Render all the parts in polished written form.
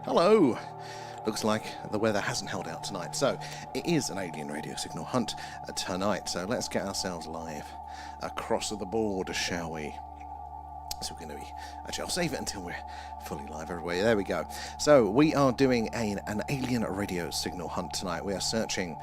Hello! Looks like the weather hasn't held out tonight, so it is an alien radio signal hunt tonight. So let's get ourselves live across the board, shall we? So we're going to be... Actually, I'll save it until we're fully live everywhere. There we go. So we are doing an alien radio signal hunt tonight. We are searching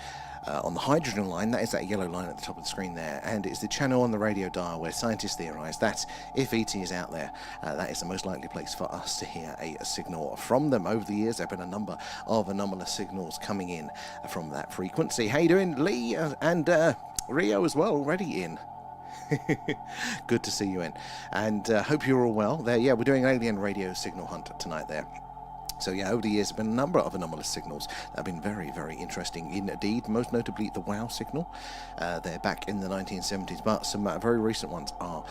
on the hydrogen line. That is that yellow line at the top of the screen there. And it's the channel on the radio dial where scientists theorise that if ET is out there, that is the most likely place for us to hear a signal from them. Over the years, there have been a number of anomalous signals coming in from that frequency. How you doing, Lee? And Rio as well, already in. Good to see you in, and hope you're all well there. Yeah, we're doing an alien radio signal hunt tonight there. So yeah, over the years there have been a number of anomalous signals that have been very, very interesting indeed, most notably the WOW signal. They're back in the 1970s, but some very recent ones are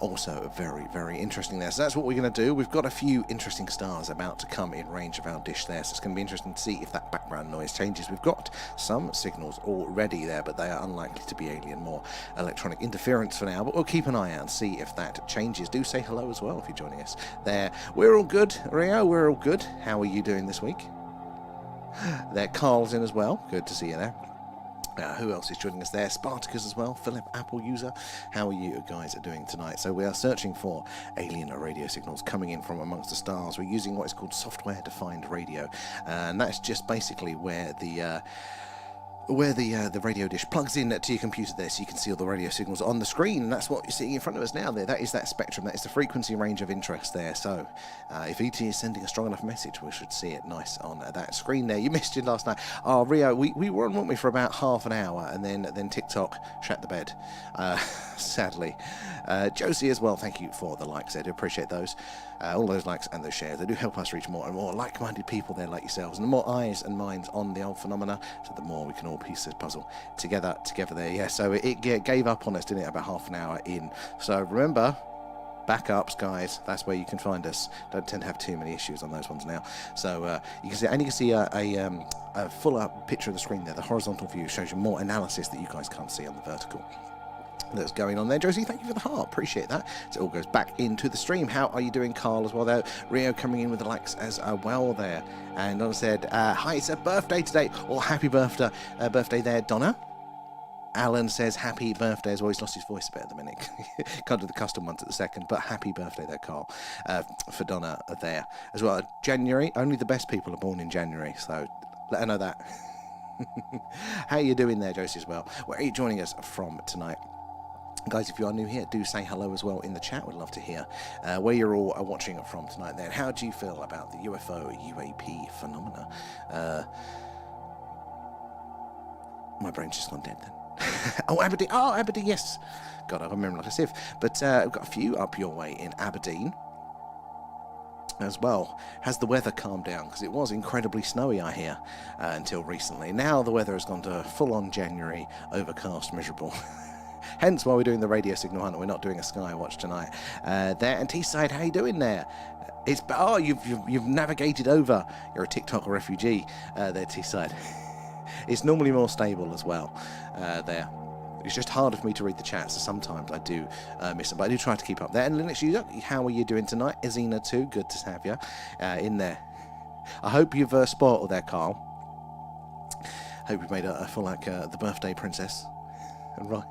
also very, very interesting there. So that's what we're going to do. We've got a few interesting stars about to come in range of our dish there, so it's going to be interesting to see if that background noise changes. We've got some signals already there, but they are unlikely to be alien, more electronic interference for now, but we'll keep an eye out and see if that changes. Do say hello as well if you're joining us there. We're all good, Rio, we're all good. How are you doing this week? There, Carl's in as well. Good to see you there. Who else is joining us there? Spartacus as well, Philip, Apple user. How are you guys doing tonight? So we are searching for alien radio signals coming in from amongst the stars. We're using what is called software-defined radio, and that's just basically where the radio dish plugs in to your computer there, so you can see all the radio signals on the screen, and that's what you're seeing in front of us now there. That is that spectrum, that is the frequency range of interest there. So if ET is sending a strong enough message, we should see it nice on that screen there. You missed it last night. Oh, Rio, we were on, weren't we, for about half an hour, and then TikTok shut the bed, sadly. Josie as well, thank you for the likes. I do appreciate those. All those likes and those shares, they do help us reach more and more like-minded people there like yourselves, and the more eyes and minds on the old phenomena, so the more we can all piece this puzzle together there. Yeah, so it gave up on us, didn't it, about half an hour in. So remember, backups, guys, that's where you can find us. Don't tend to have too many issues on those ones now. So you can see a fuller picture of the screen there. The horizontal view shows you more analysis that you guys can't see on the vertical that's going on there. Josie, thank you for the heart, appreciate that. So it all goes back into the stream. How are you doing, Carl, as well there? Rio coming in with the likes as well there. And Donna said, hi, it's a birthday today, or happy birthday there, Donna. Alan says happy birthday as well. He's lost his voice a bit at the minute. Can't do the custom ones at the second, but happy birthday there, Carl, for Donna there as well. January, only the best people are born in January, so let her know that. How are you doing there, Josie, as well? Where are you joining us from tonight? Guys, if you are new here, do say hello as well in the chat. We'd love to hear where you're all watching it from tonight then. How do you feel about the UFO, UAP phenomena? My brain's just gone dead then. Oh, Aberdeen. Oh, Aberdeen, yes. God, I remember like a sieve. But we've got a few up your way in Aberdeen as well. Has the weather calmed down? Because it was incredibly snowy, I hear, until recently. Now the weather has gone to full-on January, overcast, miserable. Hence why we're doing the radio signal hunt. We're not doing a skywatch tonight. There, and T-side, how you doing there? You've navigated over. You're a TikTok refugee there, T-side. It's normally more stable as well there. It's just harder for me to read the chat, so sometimes I do miss them, but I do try to keep up there. And Linux user, how are you doing tonight? Izina too, good to have you in there. I hope you've spoiled there, Carl. Hope you've made a full like the birthday princess. Right.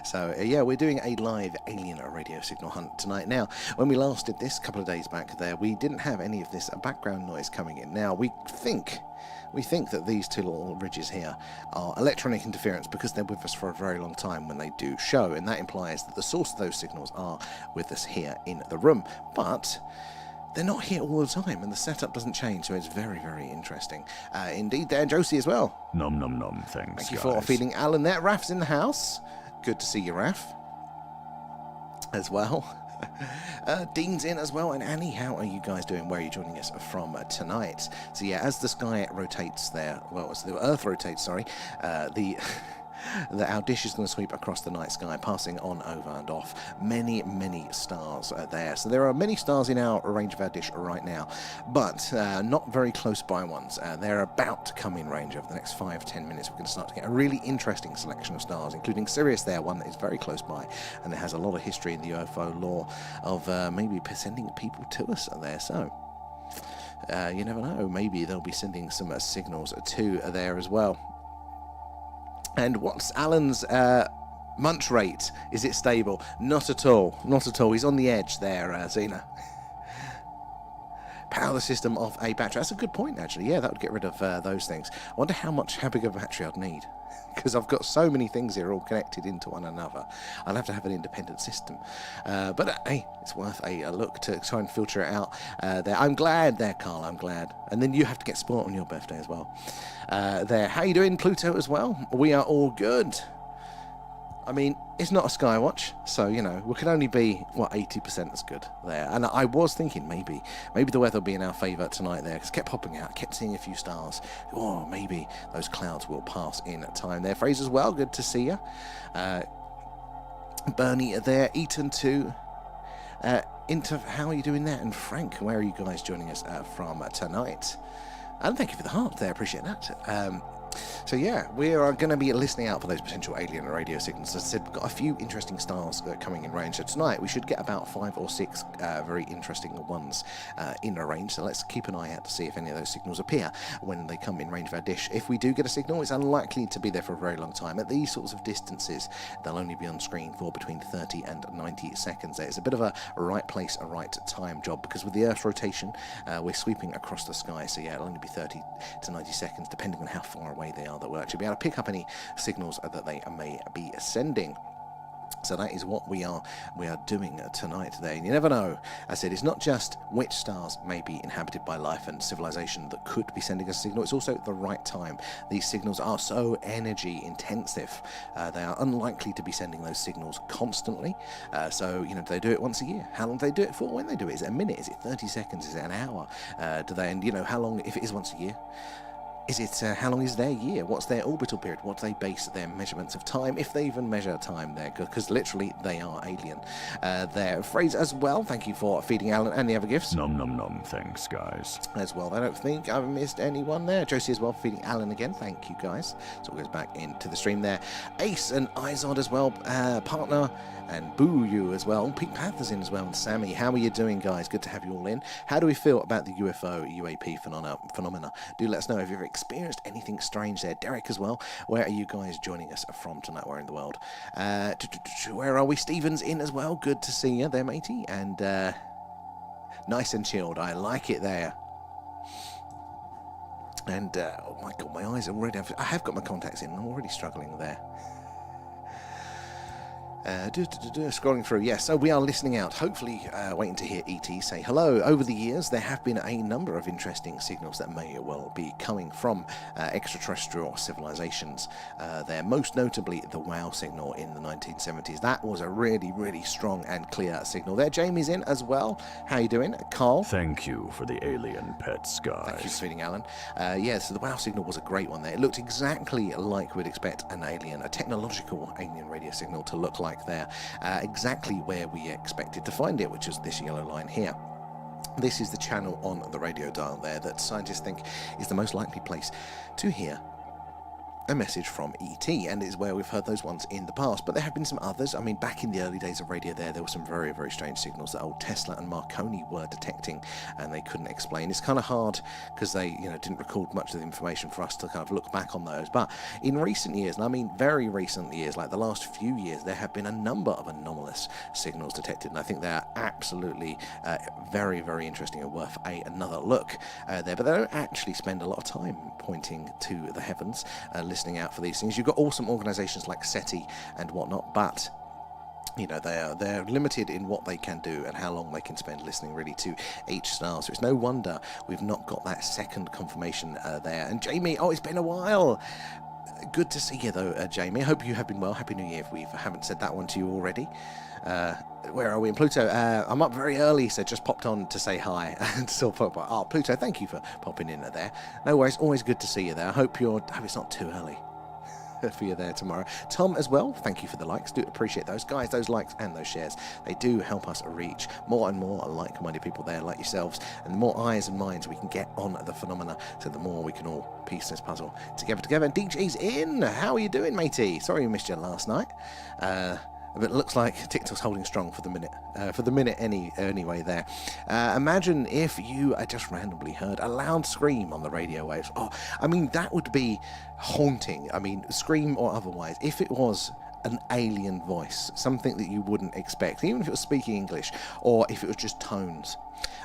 So yeah, we're doing a live alien radio signal hunt tonight. Now, when we last did this a couple of days back there, we didn't have any of this background noise coming in. Now we think that these two little ridges here are electronic interference because they're with us for a very long time when they do show, and that implies that the source of those signals are with us here in the room. But they're not here all the time, and the setup doesn't change, so it's very, very interesting. Indeed there, Josie as well. Nom nom nom, thanks, Thank you guys. for feeding Alan there. Raf's in the house. Good to see you, Raf, as well. Dean's in as well, and Annie, how are you guys doing? Where are you joining us from tonight? So yeah, as the sky rotates there, well, as the Earth rotates, sorry, our dish is going to sweep across the night sky, passing on, over and off many, many stars there. So there are many stars in our range of our dish right now, but not very close by ones. They're about to come in range over the next 5-10 minutes. We're going to start to get a really interesting selection of stars, including Sirius there, one that is very close by, and it has a lot of history in the UFO lore of maybe sending people to us there. So You never know, maybe they'll be sending some signals to there as well. And what's Alan's munch rate? Is it stable? Not at all. Not at all. He's on the edge there, Xena. Power the system off a battery. That's a good point, actually. Yeah, that would get rid of those things. I wonder how big of a battery I'd need. Because I've got so many things here all connected into one another. I'll have to have an independent system. But hey, it's worth a look to try and filter it out there. I'm glad there, Carl. I'm glad. And then you have to get sport on your birthday as well. There. How you doing, Pluto, as well? We are all good. I mean, it's not a skywatch, so, you know, we can only be, 80% as good there. And I was thinking maybe the weather will be in our favour tonight there, because it kept popping out, kept seeing a few stars. Oh, maybe those clouds will pass in time there. Fraser as well, good to see you. Bernie there, Eaton too. How are you doing there? And Frank, where are you guys joining us from tonight? And thank you for the heart there, appreciate that. So yeah, we are going to be listening out for those potential alien radio signals. As I said, we've got a few interesting stars coming in range. So tonight we should get about 5 or 6 very interesting ones in range. So let's keep an eye out to see if any of those signals appear when they come in range of our dish. If we do get a signal, it's unlikely to be there for a very long time. At these sorts of distances, they'll only be on screen for between 30 and 90 seconds. It's a bit of a right place, a right time job, because with the Earth's rotation, we're sweeping across the sky. So yeah, it'll only be 30 to 90 seconds, depending on how far away they are, that we'll actually be able to pick up any signals that they may be sending. So that is what we are doing tonight today. And you never know. I said it's not just which stars may be inhabited by life and civilization that could be sending us a signal. It's also the right time. These signals are so energy intensive. They are unlikely to be sending those signals constantly. So, you know, do they do it once a year? How long do they do it for? When they do it? Is it a minute? Is it 30 seconds? Is it an hour? And you know, how long, if it is once a year? Is it, how long is their year? What's their orbital period? What do they base their measurements of time, if they even measure time there? Because literally, they are alien. There. Fraser as well, thank you for feeding Alan and the other gifts. Nom nom nom, thanks guys. As well, I don't think I've missed anyone there. Josie as well for feeding Alan again, thank you guys. So it goes back into the stream there. Ace and Izod as well, partner. And Boo you as well. Pink Panther's in as well. And Sammy, how are you doing, guys? Good to have you all in. How do we feel about the UFO, UAP phenomena? Do let us know if you've experienced anything strange there. Derek as well. Where are you guys joining us from tonight? Where in the world? Where are we? Stephen's in as well. Good to see you there, matey. And nice and chilled. I like it there. And oh my God, my eyes are already. I have got my contacts in. I'm already struggling there. Scrolling through, yes, so we are listening out, hopefully waiting to hear E.T. say hello. Over the years, there have been a number of interesting signals that may well be coming from extraterrestrial civilizations. There, most notably the WOW signal in the 1970s. That was a really, really strong and clear signal there. Jamie's in as well. How you doing? Carl? Thank you for the alien pets, guys. Thank you for feeding Alan. So the WOW signal was a great one there. It looked exactly like we'd expect an alien, a technological alien radio signal to look like there, exactly where we expected to find it, which is this yellow line here. This is the channel on the radio dial there that scientists think is the most likely place to hear a message from E.T., and is where we've heard those ones in the past. But there have been some others. I mean, back in the early days of radio there were some very, very strange signals that old Tesla and Marconi were detecting, and they couldn't explain. It's kind of hard because they, you know, didn't record much of the information for us to kind of look back on those. But in recent years, and I mean very recent years, like the last few years, there have been a number of anomalous signals detected, and I think they are absolutely very, very interesting and worth another look there. But they don't actually spend a lot of time pointing to the heavens, listening out for these things. You've got awesome organizations like SETI and whatnot, but you know, they're limited in what they can do and how long they can spend listening really to each star. So it's no wonder we've not got that second confirmation there. And Jamie, oh, it's been a while. Good to see you though, Jamie. I hope you have been well. Happy New Year if we haven't said that one to you already. Where are we in Pluto? I'm up very early, so just popped on to say hi. And still pop up. Oh, Pluto, thank you for popping in there. No worries, always good to see you there. I hope it's not too early for you there tomorrow. Tom as well, thank you for the likes. Do appreciate those guys, those likes and those shares. They do help us reach more and more like-minded people there like yourselves, and the more eyes and minds we can get on the phenomena, so the more we can all piece this puzzle together. And DJ's in. How are you doing, matey? Sorry we missed you last night. But it looks like TikTok's holding strong for the minute. Anyway there. Imagine if you just randomly heard a loud scream on the radio waves. Oh, I mean, that would be haunting. I mean, scream or otherwise. If it was an alien voice, something that you wouldn't expect, even if it was speaking English, or if it was just tones.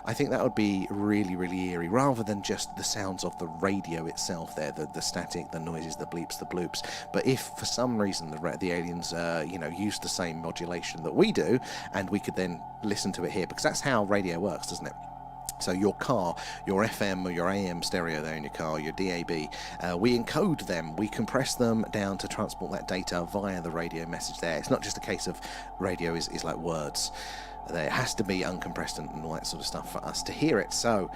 I think that would be really, really eerie, rather than just the sounds of the radio itself there, the static, the noises, the bleeps, the bloops. But if for some reason the aliens, use the same modulation that we do, and we could then listen to it here, because that's how radio works, doesn't it? So your car, your FM or your AM stereo there in your car, your DAB, we encode them, we compress them down to transport that data via the radio message there. It's not just a case of radio is like words. There has to be uncompressed and all that sort of stuff for us to hear it. So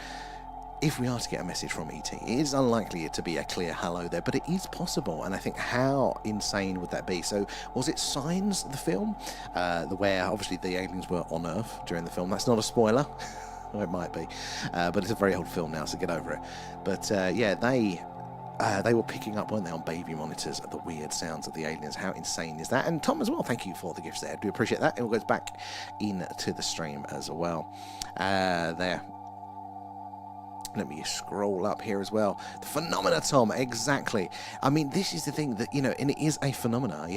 if we are to get a message from ET, it is unlikely to be a clear hello there, but it is possible. And I think, how insane would that be? So was it Signs, the film, where obviously the aliens were on Earth during the film? That's not a spoiler. Well, it might be, but it's a very old film now, so get over it. But they were picking up, weren't they, on baby monitors, the weird sounds of the aliens. How insane is that? And Tom as well, thank you for the gifts there. I do appreciate that. It all goes back into the stream as well. There. Let me scroll up here as well. The phenomena, Tom, exactly. I mean, this is the thing that, and it is a phenomena.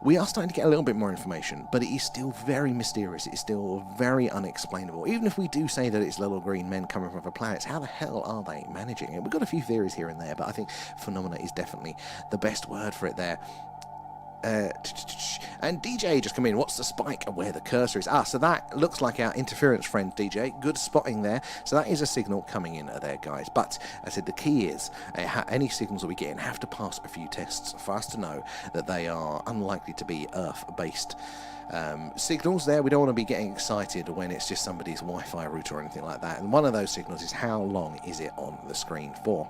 We are starting to get a little bit more information, but it is still very mysterious. It is still very unexplainable. Even if we do say that it's little green men coming from other planets, how the hell are they managing it? We've got a few theories here and there, but I think phenomena is definitely the best word for it there. And DJ just come in. What's the spike and where the cursor is? So that looks like our interference friend DJ. Good spotting there. So that is a signal coming in there, guys. But I said the key is any signals that we get in have to pass a few tests for us to know that they are unlikely to be Earth-based signals there. We don't want to be getting excited when it's just somebody's Wi-Fi router or anything like that. And one of those signals is how long is it on the screen for.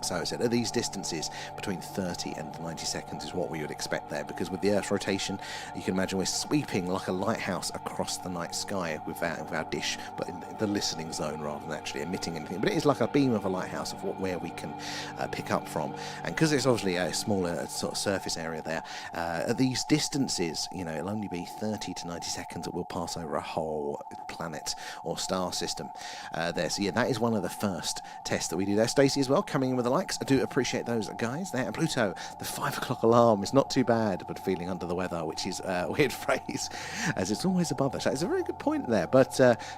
So I said, at these distances, between 30 and 90 seconds is what we would expect there, because with the Earth's rotation, you can imagine we're sweeping like a lighthouse across the night sky with our dish, but in the listening zone rather than actually emitting anything. But it is like a beam of a lighthouse of where we can pick up from. And because it's obviously a smaller sort of surface area there, at these distances, it'll only be 30 to 90 seconds that we'll pass over a whole planet or star system there. So yeah, that is one of the first tests that we do there. Stacey as well, coming in with the likes. I do appreciate those guys there. And Pluto, the 5 o'clock alarm is not too bad, but feeling under the weather, which is a weird phrase, as it's always above us. It's a very good point there, but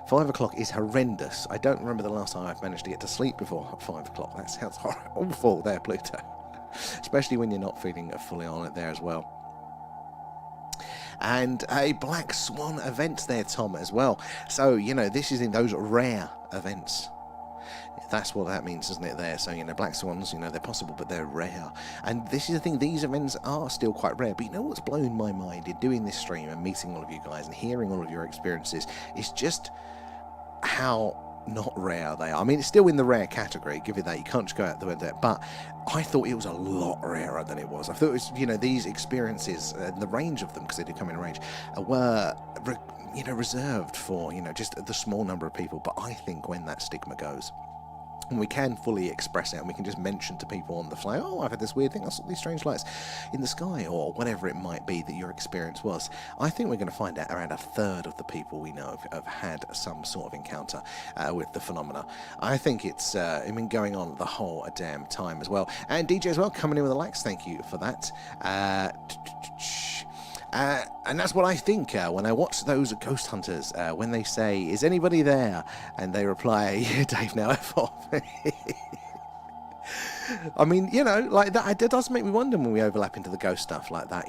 5 o'clock is horrendous. I don't remember the last time I've managed to get to sleep before 5 o'clock. That sounds awful there, Pluto. Especially when you're not feeling fully on it there as well. And a black swan event there, Tom, as well. So, this is in those rare events. That's what that means, isn't it, there? So, black swans, they're possible, but they're rare. And this is the thing, these events are still quite rare. But what's blown my mind in doing this stream and meeting all of you guys and hearing all of your experiences is just how not rare they are. I mean, it's still in the rare category, give it that. You can't just go out the window. But I thought it was a lot rarer than it was. I thought it was, these experiences, the range of them, because they do come in range, were reserved for, just the small number of people. But I think when that stigma goes, and we can fully express it, and we can just mention to people on the fly, oh, I've had this weird thing, I saw these strange lights in the sky, or whatever it might be that your experience was. I think we're going to find out around a third of the people we know have had some sort of encounter with the phenomena. I think it's been going on the whole damn time as well. And DJ as well, coming in with the likes, thank you for that. And that's what I think when I watch those ghost hunters, when they say, is anybody there? And they reply, yeah, Dave, now F off. I mean, like that, it does make me wonder when we overlap into the ghost stuff like that,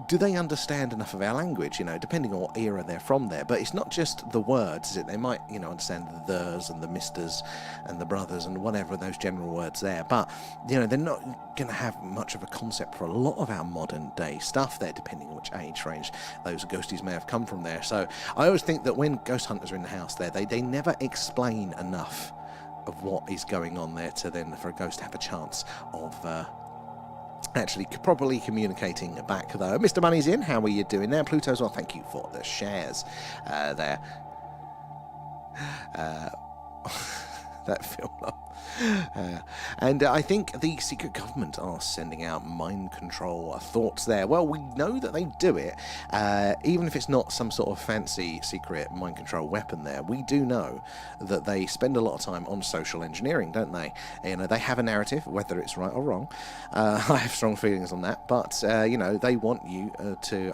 do they understand enough of our language, depending on what era they're from there? But it's not just the words, is it? They might, understand the thers and the misters and the brothers and whatever, those general words there. But, they're not going to have much of a concept for a lot of our modern day stuff there, depending on which age range those ghosties may have come from there. So I always think that when ghost hunters are in the house there, they never explain enough of what is going on there for a ghost to have a chance of actually properly communicating back, though. Mr. Money's in. How are you doing there? Pluto as well. Thank you for the shares there. That film. And I think the secret government are sending out mind control thoughts there. Well, we know that they do it, even if it's not some sort of fancy secret mind control weapon there. We do know that they spend a lot of time on social engineering, don't they? You know, they have a narrative, whether it's right or wrong. I have strong feelings on that, but you know, they want you to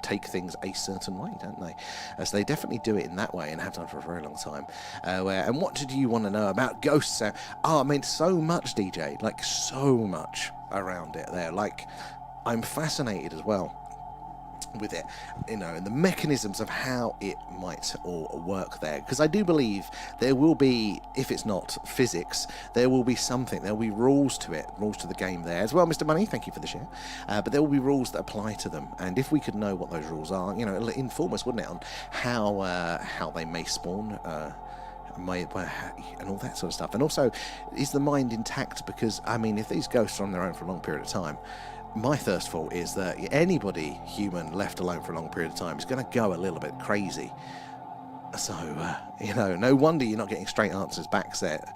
take things a certain way, don't they? So they definitely do it in that way and have done for a very long time. And what did you want to know about ghosts? I mean, so much, DJ, like so much around it there. Like, I'm fascinated as well with it, you know, and the mechanisms of how it might all work there, because I do believe there will be, if it's not physics, there will be something, there will be rules to it, rules to the game there as well. Mr. Money, thank you for the share. But there will be rules that apply to them, and if we could know what those rules are, you know, it'll inform us, wouldn't it, on how they may spawn, and all that sort of stuff. And also, is the mind intact? Because, I mean, if these ghosts are on their own for a long period of time, my first thought is that anybody human left alone for a long period of time is going to go a little bit crazy. So, you know, no wonder you're not getting straight answers back there.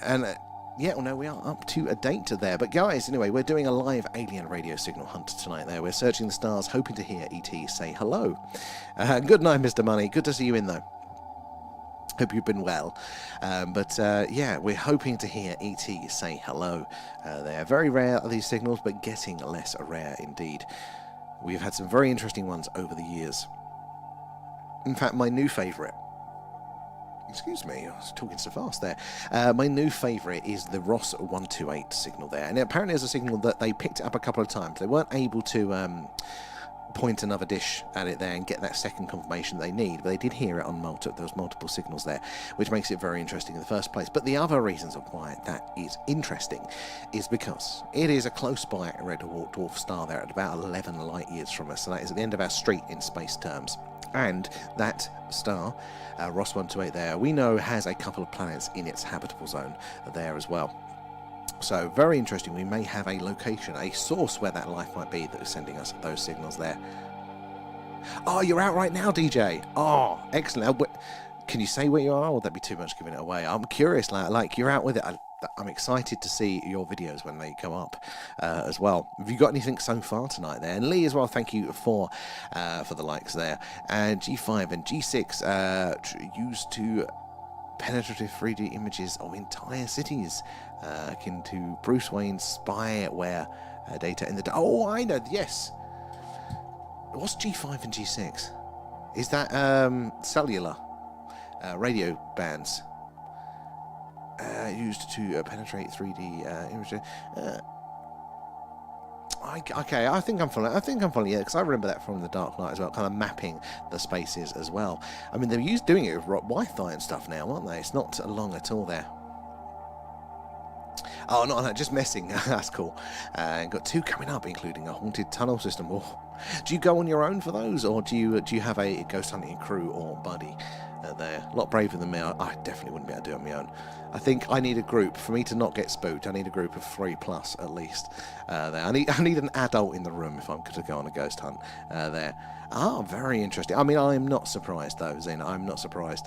And yeah, well, no, we are up to a date there. But guys, anyway, we're doing a live alien radio signal hunt tonight there. We're searching the stars, hoping to hear E.T. say hello. Good night, Mr. Money. Good to see you in, though. Hope you've been well. Yeah, we're hoping to hear E.T. say hello. They're very rare, these signals, but getting less rare indeed. We've had some very interesting ones over the years. In fact, my new favourite... Excuse me, I was talking so fast there. My new favourite is the Ross 128 signal there. And apparently there's a signal that they picked up a couple of times. They weren't able to... point another dish at it there and get that second confirmation they need, but they did hear it on those multiple signals there, which makes it very interesting in the first place. But the other reasons of why that is interesting is because it is a close by red dwarf star there at about 11 light years from us, so that is at the end of our street in space terms. And that star, Ross 128 there, we know has a couple of planets in its habitable zone there as well. So, very interesting. We may have a location, a source where that life might be that is sending us those signals there. Oh, you're out right now, DJ. Oh, excellent. Can you say where you are, or would that be too much giving it away? I'm curious, like you're out with it. I'm excited to see your videos when they come up as well. Have you got anything so far tonight there? And Lee as well, thank you for the likes there. And G5 and G6 used to penetrative 3D images of entire cities, akin to Bruce Wayne's spyware data in the... Oh, I know, yes. What's G5 and G6? Is that cellular radio bands used to penetrate 3D images? Okay, I think I'm following. Yeah, because I remember that from The Dark Knight as well, kind of mapping the spaces as well. I mean, they're doing it with Wi-Fi and stuff now, aren't they? It's not long at all there. Oh, no, just messing. That's cool. Got 2 coming up, including a haunted tunnel system. Oh. Do you go on your own for those, or do you have a ghost hunting crew or buddy there? A lot braver than me. I definitely wouldn't be able to do it on my own. I think I need a group. For me to not get spooked, I need a group of 3+ at least there. I need an adult in the room if I'm going to go on a ghost hunt there. Ah, very interesting. I mean, I'm not surprised, though, Zena. I'm not surprised.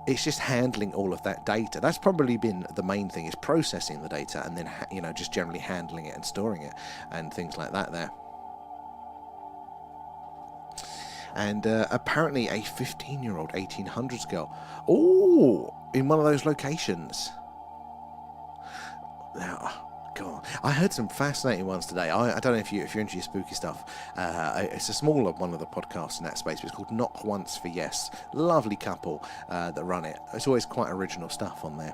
It's just handling all of that data. That's probably been the main thing, is processing the data and then, you know, just generally handling it and storing it and things like that there. And apparently a 15-year-old 1800s girl. Oh, in one of those locations. Now, God, I heard some fascinating ones today. I don't know if you're into your spooky stuff. It's a smaller one of the podcasts in that space, but it's called Knock Once for Yes. Lovely couple that run it. It's always quite original stuff on there.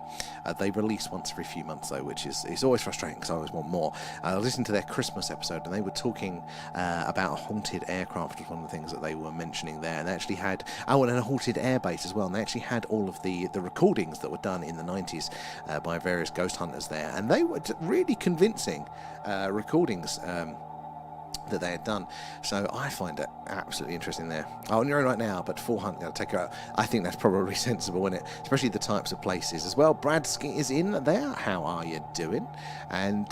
They release once every few months, though, which is always frustrating because I always want more. I listened to their Christmas episode, and they were talking about a haunted aircraft was one of the things that they were mentioning there. And they actually had, and a haunted airbase as well. And they actually had all of the recordings that were done in the 90s by various ghost hunters there. And they were really convincing recordings that they had done. So I find it absolutely interesting there. Oh, on your own right now, but 400, I'll take her out. I think that's probably sensible, isn't it? Especially the types of places as well. Brad is in there. How are you doing? And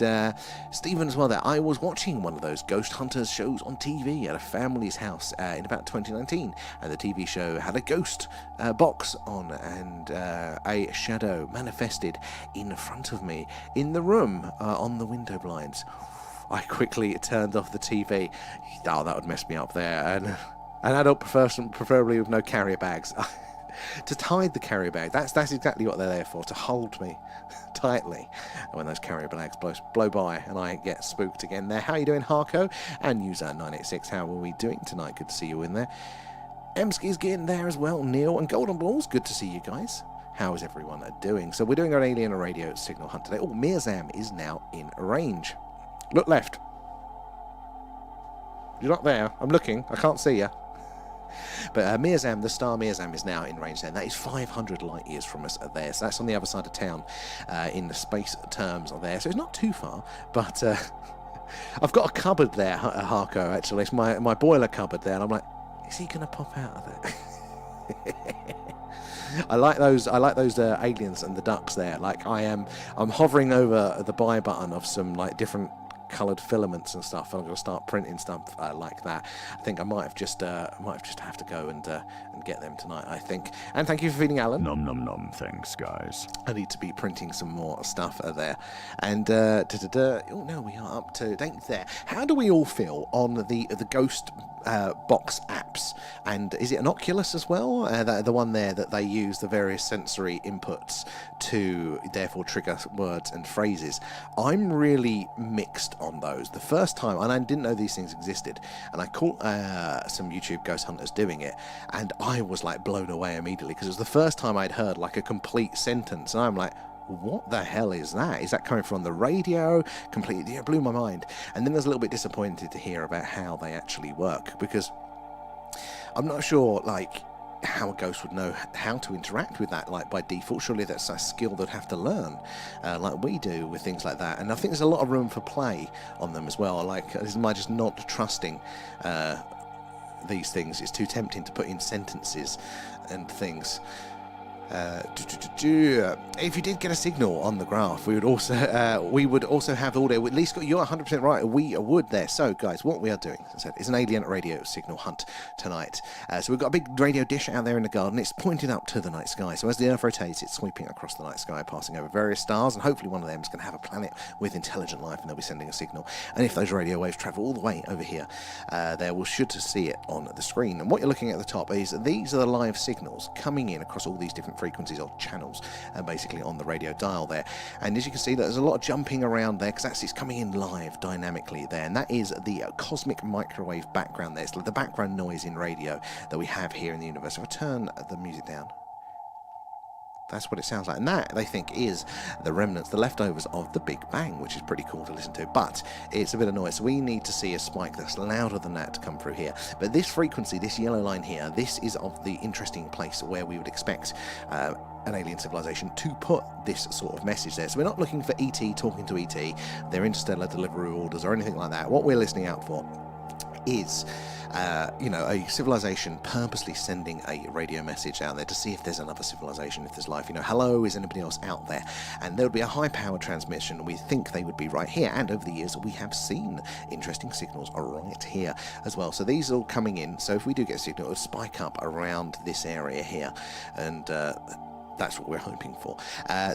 Stephen as well there. I was watching one of those ghost hunters shows on TV at a family's house in about 2019, and the TV show had a ghost box on, and a shadow manifested in front of me in the room on the window blinds. I quickly turned off the TV. Oh, that would mess me up there. And an adult person, preferably with no carrier bags. To hide the carrier bag. That's exactly what they're there for, to hold me tightly when those carrier bags blow by and I get spooked again there. How are you doing, Harco? And user 986, how are we doing tonight? Good to see you in there. Emski's getting there as well. Neil and Golden Balls, good to see you guys. How is everyone doing? So we're doing our alien radio signal hunt today. Oh, Mirzam is now in range. Look left. You're not there. I'm looking. I can't see you. But Mirzam, the star Mirzam, is now in range there. That is 500 light years from us there. So that's on the other side of town in the space terms there. So it's not too far. But I've got a cupboard there, Harco, actually. It's my boiler cupboard there. And I'm like, is he going to pop out of there? I like those aliens and the ducks there. Like I'm hovering over the buy button of some like different coloured filaments and stuff, and I'm going to start printing stuff like that. I think I might just have to go and get them tonight, I think. And thank you for feeding Alan. Nom nom nom. Thanks, guys. I need to be printing some more stuff there. And oh no, we are up to date there. How do we all feel on the Ghost box apps? And is it an Oculus as well? The one there that they use the various sensory inputs to therefore trigger words and phrases. I'm really mixed on those. The first time, and I didn't know these things existed, and I caught some YouTube ghost hunters doing it, and I was like blown away immediately because it was the first time I'd heard like a complete sentence, and I'm like, what the hell is that? Is that coming from the radio? Completely, it blew my mind. And then I was a little bit disappointed to hear about how they actually work, because I'm not sure like how a ghost would know how to interact with that, like by default. Surely that's a skill they'd have to learn, like we do with things like that. And I think there's a lot of room for play on them as well. Like, am I just not trusting these things? It's too tempting to put in sentences and things. If you did get a signal on the graph, we would also have audio. At least you're 100% right. We would there. So, guys, what we are doing, as I said, is an alien radio signal hunt tonight. So we've got a big radio dish out there in the garden. It's pointed up to the night sky. So as the Earth rotates, it's sweeping across the night sky, passing over various stars, and hopefully one of them is going to have a planet with intelligent life, and they'll be sending a signal. And if those radio waves travel all the way over here, we should see it on the screen. And what you're looking at the top is these are the live signals coming in across all these different frequencies or channels, basically on the radio dial there. And as you can see, there's a lot of jumping around there because it's coming in live dynamically there, and that is the cosmic microwave background there. It's the background noise in radio that we have here in the universe. If I turn the music down, that's what it sounds like. And that, they think, is the remnants, the leftovers of the Big Bang, which is pretty cool to listen to. But it's a bit of noise. So we need to see a spike that's louder than that to come through here. But this frequency, this yellow line here, this is of the interesting place where we would expect an alien civilization to put this sort of message there. So we're not looking for ET talking to ET, their interstellar delivery orders or anything like that. What we're listening out for is a civilization purposely sending a radio message out there to see if there's another civilization, if there's life. Hello, is anybody else out there? And there would be a high-powered transmission. We think they would be right here, and over the years we have seen interesting signals right here as well. So these are all coming in. So if we do get a signal, it would spike up around this area here, and that's what we're hoping for.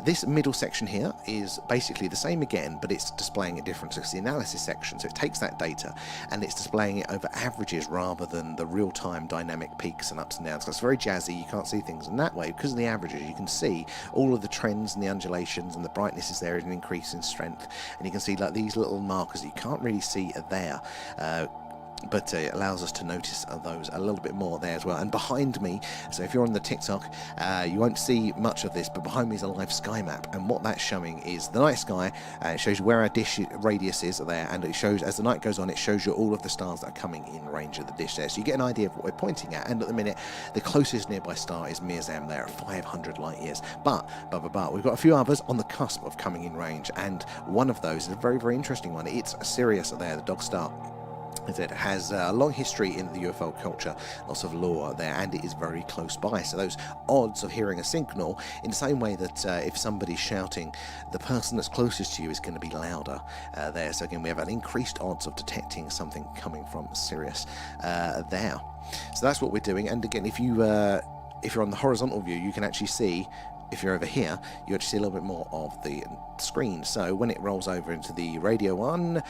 This middle section here is basically the same again, but it's displaying a difference. It's the analysis section, so it takes that data and it's displaying it over averages rather than the real-time dynamic peaks and ups and downs. So it's very jazzy. You can't see things in that way. Because of the averages, you can see all of the trends and the undulations, and the brightness is there is an increase in strength. And you can see like these little markers that you can't really see are there. But it allows us to notice those a little bit more there as well. And behind me, so if you're on the TikTok, you won't see much of this, but behind me is a live sky map, and what that's showing is the night sky. It shows you where our dish radius is there, and it shows, as the night goes on, it shows you all of the stars that are coming in range of the dish there, so you get an idea of what we're pointing at. And at the minute, the closest nearby star is Mirzam there at 500 light years, but we've got a few others on the cusp of coming in range, and one of those is a very, very interesting one. It's Sirius there, the dog star. It has a long history in the UFO culture, lots of lore there, and it is very close by. So those odds of hearing a signal, in the same way that if somebody's shouting, the person that's closest to you is going to be louder there. So again, we have an increased odds of detecting something coming from Sirius there. So that's what we're doing. And again, if you're on the horizontal view, you can actually see. If you're over here, you actually see a little bit more of the screen. So when it rolls over into the radio one.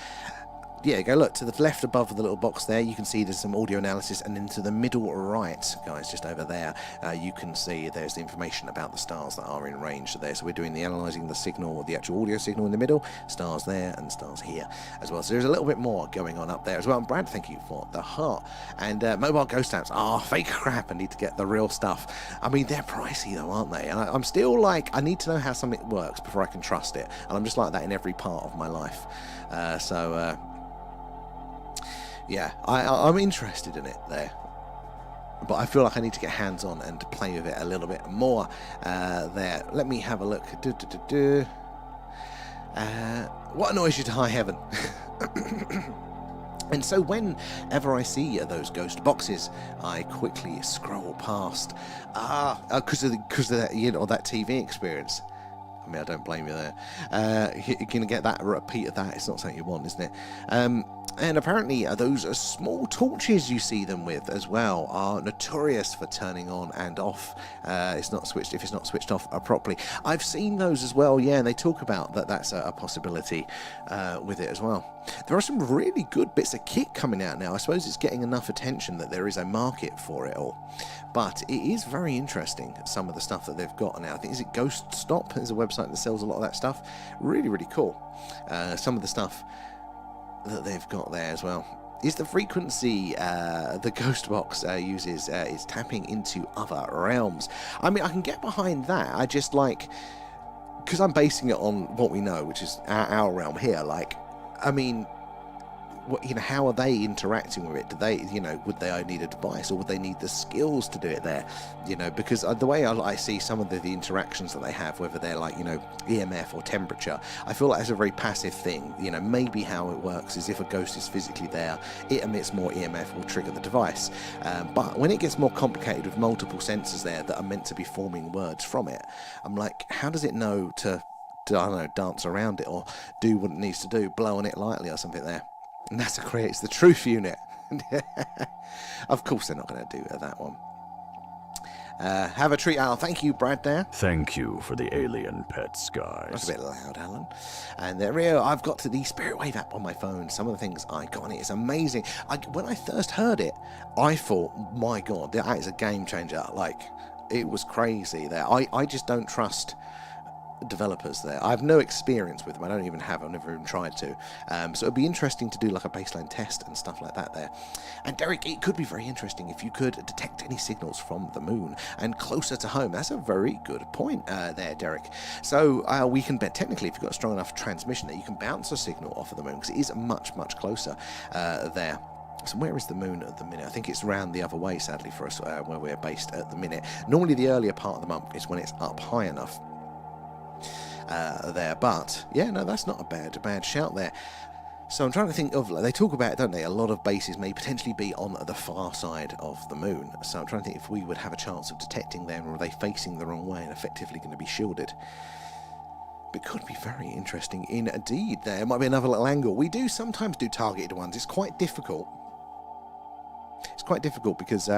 Yeah, go look to the left above the little box there. You can see there's some audio analysis, and then to the middle right, guys, just over there, you can see there's the information about the stars that are in range there. So we're doing the analysing the signal, the actual audio signal in the middle, stars there and stars here as well. So there's a little bit more going on up there as well. And Brad, thank you for the heart. And mobile ghost apps are fake crap. I need to get the real stuff. I mean, they're pricey though, aren't they? And I'm still like, I need to know how something works before I can trust it. And I'm just like that in every part of my life. Yeah, I'm interested in it there, but I feel like I need to get hands-on and play with it a little bit more there. Let me have a look. What annoys you to high heaven? And so whenever I see those ghost boxes, I quickly scroll past. Because of that, that TV experience. I mean, I don't blame you there. You're going to get that repeat of that. It's not something you want, isn't it? And apparently those small torches you see them with as well are notorious for turning on and off. It's not switched if it's not switched off properly. I've seen those as well, yeah, and they talk about that's a possibility with it as well. There are some really good bits of kit coming out now. I suppose it's getting enough attention that there is a market for it all. But it is very interesting, some of the stuff that they've got now. I think, is it Ghost Stop? There's a website that sells a lot of that stuff. Really, really cool. Some of the stuff that they've got there as well. Is the frequency the ghost box uses is tapping into other realms. I mean, I can get behind that. I just like, because I'm basing it on what we know, which is our realm here. Like, I mean, how are they interacting with it? Do they, would they need a device, or would they need the skills to do it there? Because the way I see some of the interactions that they have, whether they're like, EMF or temperature, I feel like it's a very passive thing. Maybe how it works is if a ghost is physically there, it emits more EMF, will trigger the device. But when it gets more complicated with multiple sensors there that are meant to be forming words from it, I'm like, how does it know to I don't know, dance around it or do what it needs to do, blow on it lightly or something there? NASA creates the truth unit. Of course they're not going to do that one. Have a treat, Al. Thank you, Brad, there. Thank you for the alien pets, guys. That's a bit loud, Alan. And there I've got to the Spirit Wave app on my phone. Some of the things I got on it is amazing. When I first heard it, I thought, my God, that is a game changer. Like, it was crazy there. I just don't trust developers there. I have no experience with them. I've never even tried to. So it'd be interesting to do like a baseline test and stuff like that there. And Derek, it could be very interesting if you could detect any signals from the moon and closer to home. That's a very good point there, Derek. So we can bet technically, if you've got a strong enough transmission there, you can bounce a signal off of the moon because it is much, much closer there. So where is the moon at the minute? I think it's round the other way, sadly, for us, where we're based at the minute. Normally the earlier part of the month is when it's up high enough. There, but yeah, no, that's not a bad shout there. So I'm trying to think of, they talk about, don't they, a lot of bases may potentially be on the far side of the moon. So I'm trying to think if we would have a chance of detecting them, or are they facing the wrong way and effectively going to be shielded? But it could be very interesting indeed. There might be another little angle. We do sometimes do targeted ones. It's quite difficult. It's quite difficult because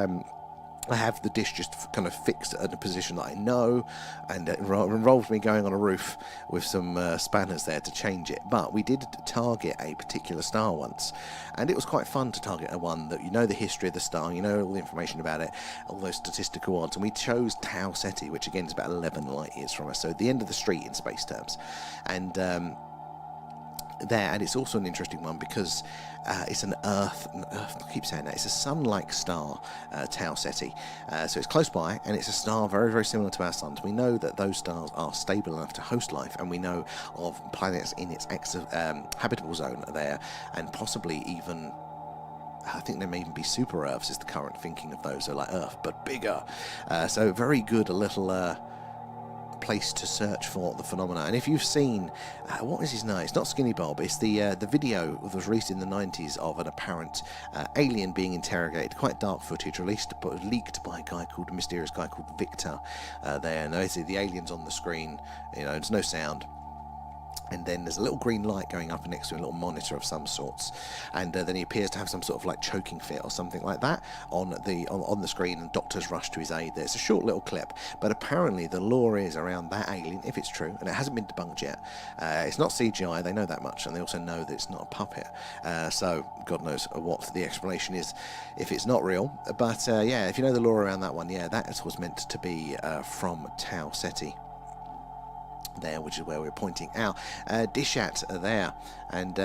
I have the dish just kind of fixed at a position that I know, and it involves me going on a roof with some spanners there to change it. But we did target a particular star once, and it was quite fun to target a one that the history of the star, all the information about it, all those statistical odds, and we chose Tau SETI, which again is about 11 light years from us, so the end of the street in space terms. And and it's also an interesting one because it's an Earth, I keep saying that, it's a sun-like star, Tau SETI. So it's close by, and it's a star very, very similar to our sun. We know that those stars are stable enough to host life, and we know of planets in its habitable zone there, and possibly even, I think there may even be super Earths is the current thinking of those, so like Earth, but bigger. So very good, a little place to search for the phenomena. And if you've seen, what is his name? It's not Skinny Bob. It's the video that was released in the 90s of an apparent alien being interrogated. Quite dark footage, released but leaked by a mysterious guy called Victor. There, and they see the aliens on the screen. There's no sound. And then there's a little green light going up next to a little monitor of some sorts, and then he appears to have some sort of like choking fit or something like that on the screen, and doctors rush to his aid. There's a short little clip, but apparently the lore is around that alien, if it's true, and it hasn't been debunked yet. It's not CGI, they know that much, and they also know that it's not a puppet. So God knows what the explanation is if it's not real. But yeah, if you know the lore around that one, yeah, that was meant to be from Tau SETI. There, which is where we're pointing our dish at there, and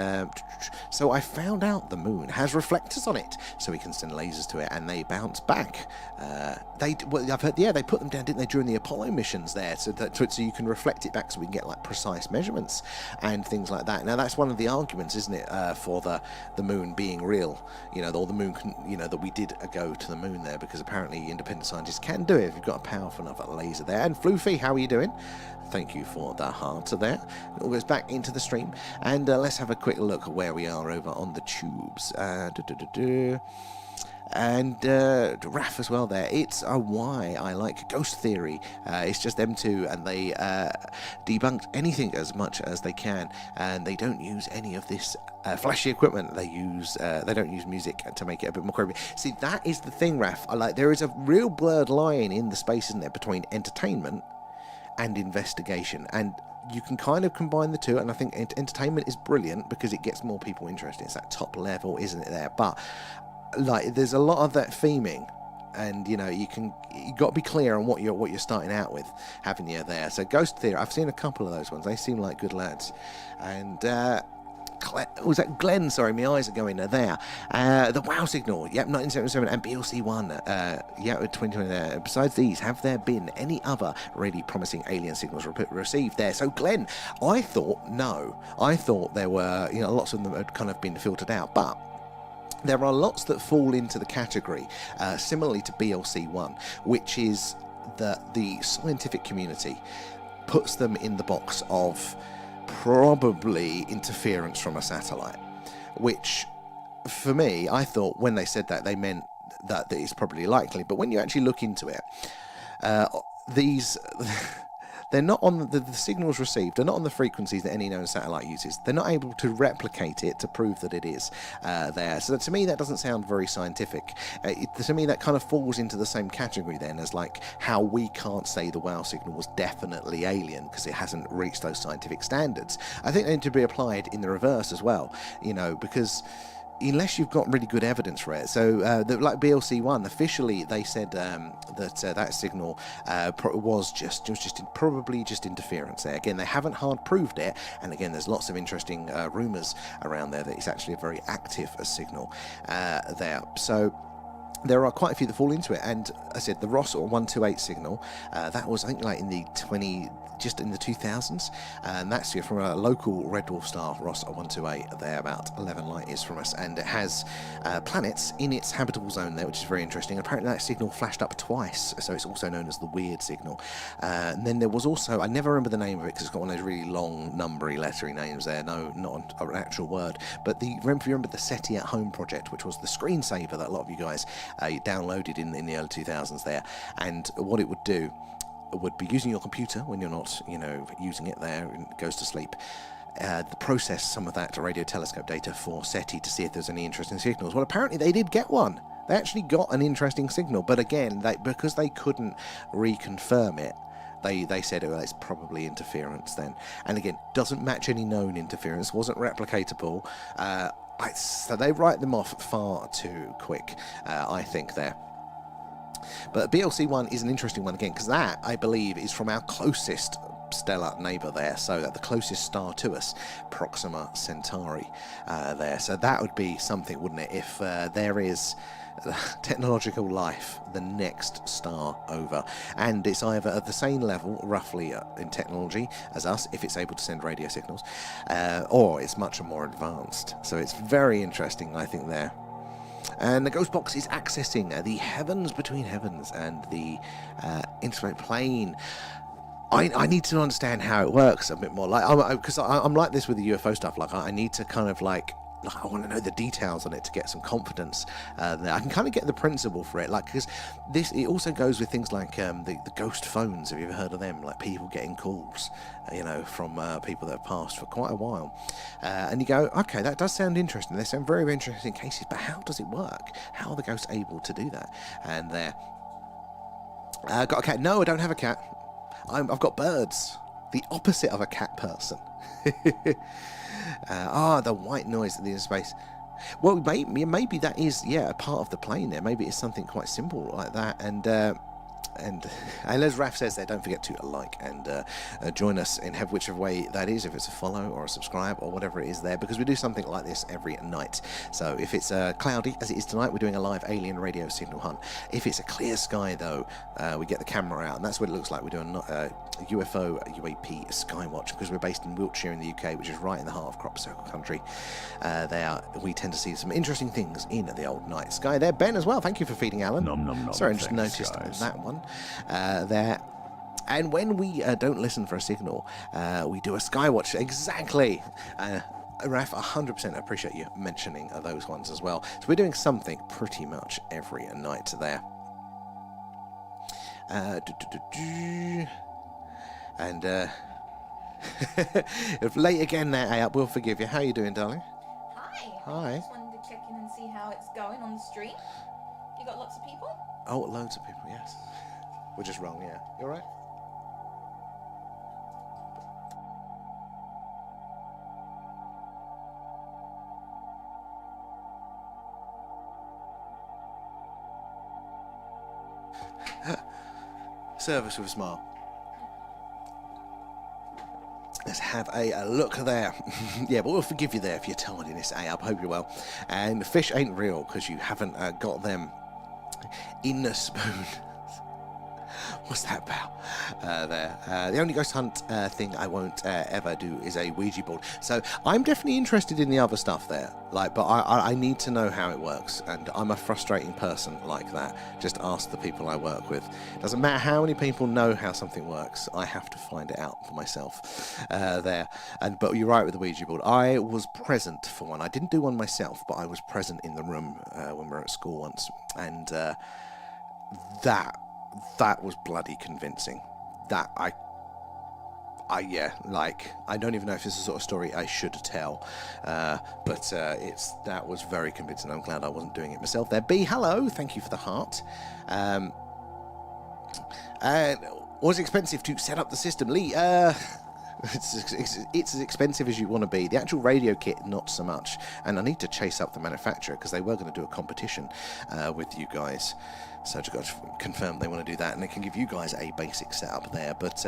so I found out the moon has reflectors on it, so we can send lasers to it and they bounce back. I've heard, yeah, they put them down, didn't they, during the Apollo missions there, so you can reflect it back, so we can get like precise measurements and things like that. Now that's one of the arguments, isn't it, for the moon being real, or the moon can, that we did go to the moon there, because apparently independent scientists can do it if you've got a powerful enough laser there. And Floofy, how are you doing? Thank you for the heart there. It all goes back into the stream, and let's have a quick look at where we are over on the tubes. And Raf as well there. It's a why I like ghost theory. It's just them two, and they debunked anything as much as they can, and they don't use any of this flashy equipment. They don't use music to make it a bit more creepy. See, that is the thing, Raf. There is a real blurred line in the space, isn't there, between entertainment and investigation, and you can kind of combine the two, and I think entertainment is brilliant because it gets more people interested. It's that top level, isn't it, there? But there's a lot of that theming, and you got to be clear on what you're starting out with, haven't you, there? So ghost theory, I've seen a couple of those ones. They seem like good lads. And was that Glenn? Sorry, my eyes are going there. The WOW signal, yep, 1977, and BLC1, yeah, 2020. Besides these, have there been any other really promising alien signals received there? So, Glenn, I thought no. I thought there were, lots of them had kind of been filtered out, but there are lots that fall into the category, similarly to BLC1, which is that the scientific community puts them in the box of probably interference from a satellite, which for me, I thought when they said that, they meant that it's probably likely. But when you actually look into it, they're not on the signals received are not on the frequencies that any known satellite uses. They're not able to replicate it to prove that it is there. So to me, that doesn't sound very scientific. To me, that kind of falls into the same category then as like how we can't say the WOW signal was definitely alien because it hasn't reached those scientific standards. I think they need to be applied in the reverse as well, because unless you've got really good evidence for it. So, like BLC1, officially they said that signal was probably just interference there. Again, they haven't hard proved it, and again, there's lots of interesting rumours around there that it's actually a very active signal there. So there are quite a few that fall into it, and I said the Ross or 128 signal, that was, I think, like in the 2000s, and that's from a local red dwarf star, Ross 128. They're about 11 light years from us, and it has planets in its habitable zone there, which is very interesting. Apparently that signal flashed up twice, so it's also known as the weird signal. And then there was also, I never remember the name of it because it's got one of those really long numbery lettery names there, not an actual word, but if you remember the SETI at Home project, which was the screensaver that a lot of you guys downloaded in the early 2000s there, and what it would do would be using your computer when you're not, using it there and it goes to sleep. Process some of that radio telescope data for SETI to see if there's any interesting signals. Well, apparently they did get one. They actually got an interesting signal, but again, because they couldn't reconfirm it, they said, oh, it's probably interference then. And again, doesn't match any known interference, wasn't replicatable. So they write them off far too quick, I think, there. But BLC1 is an interesting one again, because that, I believe, is from our closest stellar neighbour there, so that the closest star to us, Proxima Centauri, there. So that would be something, wouldn't it, if there is technological life, the next star over, and it's either at the same level, roughly, in technology as us, if it's able to send radio signals, or it's much more advanced. So it's very interesting, I think, there. And the ghost box is accessing the heavens between heavens and the interstellar plane. I need to understand how it works a bit more. Like, because I'm like this with the UFO stuff. Like, I need to kind of like I want to know the details on it to get some confidence there. I can kind of get the principle for it, like, because it also goes with things like the ghost phones. Have you ever heard of them? Like people getting calls, from people that have passed for quite a while, and you go, okay, that does sound interesting. They sound very, very interesting cases, but how does it work? How are the ghosts able to do that? And there, got a cat? No, I don't have a cat. I've got birds. The opposite of a cat person. The white noise in the space. Well, maybe that is a part of the plane there. Maybe it's something quite simple like that. And as Raph says there, don't forget to like and join us in whichever way that is, if it's a follow or a subscribe or whatever it is there, because we do something like this every night. So if it's cloudy, as it is tonight, we're doing a live alien radio signal hunt. If it's a clear sky, though, we get the camera out, and that's what it looks like. We're doing UFO UAP skywatch, because we're based in Wiltshire in the UK, which is right in the heart of crop circle country. We tend to see some interesting things in the old night sky there. Ben as well, thank you for feeding Alan. Nom, nom, nom. Sorry, I just Thanks, noticed guys. that one there. And when we don't listen for a signal, we do a skywatch. Exactly. Raf, 100% appreciate you mentioning those ones as well. So we're doing something pretty much every night there. And if late again there, Ayap, we'll forgive you. How are you doing, darling? Hi. Hi. I just wanted to check in and see how it's going on the stream. You got lots of people? Oh, loads of people, yes. We're just wrong, yeah. You alright? Service with a smile. Let's have a look there. Yeah, but we'll forgive you there if you're tardiness, I hope you're well. And fish ain't real because you haven't got them in the spoon. What's that about? There. The only ghost hunt thing I won't ever do is a Ouija board. So I'm definitely interested in the other stuff there. But I need to know how it works, and I'm a frustrating person like that. Just ask the people I work with. Doesn't matter how many people know how something works. I have to find it out for myself. There. But you're right with the Ouija board. I was present for one. I didn't do one myself, but I was present in the room when we were at school once, and that was bloody convincing. That I don't even know if it's the sort of story I should tell, but that was very convincing. I'm glad I wasn't doing it myself there. B, hello, thank you for the heart. Was it expensive to set up the system? Lee, it's as expensive as you want to be. The actual radio kit, not so much. And I need to chase up the manufacturer, because they were going to do a competition with you guys. So I've got to confirm they want to do that, and they can give you guys a basic setup there. But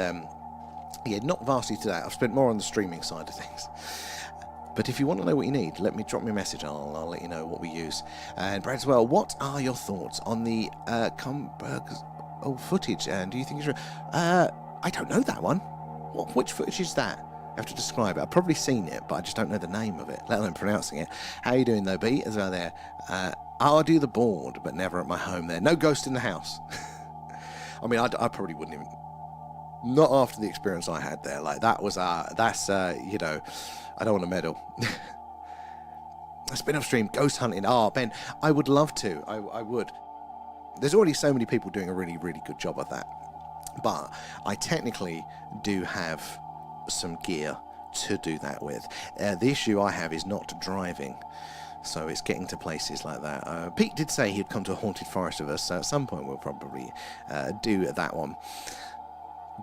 yeah, not vastly to that. I've spent more on the streaming side of things. But if you want to know what you need, drop me a message. I'll let you know what we use. And Brad as well, what are your thoughts on the old footage? And do you think it's real? I don't know that one. Which footage is that? I have to describe it. I've probably seen it, but I just don't know the name of it, let alone pronouncing it. How are you doing though, B? As well there. I'll do the board, but never at my home there. No ghost in the house. I mean, I probably wouldn't even. Not after the experience I had there. Like, that was, I don't want to meddle. A spin-off stream, ghost hunting. Ben, I would love to. I would. There's already so many people doing a really, really good job of that. But I technically do have some gear to do that with. The issue I have is not driving. So it's getting to places like that. Pete did say he'd come to a haunted forest with us, so at some point we'll probably do that one.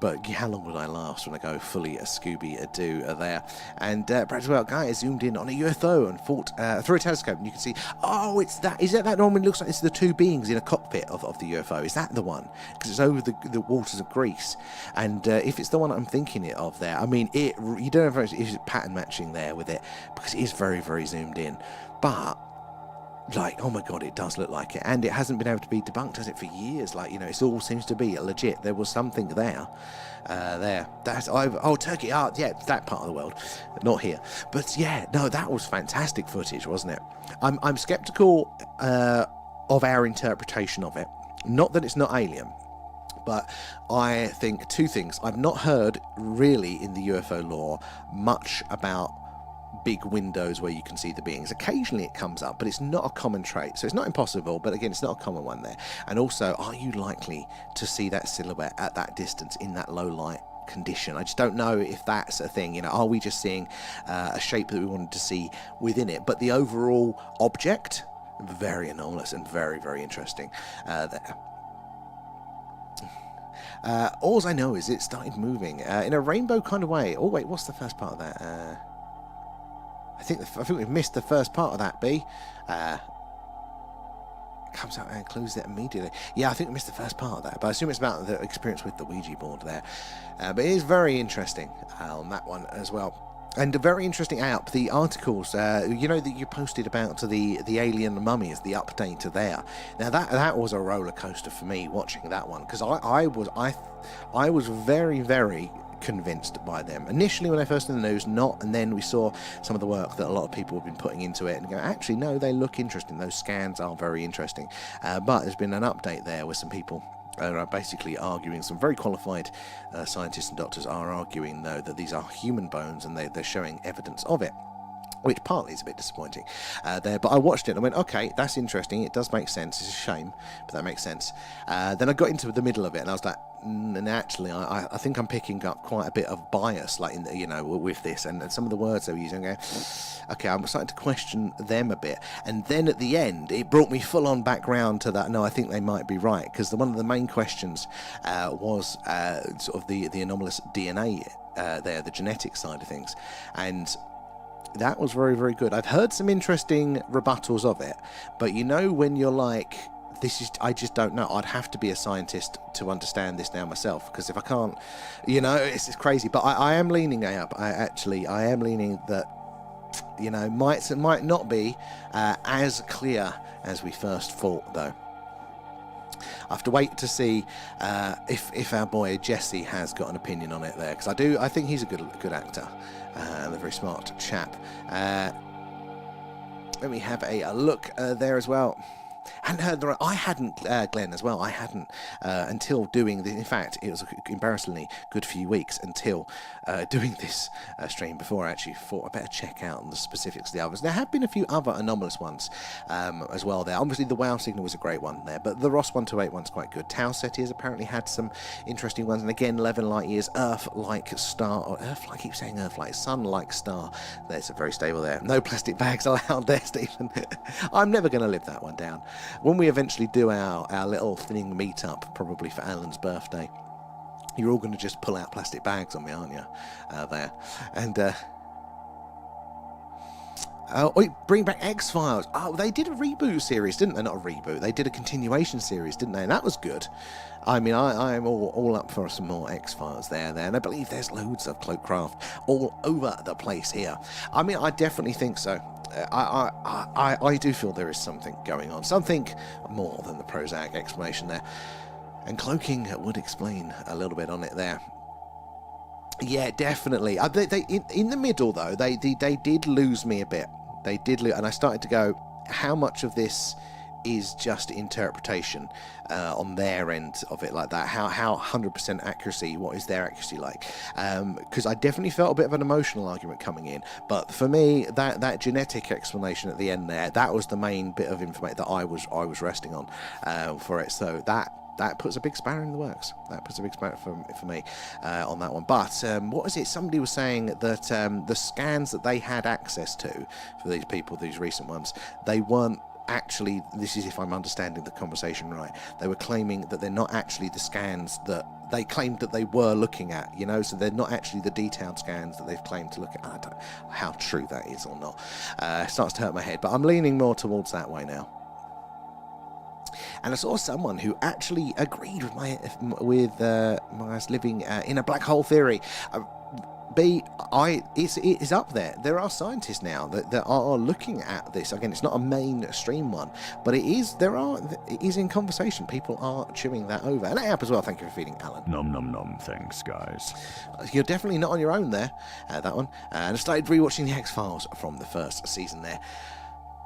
But how long would I last when I go fully a Scooby-Doo there? And Brad as well, guy zoomed in on a UFO and thought through a telescope, and you can see, oh, it's that. Is that one when it looks like it's the two beings in a cockpit of the UFO? Is that the one? Because it's over the waters of Greece. And if it's the one I'm thinking it of there, I mean, you don't know if it's pattern matching there with it, because it is very, very zoomed in. But like, oh my god, it does look like it, and it hasn't been able to be debunked, has it, for years? Like, it all seems to be legit. There was something there. That's Turkey. Yeah, that part of the world, not here. But yeah, no, that was fantastic footage, wasn't it? I'm skeptical of our interpretation of it. Not that it's not alien, But I think two things. I've not heard really in the UFO lore much about big windows where you can see the beings. Occasionally it comes up, but it's not a common trait. So it's not impossible, but again, it's not a common one there. And also, are you likely to see that silhouette at that distance in that low light condition? I just don't know if that's a thing. You know, are we just seeing a shape that we wanted to see within it? But the overall object, very anomalous and very, very interesting there. All I know is it started moving in a rainbow kind of way. Oh wait, what's the first part of that? I think we've missed the first part of that. B comes out and closes it immediately. Yeah, I think we missed the first part of that, but I assume it's about the experience with the Ouija board there. But it is very interesting on that one as well. And a very interesting app, the articles, you know, that you posted about to the alien mummies, the update to there. Now that was a roller coaster for me watching that one, because I was very, very convinced by them initially when I first in the news, and then we saw some of the work that a lot of people have been putting into it and go, actually no, they look interesting, those scans are very interesting. But there's been an update there with some people are basically arguing, some very qualified scientists and doctors are arguing though that these are human bones and they're showing evidence of it, which partly is a bit disappointing there. But I watched it and I went, okay, that's interesting, it does make sense, it's a shame, but that makes sense. Then I got into the middle of it and I was like, and actually I think I'm picking up quite a bit of bias, like in the, you know, with this and some of the words they were using. Okay, I'm starting to question them a bit, and then at the end it brought me full on back round to that. No, I think they might be right, because one of the main questions was sort of the anomalous DNA there, the genetic side of things, and that was very, very good. I've heard some interesting rebuttals of it, but you know when you're like, I just don't know. I'd have to be a scientist to understand this now myself, because if I can't, you know, it's crazy. But I am leaning up. I am leaning that, you know, might not be as clear as we first thought, though. I have to wait to see if our boy Jesse has got an opinion on it there, because I think he's a good actor and a very smart chap. Let me have a look there as well. I hadn't, Glenn, as well. I hadn't until doing this. In fact, it was embarrassingly good few weeks until doing this stream before I actually thought I better check out the specifics of the others. There have been a few other anomalous ones as well there. Obviously, the WoW signal was a great one there, but the Ross 128 one's quite good. Tau SETI has apparently had some interesting ones, and again, 11 light years, Earth-like star, or I keep saying Earth-like, Sun-like star. There's a very stable there. No plastic bags allowed there, Stephen. I'm never going to live that one down. When we eventually do our little thing meet-up, probably for Alan's birthday, you're all going to just pull out plastic bags on me, aren't you? There. And, bring back X-Files. Oh, they did a reboot series, didn't they? Not a reboot. They did a continuation series, didn't they? And that was good. I mean, I'm all up for some more X-Files there. And I believe there's loads of Cloakcraft all over the place here. I mean, I definitely think so. I do feel there is something going on, something more than the prosaic explanation there, and cloaking would explain a little bit on it there. Yeah, definitely. They in the middle though, they did lose me a bit. They did lose, and I started to go, how much of this is just interpretation on their end of it, like that? How 100% accuracy? What is their accuracy like? Because I definitely felt a bit of an emotional argument coming in, but for me, that genetic explanation at the end there, that was the main bit of information that I was resting on for it. So that puts a big spanner in the works. That puts a big spanner for me on that one. But what is it? Somebody was saying that the scans that they had access to for these people, these recent ones, they weren't actually, this is if I'm understanding the conversation right, they were claiming that they're not actually the scans that they claimed that they were looking at, you know, so they're not actually the detailed scans that they've claimed to look at. I don't know how true that is or not. It starts to hurt my head, but I'm leaning more towards that way now. And I saw someone who actually agreed with my living in a black hole theory. It is up there. There are scientists now that are looking at this. Again, it's not a mainstream one, but it is in conversation. People are chewing that over. And that app as well. Thank you for feeding Alan. Nom nom nom. Thanks, guys. You're definitely not on your own there. That one. And I started rewatching the X-Files from the first season there.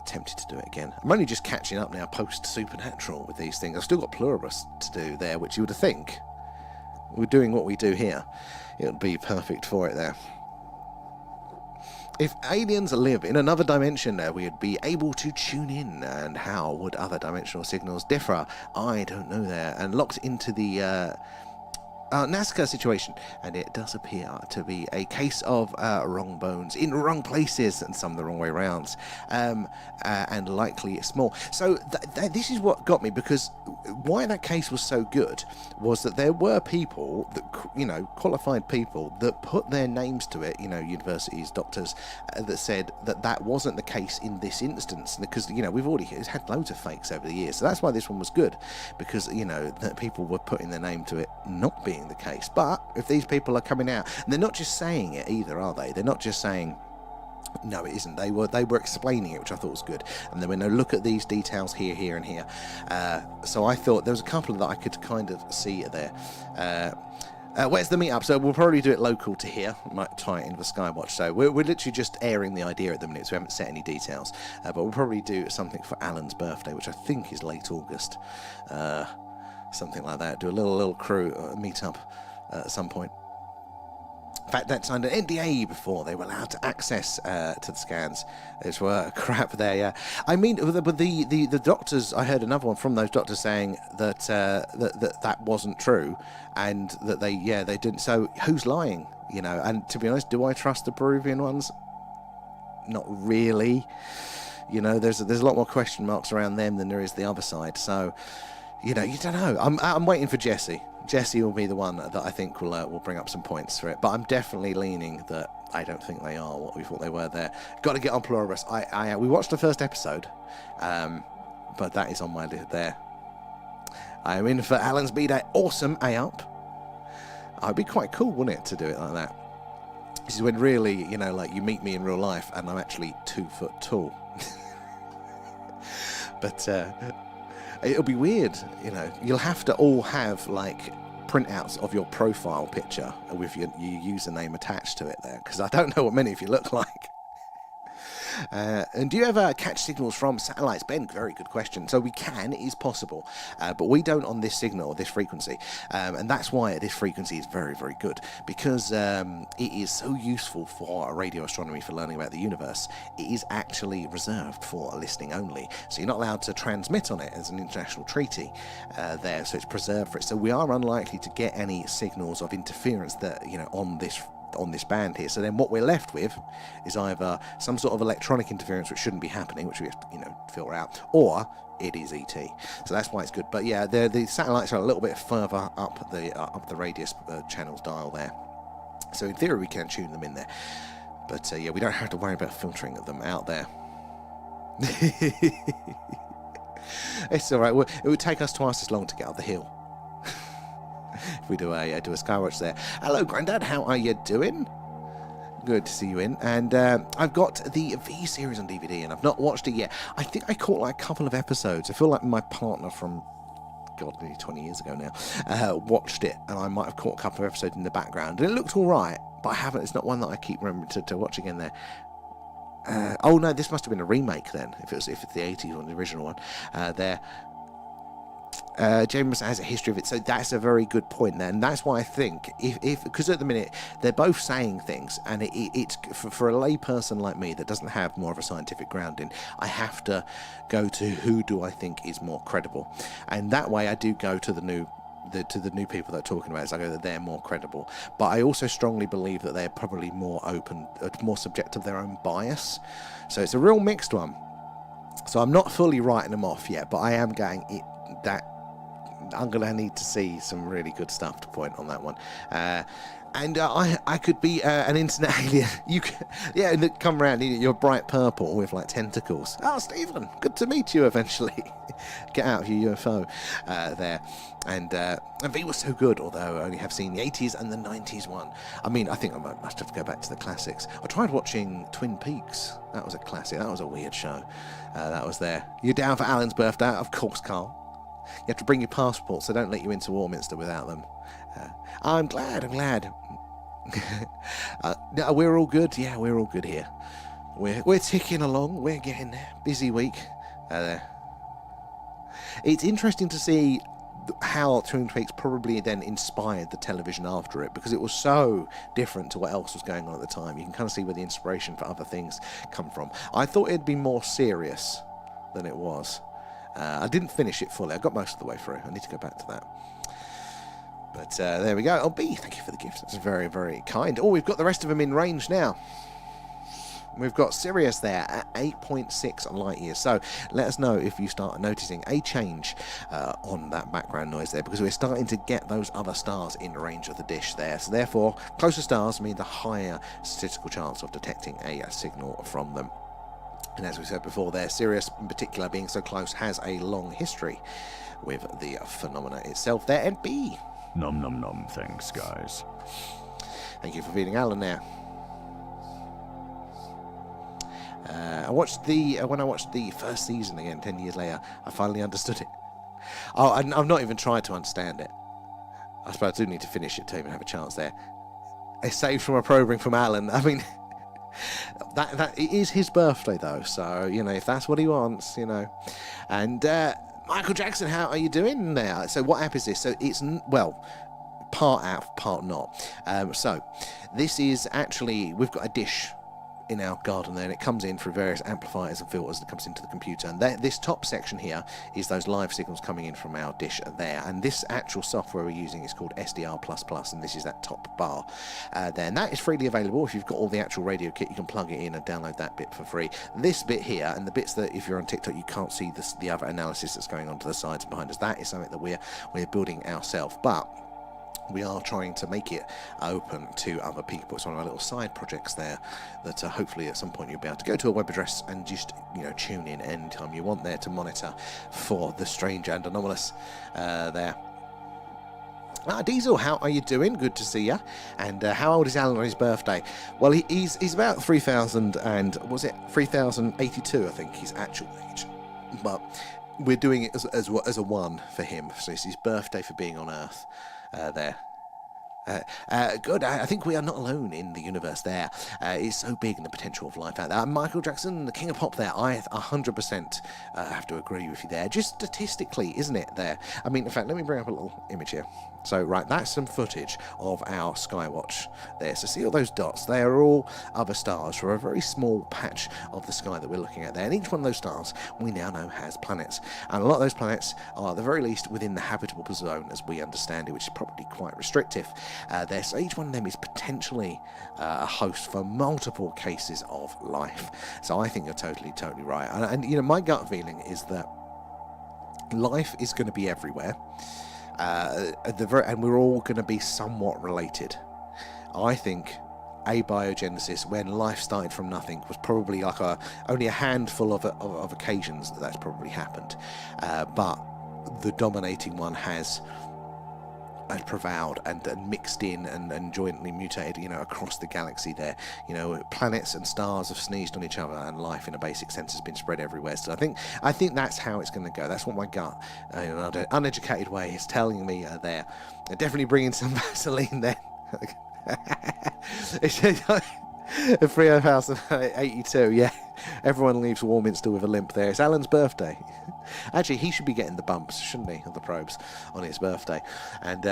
tempted to do it again. I'm only just catching up now post-Supernatural with these things. I've still got Pluribus to do there, which you would think, we're doing what we do here, it would be perfect for it there. If aliens live in another dimension, we'd be able to tune in, and how would other dimensional signals differ? I don't know there. And locked into the Nazca situation, and it does appear to be a case of wrong bones in wrong places, and some the wrong way round, and likely small. So this is what got me, because why that case was so good was that there were people that, qualified people that put their names to it, universities, doctors, that said that wasn't the case in this instance, because we've already had loads of fakes over the years. So that's why this one was good, because that people were putting their name to it not being the case. But if these people are coming out, and they're not just saying it either, are they? They're not just saying no, it isn't. They were explaining it, which I thought was good. And then when I look at these details here and here, so I thought there was a couple that I could kind of see there. Where's the meetup? So we'll probably do it local to here. Might tie it into the Skywatch. So we're literally just airing the idea at the minute, so we haven't set any details. But we'll probably do something for Alan's birthday, which I think is late August. Something like that. Do a little crew meetup at some point. In fact, that signed an NDA before they were allowed to access to the scans. It's crap there, yeah. I mean, the doctors, I heard another one from those doctors saying that that wasn't true, and that they didn't. So who's lying? And to be honest, do I trust the Peruvian ones? Not really. There's a lot more question marks around them than there is the other side. So, you don't know. I'm waiting for Jesse. Jesse will be the one that I think will bring up some points for it. But I'm definitely leaning that I don't think they are what we thought they were there. Got to get on Pluribus. We watched the first episode, but that is on my list there. I am in for Alan's B-Day. Awesome, A-up. It'd be quite cool, wouldn't it, to do it like that? This is when really, like you meet me in real life and I'm actually 2 foot tall. But it'll be weird, You'll have to all have like printouts of your profile picture with your username attached to it there, because I don't know what many of you look like. And do you ever catch signals from satellites? Ben, very good question. So we can, it is possible, but we don't on this signal, this frequency, and that's why this frequency is very, very good, because it is so useful for radio astronomy, for learning about the universe. It is actually reserved for listening only, so you're not allowed to transmit on it as an international treaty there, so it's preserved for it. So we are unlikely to get any signals of interference that, on this band here. So then what we're left with is either some sort of electronic interference, which shouldn't be happening, which we filter out, or it is ET. So that's why it's good. But yeah, the satellites are a little bit further up the radius channels dial there. So in theory we can tune them in there. But yeah, we don't have to worry about filtering them out there. It's all right. It would take us twice as long to get up the hill. If we do a Skywatch there. Hello, Grandad. How are you doing? Good to see you in. And I've got the V series on DVD, and I've not watched it yet. I think I caught like a couple of episodes. I feel like my partner from, God, nearly 20 years ago now, watched it, and I might have caught a couple of episodes in the background. And it looked all right, but I haven't. It's not one that I keep remembering to watch again there. Oh no, this must have been a remake then. If it's the 80s one, the original one there. James has a history of it, so that's a very good point there, and that's why I think if because at the minute they're both saying things, and it's for a lay person like me that doesn't have more of a scientific grounding, I have to go to who do I think is more credible, and that way I do go to the new people that are talking about it. So I go that they're more credible, but I also strongly believe that they're probably more open, more subject to their own bias. So it's a real mixed one. So I'm not fully writing them off yet, but I am going that I'm going to need to see some really good stuff to point on that one. And I could be an internet alien. You could, yeah, come around. You're bright purple with like tentacles. Oh, Stephen, good to meet you eventually. Get out of your UFO there. And V was so good, although I only have seen the 80s and the 90s one. I mean, I think I must have to go back to the classics. I tried watching Twin Peaks. That was a classic. That was a weird show. That was there. You're down for Alan's birthday? Of course, Carl. You have to bring your passport, so don't let you into Warminster without them. I'm glad. We're all good. Yeah, we're all good here. we're ticking along. We're getting there. Busy week. It's interesting to see how Twin Peaks probably then inspired the television after it, because it was so different to what else was going on at the time. You can kind of see where the inspiration for other things come from. I thought it'd be more serious than it was. I didn't finish it fully. I got most of the way through. I need to go back to that. But there we go. Oh, B, thank you for the gift. That's very, very kind. Oh, we've got the rest of them in range now. We've got Sirius there at 8.6 light years. So let us know if you start noticing a change on that background noise there, because we're starting to get those other stars in range of the dish there. So therefore, closer stars mean the higher statistical chance of detecting a signal from them. And as we said before there, Sirius in particular, being so close, has a long history with the phenomena itself there. And B. Nom nom nom, thanks guys. Thank you for feeding Alan there. When I watched the first season again 10 years later, I finally understood it. Oh, I've not even tried to understand it. I suppose I do need to finish it to even have a chance there. A save from a probing from Alan. I mean, that it is his birthday though, so you know, if that's what he wants, you know. And Michael Jackson, how are you doing there? So what app is this? So it's part app, part not. So this is actually, we've got a dish in our garden there, and it comes in through various amplifiers and filters that comes into the computer, and this top section here is those live signals coming in from our dish there, and this actual software we're using is called SDR++, and this is that top bar there, and that is freely available. If you've got all the actual radio kit, you can plug it in and download that bit for free. This bit here, and the bits that if you're on TikTok you can't see the other analysis that's going on to the sides and behind us, that is something that we're building ourselves, but we are trying to make it open to other people. It's one of our little side projects there that hopefully at some point you'll be able to go to a web address and just, you know, tune in anytime you want there to monitor for the strange and anomalous there. Diesel, how are you doing? Good to see you. And how old is Alan on his birthday? Well, he's about 3,000 and was it 3,082? I think his actual age, but we're doing it as a one for him. So it's his birthday for being on Earth. There. Good. I think we are not alone in the universe there. It's so big and the potential of life out there. Michael Jackson, the king of pop there. I 100% have to agree with you there. Just statistically, isn't it there? I mean, in fact, let me bring up a little image here. So, right, that's some footage of our skywatch there. So see all those dots? They are all other stars for a very small patch of the sky that we're looking at there. And each one of those stars we now know has planets. And a lot of those planets are at the very least within the habitable zone as we understand it, which is probably quite restrictive there. So each one of them is potentially a host for multiple cases of life. So I think you're totally right. And you know, my gut feeling is that life is going to be everywhere. And we're all going to be somewhat related. I think abiogenesis, when life started from nothing, was probably like only a handful of occasions that's probably happened. But the dominating one has prevailed and mixed in and jointly mutated, you know, across the galaxy there. You know, planets and stars have sneezed on each other, and life in a basic sense has been spread everywhere. So I think that's how it's going to go. That's what my gut, in an uneducated way, is telling me there. Definitely bringing some Vaseline there. It's 3,082, yeah. Everyone leaves Warminster with a limp there. It's Alan's birthday. Actually, he should be getting the bumps, shouldn't he, of the probes on his birthday. And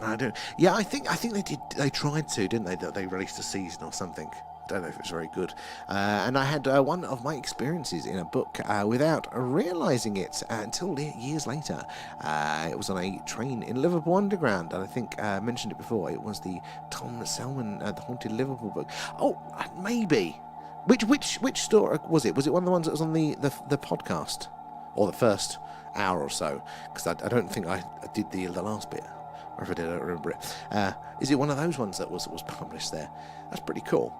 I don't. Yeah, I think they did. They tried to, didn't they? That they released a season or something. Don't know if it was very good. And I had one of my experiences in a book without realising it until years later. It was on a train in Liverpool Underground, and I think I mentioned it before. It was the Tom Selman, the Haunted Liverpool book. Oh, maybe. Which story was it? Was it one of the ones that was on the podcast, or the first hour or so? Because I don't think I did the last bit, or if I did, I don't remember it. Is it one of those ones that was published there? That's pretty cool.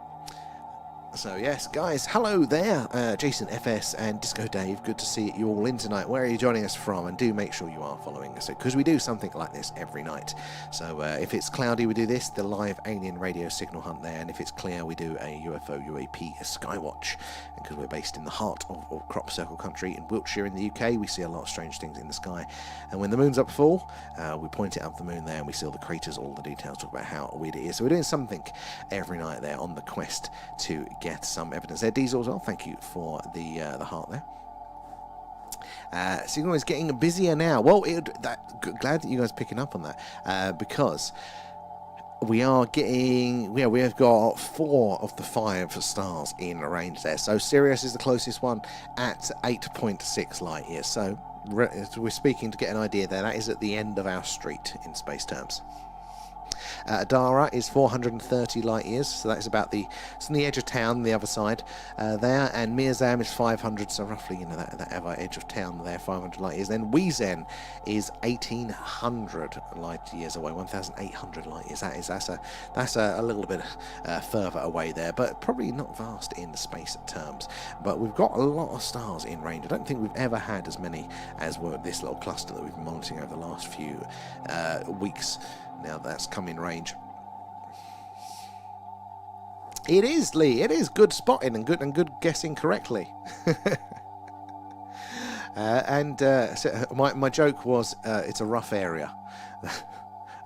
So yes, guys, hello there, Jason FS and Disco Dave. Good to see you all in tonight. Where are you joining us from? And do make sure you are following us, because we do something like this every night. So if it's cloudy, we do this, the live alien radio signal hunt there, and if it's clear, we do a UFO UAP skywatch. And because we're based in the heart of crop circle country in Wiltshire in the UK, we see a lot of strange things in the sky. And when the moon's up full, we point it up the moon there, and we see all the craters, all the details, talk about how weird it is. So we're doing something every night there on the quest to get some evidence there. Diesel as well, thank you for the heart there. Signal is getting busier now. Well, glad that you guys are picking up on that, because we are getting, we have got 4 of the 5 stars in range there. So Sirius is the closest one at 8.6 light years. So we're speaking to get an idea there. That is at the end of our street in space terms. Adara is 430 light years, so that's about it's on the edge of town, the other side there, and Mirzam is 500, so roughly, you know, that other edge of town there, 500 light years. Then Wezen is 1800 light years away, 1800 light years. That's a little bit further away there, but probably not vast in the space terms. But we've got a lot of stars in range. I don't think we've ever had as many as were this little cluster that we've been monitoring over the last few weeks. Now that's come in range. It is, Lee. It is good spotting and good guessing correctly. So my joke was it's a rough area.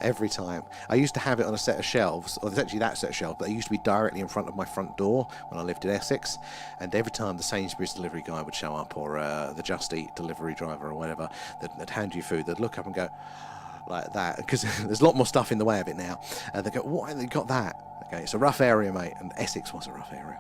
Every time. I used to have it on a set of shelves, or there's actually that set of shelves, but they used to be directly in front of my front door when I lived in Essex, and every time the Sainsbury's delivery guy would show up, or the Just Eat delivery driver or whatever, they'd hand you food, they'd look up and go like that, because there's a lot more stuff in the way of it now. They go, "What? They got that?" Okay, it's a rough area, mate, and Essex was a rough area.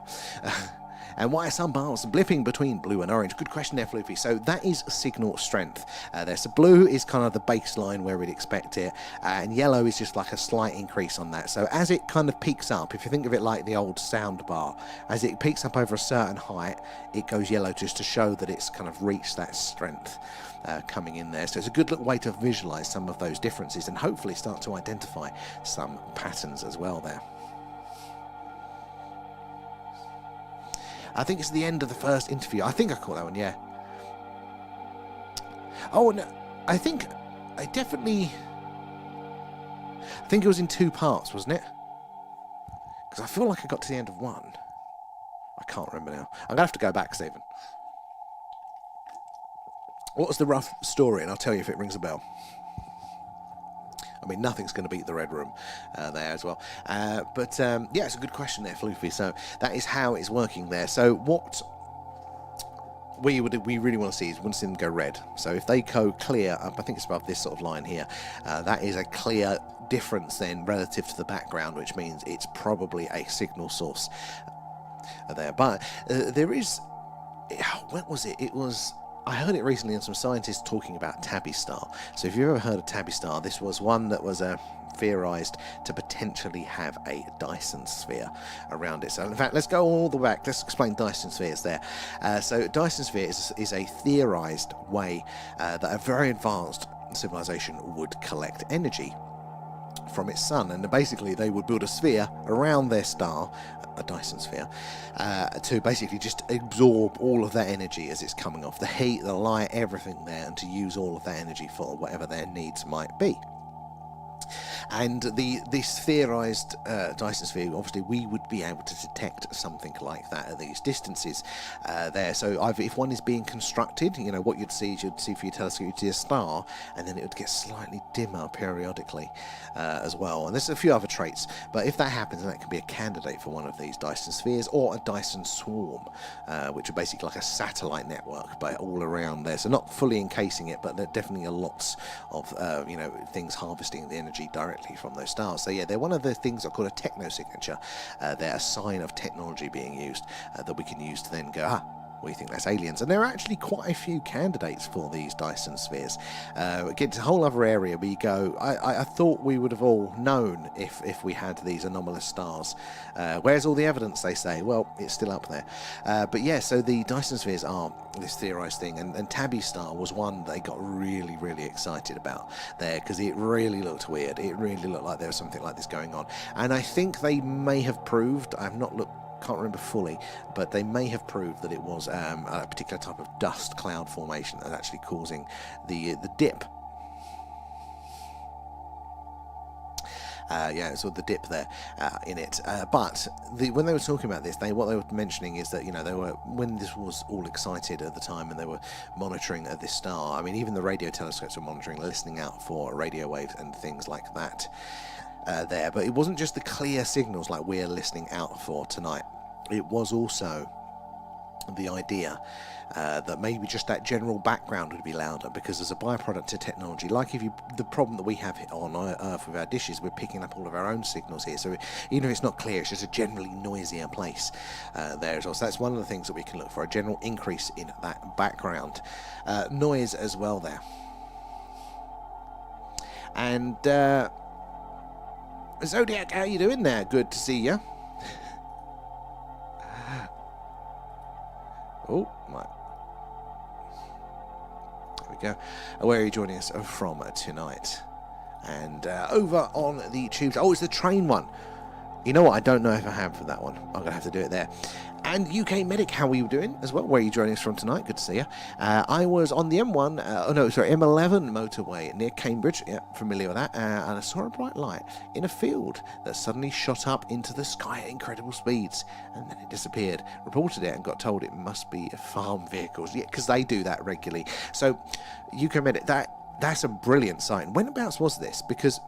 And why are some bars blipping between blue and orange? Good question there, Floofy. So that is signal strength there. So blue is kind of the baseline where we'd expect it, and yellow is just like a slight increase on that. So as it kind of peaks up, if you think of it like the old sound bar, as it peaks up over a certain height, it goes yellow just to show that it's kind of reached that strength coming in there. So it's a good little way to visualize some of those differences and hopefully start to identify some patterns as well there. I think it's the end of the first interview. I think I caught that one, yeah. Oh, no, I think it was in 2 parts, wasn't it? Because I feel like I got to the end of one. I can't remember now. I'm going to have to go back, Stephen. What was the rough story? And I'll tell you if it rings a bell. I mean, nothing's going to beat the Red Room there as well. Yeah, it's a good question there, Floofy. So that is how it's working there. So what we really want to see is we want to see them go red. So if they go clear up, I think it's above this sort of line here, that is a clear difference then relative to the background, which means it's probably a signal source there. But there is, when was it? It was, I heard it recently on some scientists talking about Tabby Star. So if you've ever heard of Tabby Star, this was one that was theorized to potentially have a Dyson sphere around it. So in fact, let's go all the way back. Let's explain Dyson spheres there. So Dyson sphere is a theorized way that a very advanced civilization would collect energy from its sun, and basically they would build a sphere around their star, a Dyson sphere, to basically just absorb all of that energy as it's coming off, the heat, the light, everything there, and to use all of that energy for whatever their needs might be. And this theorized Dyson sphere, obviously we would be able to detect something like that at these distances there. So if one is being constructed, you know, what you'd see for your telescope, you'd see a star, and then it would get slightly dimmer periodically as well. And there's a few other traits, but if that happens, then that can be a candidate for one of these Dyson spheres, or a Dyson swarm, which are basically like a satellite network, but all around there. So not fully encasing it, but there definitely are lots of things harvesting the energy directly from those stars. So yeah, they're one of the things that are called a techno-signature. They're a sign of technology being used that we can use to then go, we think that's aliens. And there are actually quite a few candidates for these Dyson spheres. It's a whole other area where you go, I thought we would have all known if we had these anomalous stars. Where's all the evidence, they say? Well, it's still up there. But yeah, so the Dyson spheres are this theorized thing, and Tabby Star was one they got really, really excited about there, because it really looked weird. It really looked like there was something like this going on. And I think they may have proved, I've not looked can't remember fully, but they may have proved that it was a particular type of dust cloud formation that's actually causing the dip. Yeah, so the dip there in it. But when they were talking about this, what they were mentioning is that, they were, when this was all excited at the time and they were monitoring this star, I mean, even the radio telescopes were monitoring, listening out for radio waves and things like that there. But it wasn't just the clear signals like we're listening out for tonight. It was also the idea that maybe just that general background would be louder, because as a byproduct of technology, like the problem that we have on Earth with our dishes, we're picking up all of our own signals here, so even if it's not clear, it's just a generally noisier place there as well. So that's one of the things that we can look for, a general increase in that background noise as well there. And Zodiac, how you doing there? Good to see you. Oh my. There we go. Where are you joining us from tonight? And over on the tubes. Oh, it's the train one. You know what? I don't know if I have for that one. I'm going to have to do it there. And UK Medic, how are you doing as well? Where are you joining us from tonight? Good to see you. I was on the M1, M11 motorway near Cambridge. Yeah, familiar with that. And I saw a bright light in a field that suddenly shot up into the sky at incredible speeds. And then it disappeared. Reported it and got told it must be farm vehicles. Yeah, because they do that regularly. So, UK Medic, that's a brilliant sign. Whenabouts was this? Because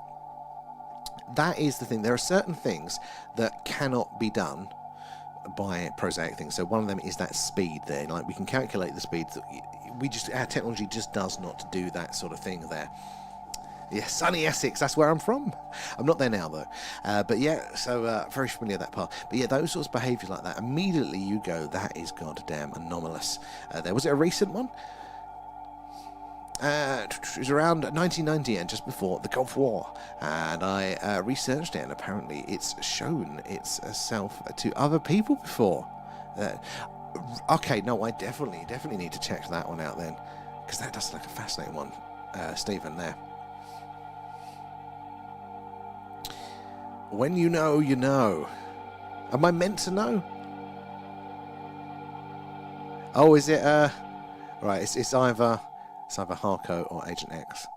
that is the thing. There are certain things that cannot be done by prosaic things. So one of them is that speed there. Like, we can calculate the speed. Our technology just does not do that sort of thing there. Yeah, sunny Essex, that's where I'm from. I'm not there now though. But yeah, so very familiar with that part. But yeah, those sorts of behaviours like that, immediately you go, that is goddamn anomalous. Was it a recent one? It was around 1990 and just before the Gulf War, and I researched it, and apparently it's shown itself to other people before. Okay, no, I definitely need to check that one out then, because that does look like a fascinating one, Stephen there. When you know, you know. Am I meant to know? Oh, is it, right, it's either Harco or Agent X.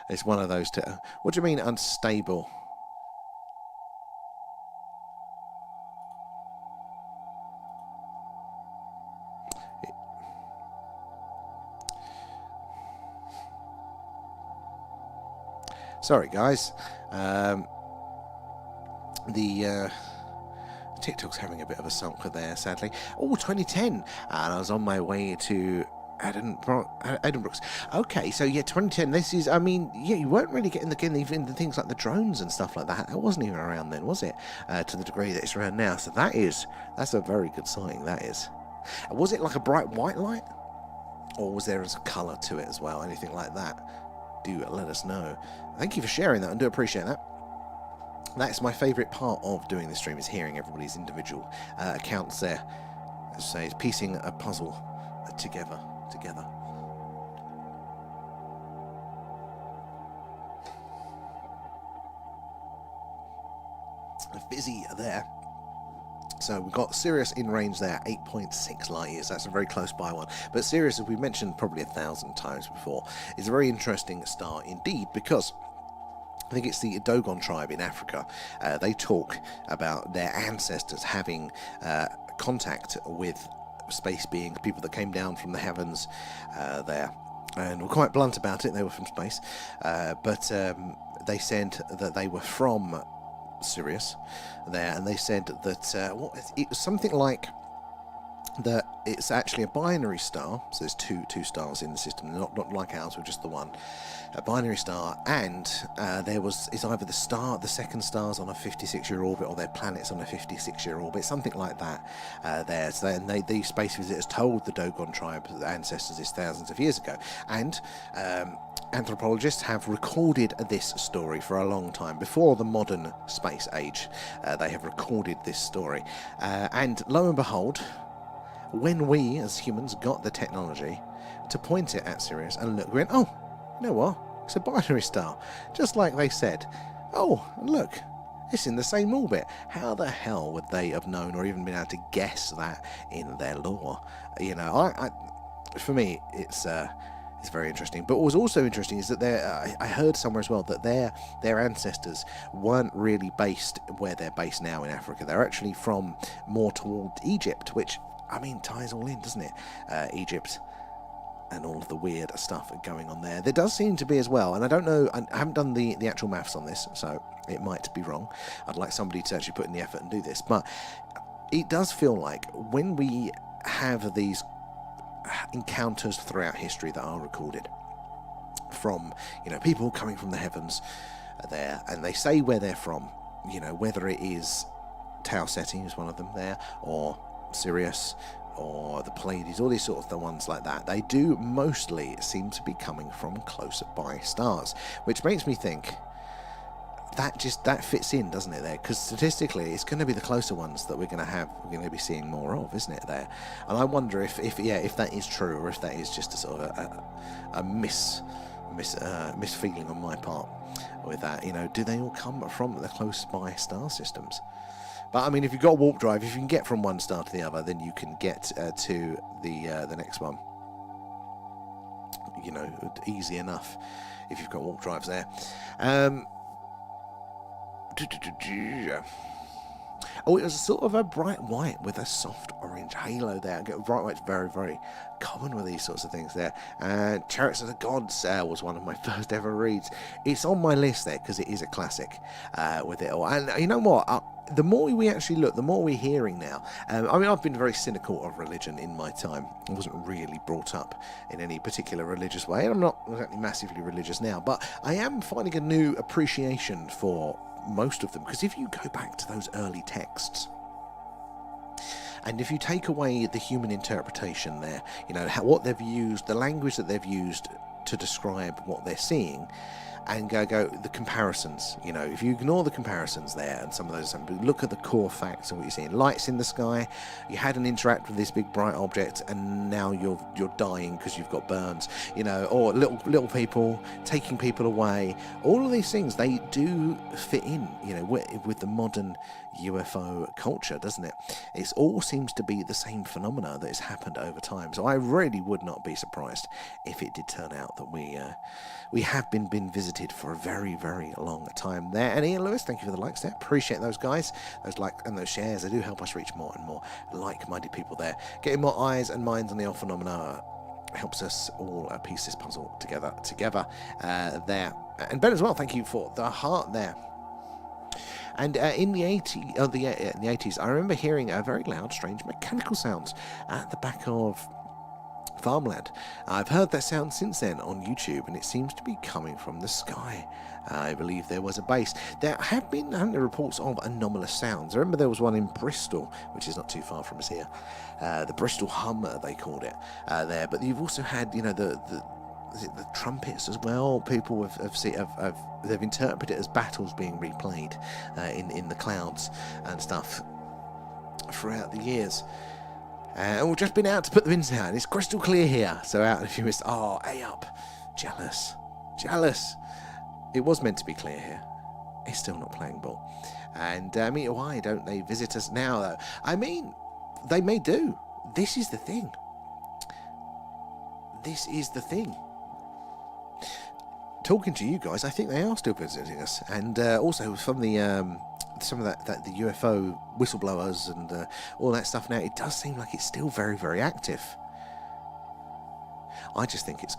It's one of those two. What do you mean unstable? Sorry, guys. TikTok's having a bit of a sulker there, sadly. Oh, 2010. And I was on my way to Edinburgh's. Okay, so yeah, 2010. This is, I mean, yeah, you weren't really getting even the things like the drones and stuff like that. That wasn't even around then, was it? To the degree that it's around now. So that's a very good sighting. That is. Was it like a bright white light, or was there a colour to it as well? Anything like that? Do let us know. Thank you for sharing that. I do appreciate that. That's my favourite part of doing this stream, is hearing everybody's individual accounts there. As I say, it's piecing a puzzle together. Busy there. So we've got Sirius in range there, 8.6 light years. That's a very close by one. But Sirius, as we've mentioned probably 1,000 times before, is a very interesting star indeed, because I think it's the Dogon tribe in Africa. They talk about their ancestors having contact with space beings, people that came down from the heavens there, and were quite blunt about it. They were from space, but they said that they were from Sirius there, and they said that it was something like that it's actually a binary star. So there's two stars in the system, not like ours with just the one. A binary star, and it's either the second star's on a 56-year orbit, or their planet's on a 56-year orbit, something like that. There, so these space visitors told the Dogon tribe ancestors this thousands of years ago, and anthropologists have recorded this story for a long time before the modern space age. They have recorded this story, and lo and behold, when we as humans got the technology to point it at Sirius and look, we went, oh, you know what? It's a binary star, just like they said. Oh, look, It's in the same orbit. How the hell would they have known or even been able to guess that in their lore? You know, for me, it's very interesting. But what was also interesting is that I heard somewhere as well that their ancestors weren't really based where they're based now in Africa. They're actually from more toward Egypt, which, I mean, ties all in, doesn't it? Egypt and all of the weird stuff going on there. There does seem to be as well, and I don't know, I haven't done the actual maths on this, so it might be wrong. I'd like somebody to actually put in the effort and do this, but it does feel like when we have these encounters throughout history that are recorded from, you know, people coming from the heavens there, and they say where they're from, you know, whether it is Tau Ceti is one of them there, or Sirius, or the Pleiades, all these sort of the ones like that, they do mostly seem to be coming from closer by stars, which makes me think that fits in, doesn't it, there? Because statistically it's going to be the closer ones that we're going to be seeing more of, isn't it, there? And I wonder if that is true, or if that is just a sort of a misfeeling on my part with that. You know, do they all come from the close by star systems? But I mean, if you've got a warp drive, if you can get from one star to the other, then you can get to the next one. You know, easy enough if you've got warp drives there. Oh, it was sort of a bright white with a soft orange halo there. Bright white's very, very common with these sorts of things there. Chariots of the Gods was one of my first ever reads. It's on my list there because it is a classic with it all. And you know what? The more we actually look, the more we're hearing now. I mean, I've been very cynical of religion in my time. I wasn't really brought up in any particular religious way, and I'm not exactly massively religious now, but I am finding a new appreciation for most of them, because if you go back to those early texts, and if you take away the human interpretation there, you know, what they've used, the language that they've used to describe what they're seeing, and go the comparisons, you know, if you ignore the comparisons there and some of those, look at the core facts and what you're seeing. Lights in the sky, you had an interact with this big bright object, and now you're dying because you've got burns, you know, or little people taking people away. All of these things, they do fit in, you know, with the modern UFO culture, doesn't it? It all seems to be the same phenomena that has happened over time. So I really would not be surprised if it did turn out that we have been visited for a very, very long time there. And Ian Lewis, thank you for the likes there. Appreciate those guys. Those likes and those shares, they do help us reach more and more like-minded people there. Getting more eyes and minds on the old phenomena helps us all piece this puzzle together there. And Ben as well, thank you for the heart there. And in the 80s, I remember hearing a very loud, strange mechanical sounds at the back of farmland. I've heard that sound since then on YouTube, and it seems to be coming from the sky. I believe there was a base. There have been reports of anomalous sounds. I remember there was one in Bristol, which is not too far from us here. The Bristol hum, they called it there. But you've also had, you know, the trumpets as well. People they've interpreted it as battles being replayed in the clouds and stuff throughout the years. And we've just been out to put the bins down. It's crystal clear here. So out if you missed. Oh, A up. Jealous. It was meant to be clear here. It's still not playing ball. And I mean, why don't they visit us now, though? I mean, they may do. This is the thing. Talking to you guys, I think they are still visiting us. And also from the some of that the UFO whistleblowers and all that stuff now, it does seem like it's still very, very active. I just think it's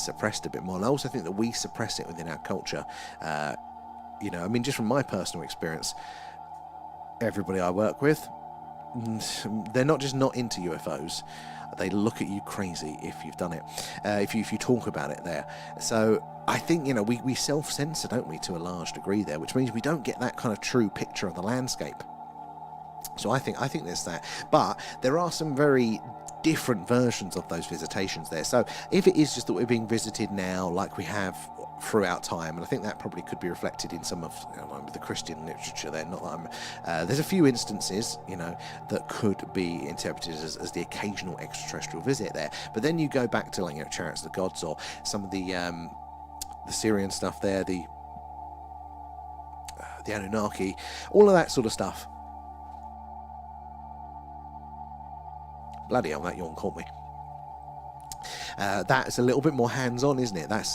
suppressed a bit more, and I also think that we suppress it within our culture. You know, I mean, just from my personal experience, everybody I work with, they're not just not into UFOs. They look at you crazy if you've done it, if you talk about it there. So I think, you know, we self-censor, don't we, to a large degree there, which means we don't get that kind of true picture of the landscape. So I think there's that. But there are some very different versions of those visitations there. So if it is just that we're being visited now like we have throughout time, and I think that probably could be reflected in some of the Christian literature there, not that I'm there's a few instances, you know, that could be interpreted as the occasional extraterrestrial visit there. But then you go back to, like, you know, Chariots of the Gods, or some of the Syrian stuff there, the the Anunnaki, all of that sort of stuff. Bloody hell, that yawn caught me. That's a little bit more hands-on, isn't it? That's,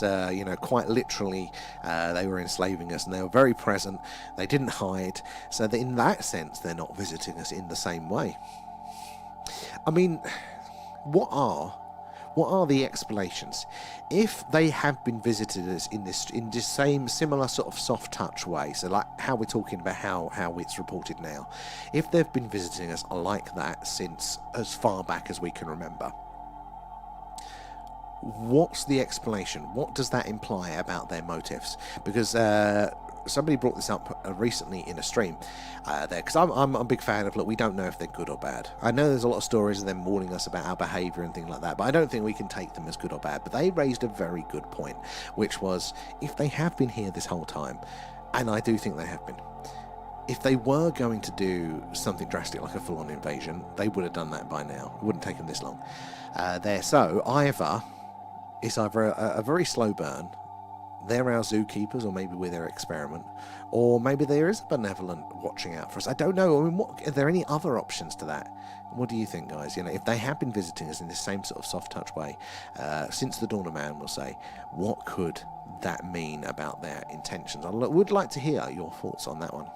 quite literally, they were enslaving us, and they were very present. They didn't hide. So that in that sense, they're not visiting us in the same way. I mean, what are the explanations? If they have been visited us in this same similar sort of soft touch way, so like how we're talking about how it's reported now, if they've been visiting us like that since as far back as we can remember, what's the explanation? What does that imply about their motives? Because somebody brought this up recently in a stream there, because I'm a big fan of, look, we don't know if they're good or bad. I know there's a lot of stories of them warning us about our behaviour and things like that, but I don't think we can take them as good or bad. But they raised a very good point, which was, if they have been here this whole time, and I do think they have been, if they were going to do something drastic like a full-on invasion, they would have done that by now. It wouldn't take them this long. So either it's either a very slow burn, they're our zookeepers, or maybe we're their experiment, or maybe there is a benevolent watching out for us. I don't know. I mean, are there any other options to that? What do you think, guys? If they have been visiting us in this same sort of soft touch way since the dawn of man, we'll say, what could that mean about their intentions? I would like to hear your thoughts on that one.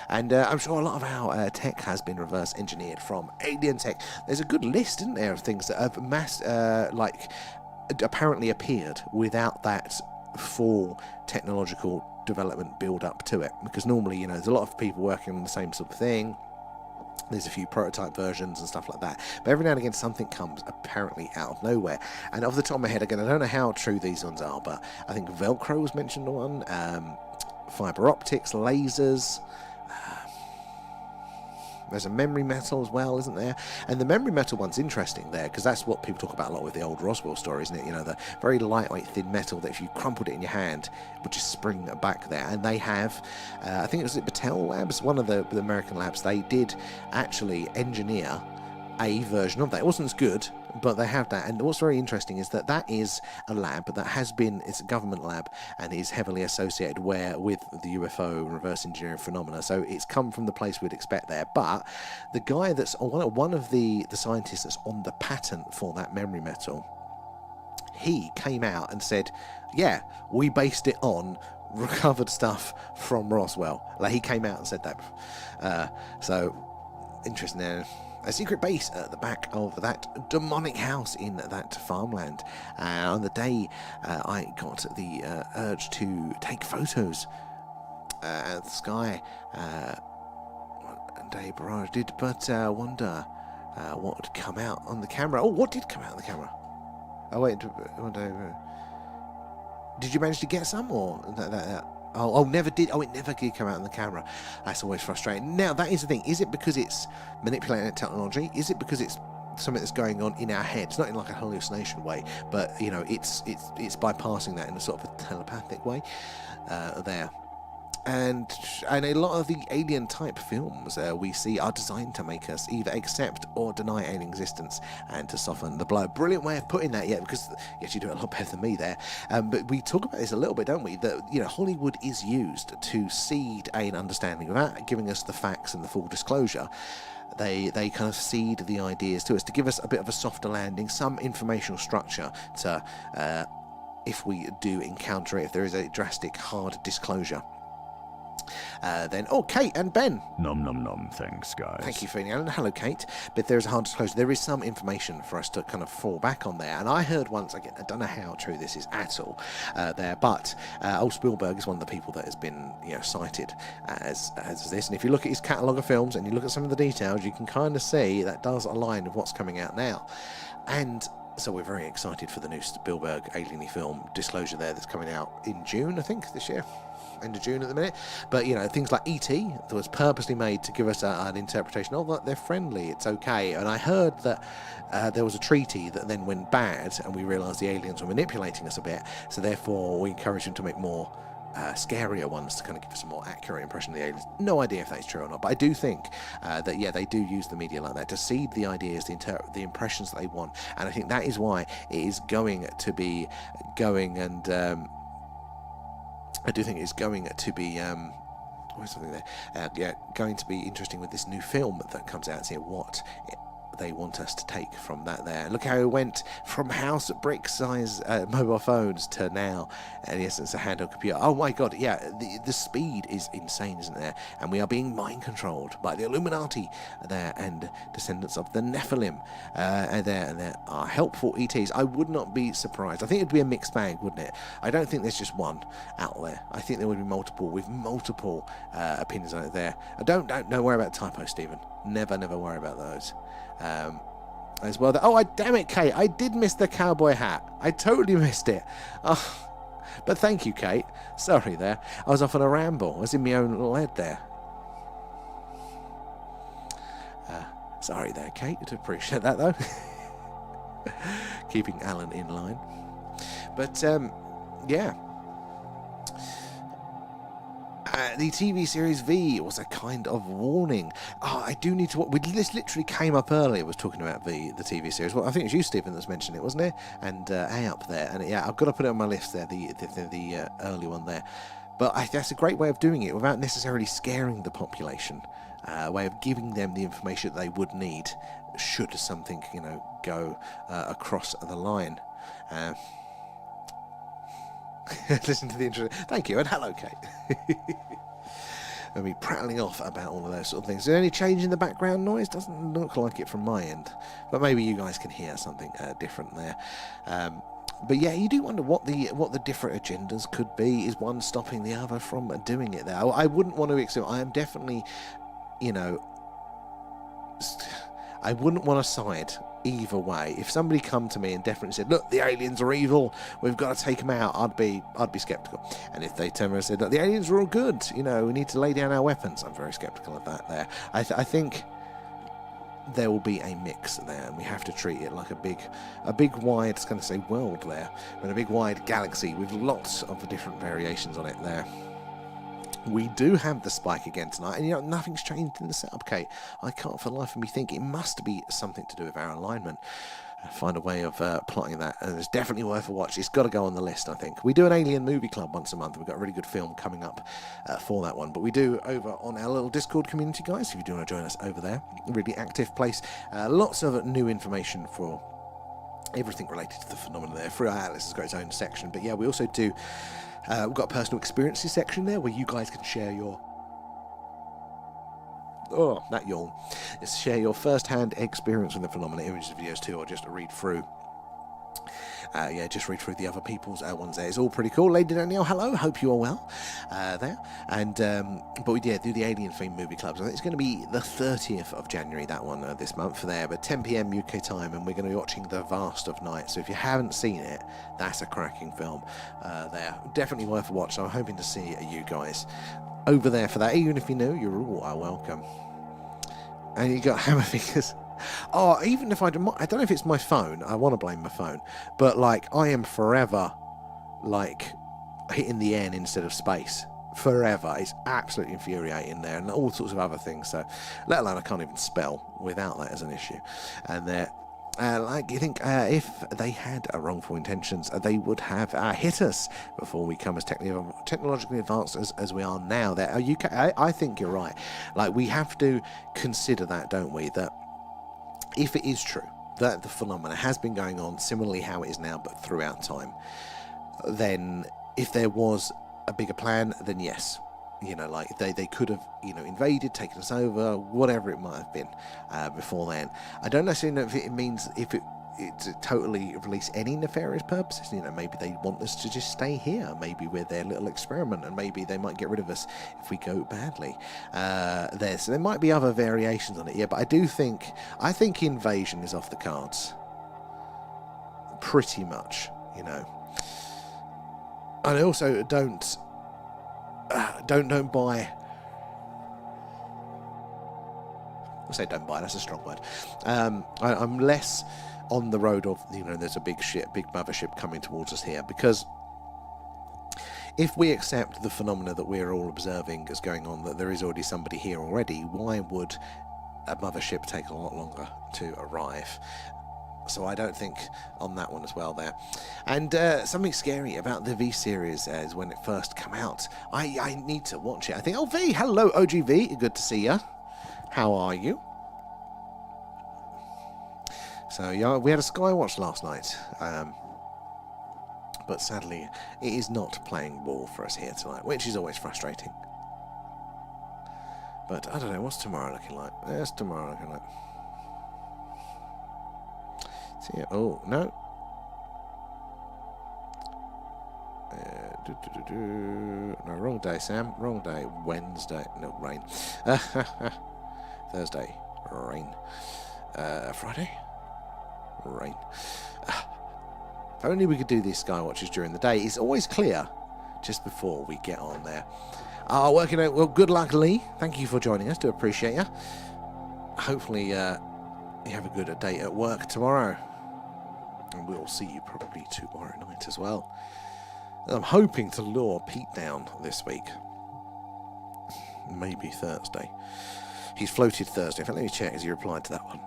And I'm sure a lot of our tech has been reverse engineered from alien tech. There's a good list, isn't there, of things that have apparently appeared without that full technological development build up to it, because normally, there's a lot of people working on the same sort of thing. There's a few prototype versions and stuff like that, but every now and again something comes apparently out of nowhere. And off the top of my head, again, I don't know how true these ones are, but I think Velcro was mentioned one, fiber optics, lasers. There's a memory metal as well, isn't there? And the memory metal one's interesting there, because that's what people talk about a lot with the old Roswell story, isn't it? The very lightweight, thin metal that if you crumpled it in your hand, would just spring back there. And they have, I think it was at Battelle Labs, one of the American labs, they did actually engineer a version of that. It wasn't as good, but they have that. And what's very interesting is that is a lab that has been, it's a government lab, and is heavily associated with the UFO reverse engineering phenomena. So it's come from the place we'd expect there. But the guy that's one of the scientists that's on the patent for that memory metal, he came out and said, yeah, we based it on recovered stuff from Roswell. Like, he came out and said that. So interesting there. A secret base at the back of that demonic house in that farmland. On the day I got the urge to take photos at the sky, one day barrage did, but wonder what would come out on the camera. Oh, what did come out on the camera? Oh wait, one day. Did you manage to get some, or that? Oh, never did. Oh, it never did come out on the camera. That's always frustrating. Now, that is the thing. Is it because it's manipulating technology? Is it because it's something that's going on in our heads? Not in like a hallucination way, but it's bypassing that in a sort of a telepathic way there. And a lot of the alien type films we see are designed to make us either accept or deny alien existence and to soften the blow. Brilliant way of putting that, because yes, you do it a lot better than me there. But we talk about this a little bit, don't we? That Hollywood is used to seed an understanding without giving us the facts and the full disclosure. They kind of seed the ideas to us to give us a bit of a softer landing, some informational structure to if we do encounter it, if there is a drastic hard disclosure. Then, Kate and Ben. Nom nom nom, thanks, guys. Thank you, Phoenix Allen. Hello, Kate. But there's a hard disclosure. There is some information for us to kind of fall back on there. And I heard once, again, I don't know how true this is at all there, but old Spielberg is one of the people that has been, cited as this. And if you look at his catalogue of films and you look at some of the details, you can kind of see that does align with what's coming out now. And so we're very excited for the new Spielberg alien film Disclosure there that's coming out in June, I think, this year. End of June at the minute. But things like E.T. that was purposely made to give us an interpretation of that they're friendly, it's okay. And I heard that there was a treaty that then went bad, and we realised the aliens were manipulating us a bit, so therefore we encouraged them to make more scarier ones to kind of give us a more accurate impression of the aliens. No idea if that's true or not, but I do think that they do use the media like that to seed the ideas, the impressions that they want. And I think that is why it is going to be going and I do think it's going to be where's something there? Yeah, going to be interesting with this new film that comes out. See what they want us to take from that there. Look how it went from house brick size mobile phones to now, in essence, a handheld computer. Oh my god, yeah, the speed is insane, isn't there? And we are being mind controlled by the Illuminati there, and descendants of the Nephilim and there are helpful ETs. I would not be surprised. I think it'd be a mixed bag, wouldn't it? I don't think there's just one out there. I think there would be multiple, with multiple opinions on it there. Don't worry about typos, Stephen. Never worry about those. As well. Oh, damn it, Kate! I did miss the cowboy hat. I totally missed it. Oh, but thank you, Kate. Sorry there. I was off on a ramble. I was in my own little head there. Sorry there, Kate. I'd appreciate that though. Keeping Alan in line. But yeah. The TV series V was a kind of warning. Oh, I do need to. This literally came up earlier. Was talking about the TV series. Well, I think it was you, Stephen, that's mentioned it, wasn't it? And A up there, and yeah, I've got to put it on my list there. The early one there. But that's a great way of doing it without necessarily scaring the population. A way of giving them the information that they would need should something, go across the line. Listen to the intro. Thank you, and hello, Kate. And me prattling off about all of those sort of things. Is there any change in the background noise? Doesn't look like it from my end, but maybe you guys can hear something different there. But yeah, you do wonder what the different agendas could be. Is one stopping the other from doing it there? I wouldn't want to accept. I am definitely, I wouldn't want to side either way. If somebody come to me and definitely said, look, the aliens are evil, we've got to take them out, I'd be skeptical. And if they turned around and said, look, the aliens are all good, we need to lay down our weapons, I'm very skeptical of that there. I think there will be a mix there, and we have to treat it like a big wide, it's going to say world there, but a big wide galaxy with lots of different variations on it there. We do have the spike again tonight, and nothing's changed in the setup, Kate. I can't for the life of me think it must be something to do with our alignment. Find a way of plotting that, and it's definitely worth a watch. It's got to go on the list, I think. We do an Alien Movie Club once a month. We've got a really good film coming up for that one, but we do over on our little Discord community, guys, if you do want to join us over there. Really active place. Lots of new information for everything related to the phenomena there. Through our Atlas has got its own section, but yeah, we also do we've got a personal experiences section there where you guys can share your share your first-hand experience with the phenomena, images, videos too, or just read through just read through the other people's ones there. It's all pretty cool. Lady Danielle, hello, hope you are well there. And but we do the Alien themed movie clubs. I think it's going to be the 30th of January, that one this month there, but 10 p.m. UK time, and we're going to be watching The Vast of Night. So if you haven't seen it, that's a cracking film there. Definitely worth a watch. So I'm hoping to see you guys over there for that. Even if you're new, you're all welcome. And you got hammer fingers. Oh, even if I don't know if it's my phone. I want to blame my phone, but I am forever hitting the N instead of space. Forever. It's absolutely infuriating there, and all sorts of other things. So, let alone I can't even spell without that as an issue. And you think if they had wrongful intentions, they would have hit us before we come as technologically advanced as we are now. There, I think you're right. We have to consider that, don't we? That if it is true that the phenomena has been going on similarly how it is now, but throughout time, then if there was a bigger plan, then yes. They could have, invaded, taken us over, whatever it might have been before then. I don't necessarily know if it means to totally release any nefarious purposes. Maybe they want us to just stay here. Maybe we're their little experiment, and maybe they might get rid of us if we go badly. So there might be other variations on it, yeah. But I think invasion is off the cards. Pretty much, And I also don't buy. I say don't buy. That's a strong word. I'm less on the road of there's a big mothership coming towards us here, because if we accept the phenomena that we're all observing as going on, that there is already somebody here already, why would a mothership take a lot longer to arrive? So I don't think on that one as well there. And something scary about the V series is when it first came out. I need to watch it. I think, oh, V, hello, OGV, good to see you. How are you? So yeah, we had a Skywatch last night. But sadly, it is not playing ball for us here tonight, which is always frustrating. But I don't know, what's tomorrow looking like? There's tomorrow looking like. See, oh, no. No, wrong day, Sam. Wrong day. Wednesday. No, rain. Thursday. Rain. Friday. Rain. If only we could do these Skywatches during the day. It's always clear just before we get on there. Working out. Well, good luck, Lee. Thank you for joining us. Do appreciate you. Hopefully, you have a good day at work tomorrow. And we'll see you probably tomorrow night as well. I'm hoping to lure Pete down this week. Maybe Thursday. He's floated Thursday. In fact, let me check as he replied to that one.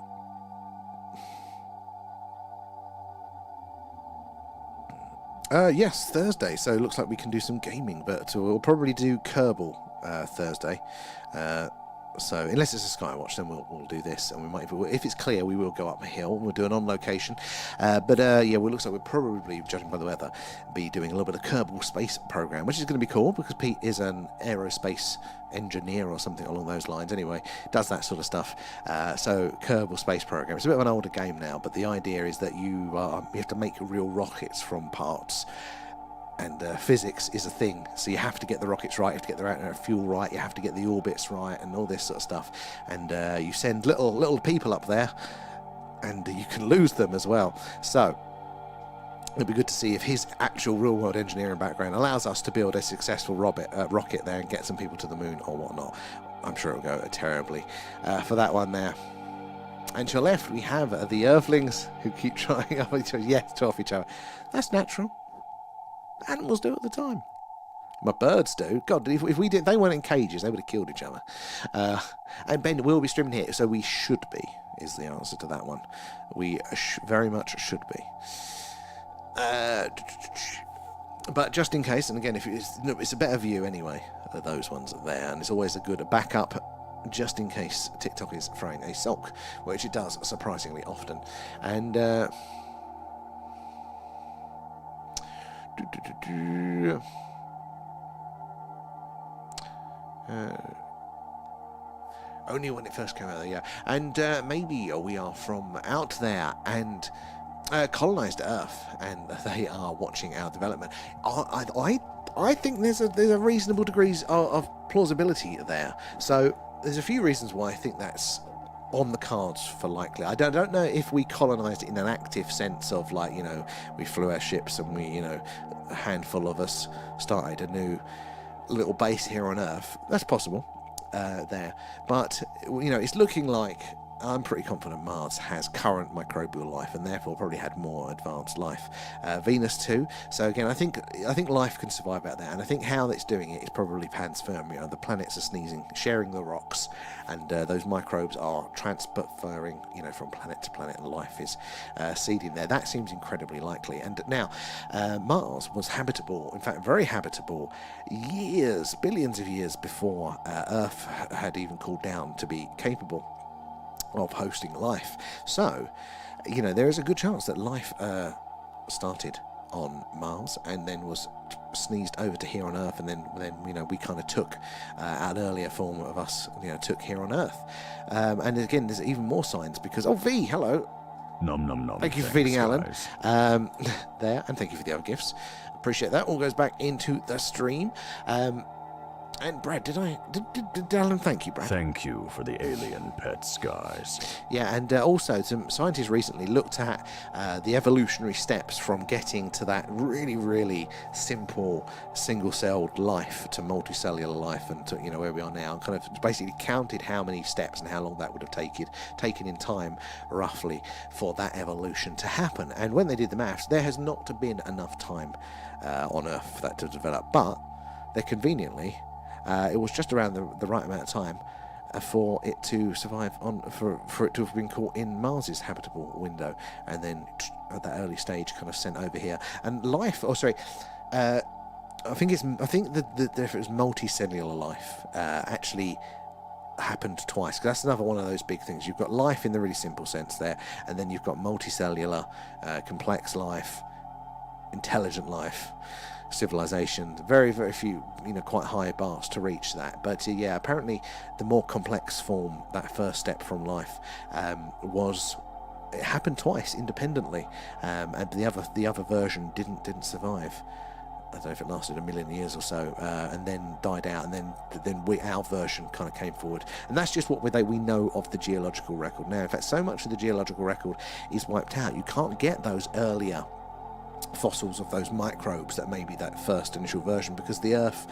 Yes, Thursday. So it looks like we can do some gaming, but we'll probably do Kerbal Thursday. So unless it's a Skywatch, then we'll do this, and we might, if it's clear, we will go up a hill. We'll do an on location, but yeah, well, it looks like we'll probably, judging by the weather, be doing a little bit of Kerbal space program, which is going to be cool because Pete is an aerospace engineer or something along those lines. Anyway, does that sort of stuff. So Kerbal space program. It's a bit of an older game now, but the idea is that you have to make real rockets from parts. And physics is a thing, so you have to get the rockets right, you have to get the fuel right, you have to get the orbits right, and all this sort of stuff. And you send little people up there, and you can lose them as well. So it'd be good to see if his actual real-world engineering background allows us to build a successful rocket there and get some people to the moon or whatnot. I'm sure it'll go terribly for that one there. And to your left, we have the Earthlings who keep trying off each other. Yes, to off each other. That's natural. Animals do at the time. My birds do. God, if we did, they weren't in cages, they would have killed each other. And Ben will be streaming here, so we should be, is the answer to that one. We very much should be. But just in case, and again, if it's a better view anyway, those ones are there, and it's always a good backup just in case TikTok is throwing a sulk, which it does surprisingly often. And only when it first came out there, yeah. And maybe we are from out there and colonized Earth, and they are watching our development. I think there's a reasonable degrees of plausibility there. So there's a few reasons why I think that's on the cards for likely. I don't know if we colonized it in an active sense of, like, you know, we flew our ships and we, you know, a handful of us started a new little base here on Earth. That's possible there. But, you know, it's looking like, I'm pretty confident Mars has current microbial life and therefore probably had more advanced life. Venus too. So again, I think life can survive out there, and I think how it's doing it is probably panspermia. The planets are sneezing, sharing the rocks, and those microbes are transferring, you know, from planet to planet, and life is seeding there. That seems incredibly likely. And now, Mars was habitable, in fact, very habitable, billions of years before Earth had even cooled down to be capable of hosting life. So, you know, there is a good chance that life started on Mars and then was sneezed over to here on Earth, and then you know, we kind of took an earlier form of us, you know, took here on Earth. And again, there's even more signs because, oh, V, hello. Nom nom nom. Thank you for feeding Alan there, and thank you for the other gifts. Appreciate that. All goes back into the stream. And Brad, did Alan thank you, Brad? Thank you for the alien pets, guys. Yeah, and also some scientists recently looked at the evolutionary steps from getting to that really, really simple single-celled life to multicellular life, and to, you know, where we are now, and kind of basically counted how many steps and how long that would have taken in time, roughly, for that evolution to happen. And when they did the maths, there has not been enough time on Earth for that to develop, but they're conveniently. It was just around the right amount of time for it to survive for it to have been caught in Mars's habitable window, and then at that early stage kind of sent over here. And life, I think that if it was multicellular life, actually happened twice, because that's another one of those big things. You've got life in the really simple sense there, and then you've got multicellular, complex life, intelligent life, civilization. Very, very few, quite high bars to reach that. But yeah, apparently the more complex form, that first step from life, it happened twice independently, and the other version didn't survive. I don't know if it lasted 1 million years or so, and then died out, and then our version kind of came forward. And that's just what we know of the geological record now. In fact, so much of the geological record is wiped out. You can't get those earlier fossils of those microbes that may be that first initial version, because the Earth,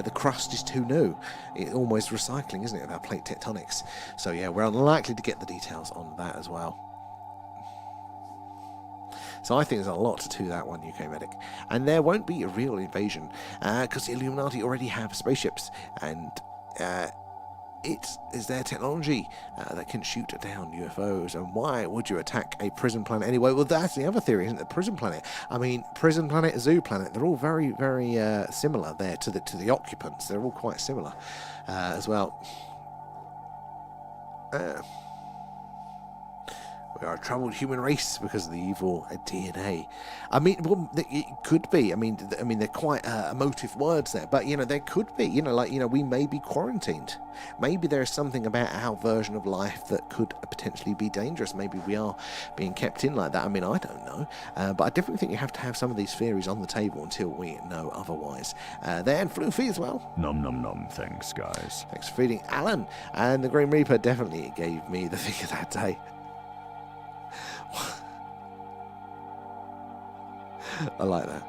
the crust is too new. It's almost recycling, isn't it, of our plate tectonics? So yeah, we're unlikely to get the details on that as well. So I think there's a lot to that one, UK Medic. And there won't be a real invasion, because the Illuminati already have spaceships, and it is their technology that can shoot down UFOs. And why would you attack a prison planet anyway? Well, that's the other theory, isn't it? Prison planet. I mean, prison planet, zoo planet, they're all very, very similar there to the occupants. They're all quite similar as well. We are a troubled human race because of the evil DNA. I mean, well, it could be. I mean, they're quite emotive words there, but there could be. We may be quarantined. Maybe there is something about our version of life that could potentially be dangerous. Maybe we are being kept in like that. I mean, I don't know, but I definitely think you have to have some of these theories on the table until we know otherwise. There, and Floofy as well. Nom nom nom. Thanks, guys. Thanks for feeding Alan, and the Grim Reaper definitely gave me the thing of that day. I like that.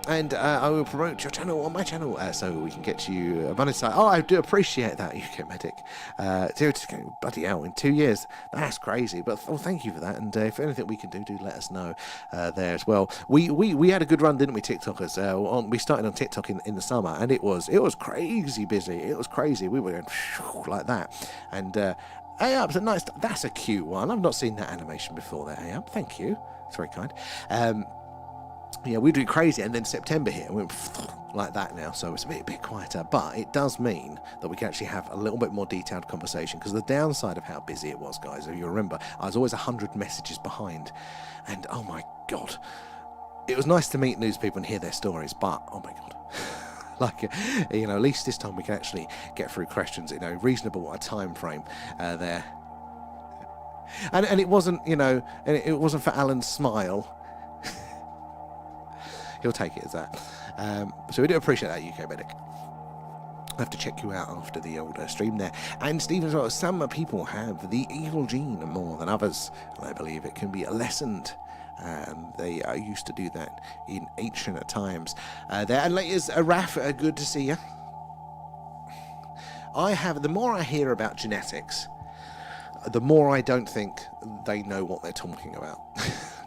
And I will promote your channel on my channel so we can get you a bonus site. Oh, I do appreciate that, UK Medic. Bloody hell, in 2 years. That's crazy. But thank you for that. And if anything we can do let us know there as well. We had a good run, didn't we, TikTokers? We started on TikTok in the summer, and it was crazy busy. It was crazy. We were going like that. And Ayup's a nice... That's a cute one. I've not seen that animation before there, Ayup. Thank you. It's very kind. Yeah, we do crazy, and then September here, and we're like that now, so it's a bit quieter, but it does mean that we can actually have a little bit more detailed conversation, because the downside of how busy it was, guys, if you remember, I was always 100 messages behind, and oh my god, it was nice to meet news people and hear their stories, but oh my god. Like, at least this time we can actually get through questions in a reasonable time frame there. And it wasn't, it wasn't for Alan's smile. He'll take it as that. So we do appreciate that, UK Medic. I'll have to check you out after the old stream there. And Stephen as well, some people have the evil gene more than others. And I believe it can be lessened. They used to do that in ancient times. There, and latest, Raf, good to see you. The more I hear about genetics, the more I don't think they know what they're talking about.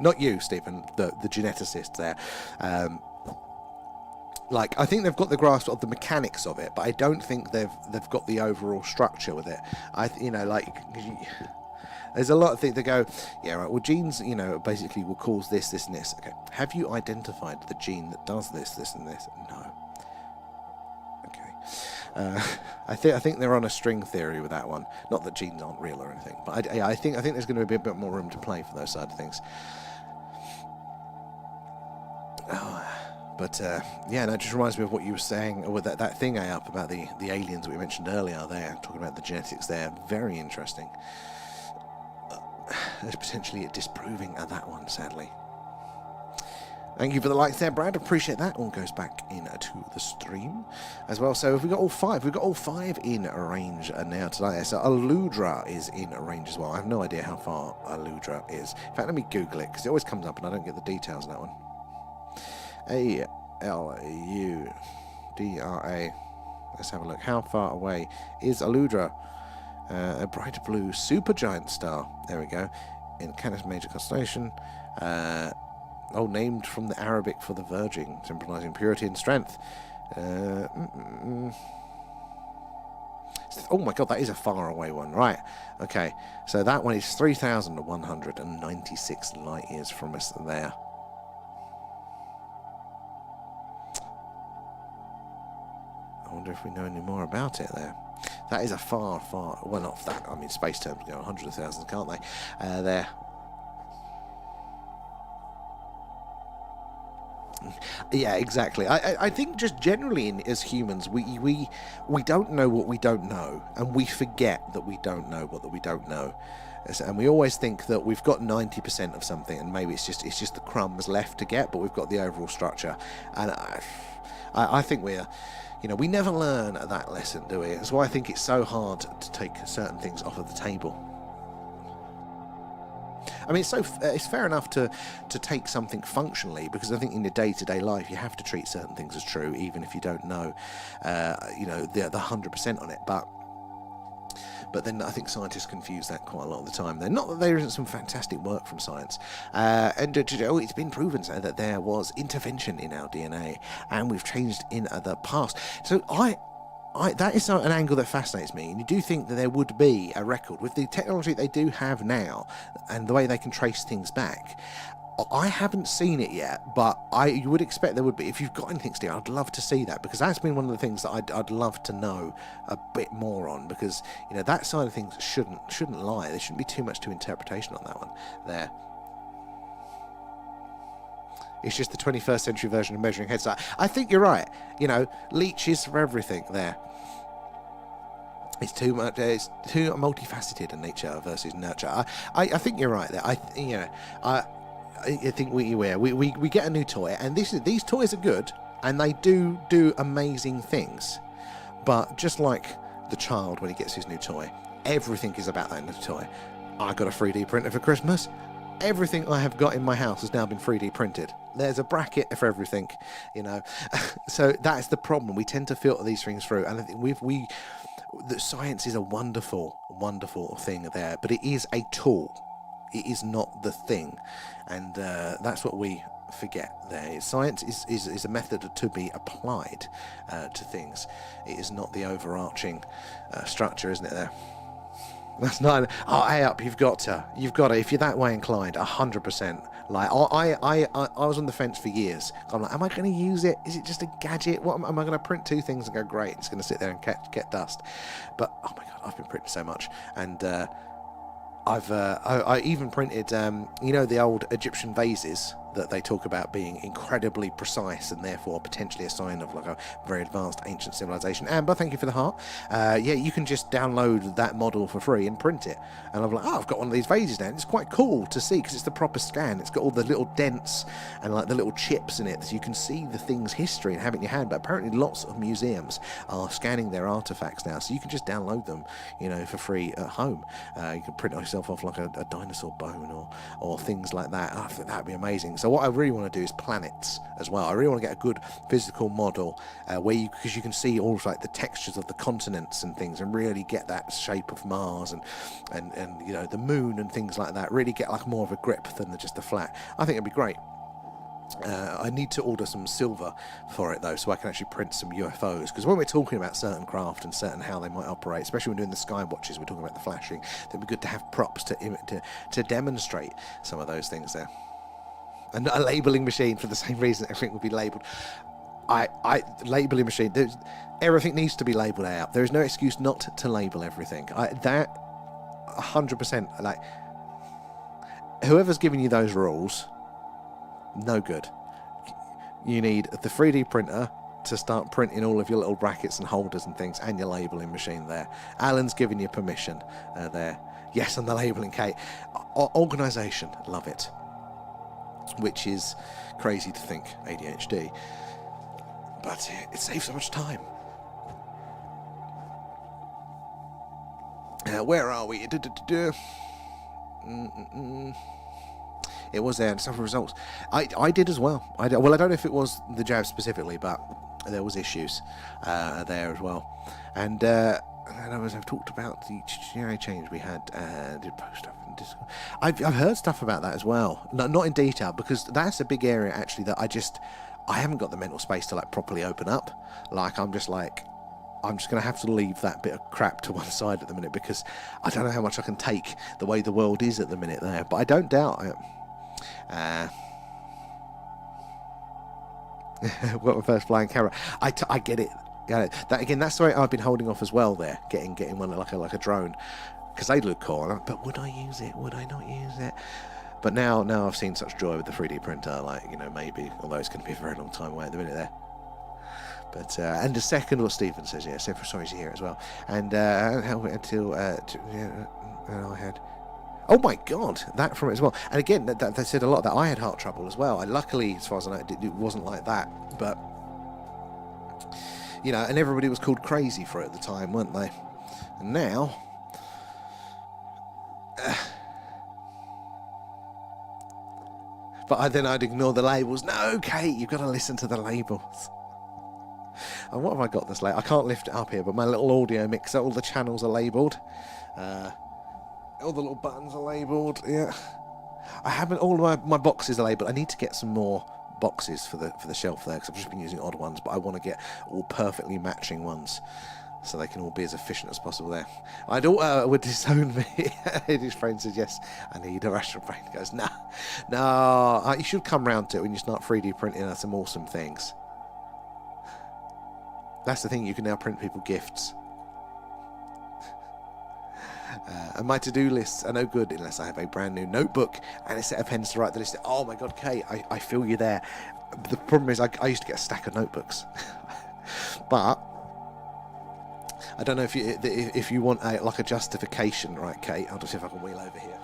Not you, Stephen, the geneticist there. I think they've got the grasp of the mechanics of it, but I don't think they've got the overall structure with it. There's a lot of things that go, yeah, right, well, genes, basically will cause this, and this. Okay, have you identified the gene that does this, and this? No. Okay. I think they're on a string theory with that one. Not that genes aren't real or anything, but I think there's going to be a bit more room to play for those side of things. But yeah, that just reminds me of what you were saying with that thing up about the aliens that we mentioned earlier there, talking about the genetics there. Very interesting. There's potentially a disproving of that one, sadly. Thank you for the likes there, Brad. Appreciate that. All goes back into the stream as well. So if we got all five, we've got all five in range now tonight. So Aludra is in range as well. I have no idea how far Aludra is. In fact, let me Google it, because it always comes up and I don't get the details on that one. Aludra. Let's have a look. How far away is Aludra? A bright blue supergiant star. There we go. In Canis Major constellation. Named from the Arabic for the Virgin, symbolizing purity and strength. Oh my god, that is a far away one. Right. Okay. So that one is 3,196 light years from us there. I wonder if we know any more about it there. That is a far, well, not that, I mean, space terms go hundreds of thousands, can't they? There. Yeah, exactly. I think just generally as humans, we don't know what we don't know, and we forget that we don't know what we don't know. And we always think that we've got 90% of something, and maybe it's just the crumbs left to get, but we've got the overall structure. And I think we never learn that lesson, do we? That's why I think it's so hard to take certain things off of the table. I mean, it's fair enough to take something functionally, because I think in your day-to-day life you have to treat certain things as true, even if you don't know, the 100% on it. But then I think scientists confuse that quite a lot of the time. Not that there isn't some fantastic work from science, and it's been proven that there was intervention in our DNA, and we've changed in the past. So that is an angle that fascinates me, and you do think that there would be a record with the technology they do have now and the way they can trace things back. I haven't seen it yet, but you would expect there would be. If you've got anything, Steve, I'd love to see that, because that's been one of the things that I'd love to know a bit more on, because that side of things shouldn't lie. There shouldn't be too much to interpretation on that one there. It's just the 21st century version of measuring heads. I think you're right. Leeches for everything there. It's too much. It's too multifaceted in nature versus nurture. I think you're right there. I think we get a new toy, and these toys are good, and they do amazing things. But just like the child when he gets his new toy, everything is about that new toy. I got a 3D printer for Christmas. Everything I have got in my house has now been 3D printed. There's a bracket for everything, So that's the problem. We tend to filter these things through, and I think that science is a wonderful, wonderful thing there, but it is a tool. It is not the thing, and that's what we forget there. Science is a method to be applied to things. It is not the overarching structure, isn't it there? That's not. Oh, hey up! You've got to. If you're that way inclined, 100%. Like I was on the fence for years. I'm like, am I going to use it? Is it just a gadget? What am I going to print two things and go great? It's going to sit there and get dust. But oh my god, I've been printing so much, and I even printed the old Egyptian vases that they talk about being incredibly precise and therefore potentially a sign of like a very advanced ancient civilization. Amber, thank you for the heart. You can just download that model for free and print it. And I'm like, I've got one of these vases now. And it's quite cool to see because it's the proper scan. It's got all the little dents and like the little chips in it, so you can see the thing's history and have it in your hand. But apparently lots of museums are scanning their artifacts now, so you can just download them, for free at home. You can print yourself off like a dinosaur bone or things like that. I think that'd be amazing. So what I really want to do is planets as well. I really want to get a good physical model because you can see all of like the textures of the continents and things, and really get that shape of Mars and the moon and things like that. Really get like more of a grip than just the flat. I think it'd be great. I need to order some silver for it though, so I can actually print some UFOs, because when we're talking about certain craft and certain how they might operate, especially when doing the skywatches, we're talking about the flashing, it'd be good to have props to demonstrate some of those things there. And a labelling machine for the same reason everything will be labelled. Labelling machine, everything needs to be labelled out. There is no excuse not to label everything. That 100%, like, whoever's giving you those rules, no good. You need the 3D printer to start printing all of your little brackets and holders and things, and your labelling machine there. Alan's giving you permission there. Yes, and the labelling, Kate. Organisation, love it. Which is crazy to think, ADHD. But it saves so much time. Where are we? It was there, and some results. I did as well. I don't know if it was the jab specifically, but there was issues there as well. And I've talked about the change we had. Did post stuff in Discord. I've heard stuff about that as well. Not in detail, because that's a big area actually that I haven't got the mental space to like properly open up. Like I'm just like, I'm just going to have to leave that bit of crap to one side at the minute, because I don't know how much I can take the way the world is at the minute there. But I don't doubt it. Got my first flying camera. I get it. Yeah, that again. That's the way I've been holding off as well. There, getting one like a drone, because they look cool. But would I use it? Would I not use it? But now I've seen such joy with the 3D printer. Like, you know, maybe, although it's going to be a very long time away at the minute there. But and the second, what Stephen says, yeah, so sorry to hear it as well. And until I had. Oh my God, that from it as well. And again, they said a lot that I had heart trouble as well. Luckily, as far as I know, it wasn't like that. But, you know, and everybody was called crazy for it at the time, weren't they? And now, but then I'd ignore the labels. No, Kate, you've got to listen to the labels. And what have I got this late? I can't lift it up here, but my little audio mixer, all the channels are labelled. All the little buttons are labelled, yeah. I haven't, all of my boxes are labelled. I need to get some more boxes for the shelf there, because I've just been using odd ones, but I want to get all perfectly matching ones, so they can all be as efficient as possible there. My daughter would disown me. His friend says, yes, I need a rational brain. He goes, no, you should come round to it when you start 3D printing some awesome things. That's the thing, you can now print people gifts. And my to-do lists are no good unless I have a brand new notebook and a set of pens to write the list. Oh my God, Kate, I feel you there. The problem is I used to get a stack of notebooks. But I don't know if you want like a justification, right, Kate? I'll just see if I can wheel over here.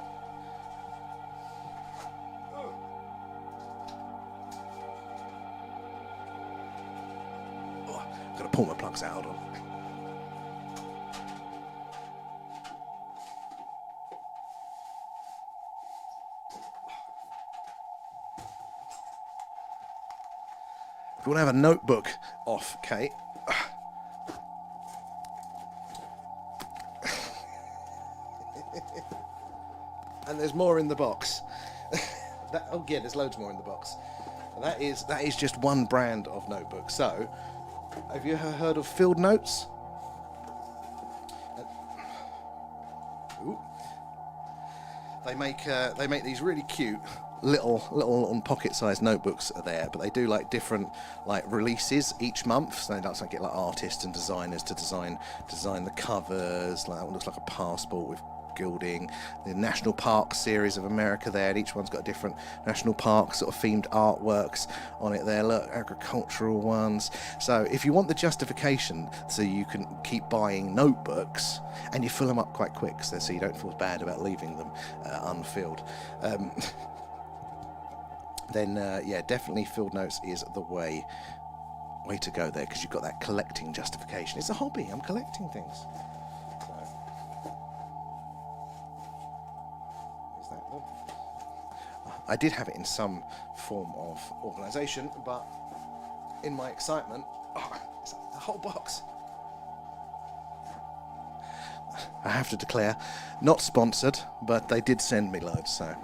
Oh, I've got to pull my plugs out. Hold on. If you want to have a notebook off, Kate. And there's more in the box. There's loads more in the box. And that is just one brand of notebook. So, have you ever heard of Field Notes? They make these really cute little pocket-sized notebooks are there, but they do like different like releases each month. So that's like get like artists and designers to design the covers. Like that one looks like a passport with gilding. The National Park series of America there, and each one's got different national park sort of themed artworks on it there. Look, agricultural ones. So if you want the justification so you can keep buying notebooks, and you fill them up quite quick so you don't feel bad about leaving them unfilled, then yeah, definitely Field Notes is the way to go there, because you've got that collecting justification. It's a hobby. I'm collecting things. I did have it in some form of organisation, but in my excitement, it's a whole box. I have to declare, not sponsored, but they did send me loads, so.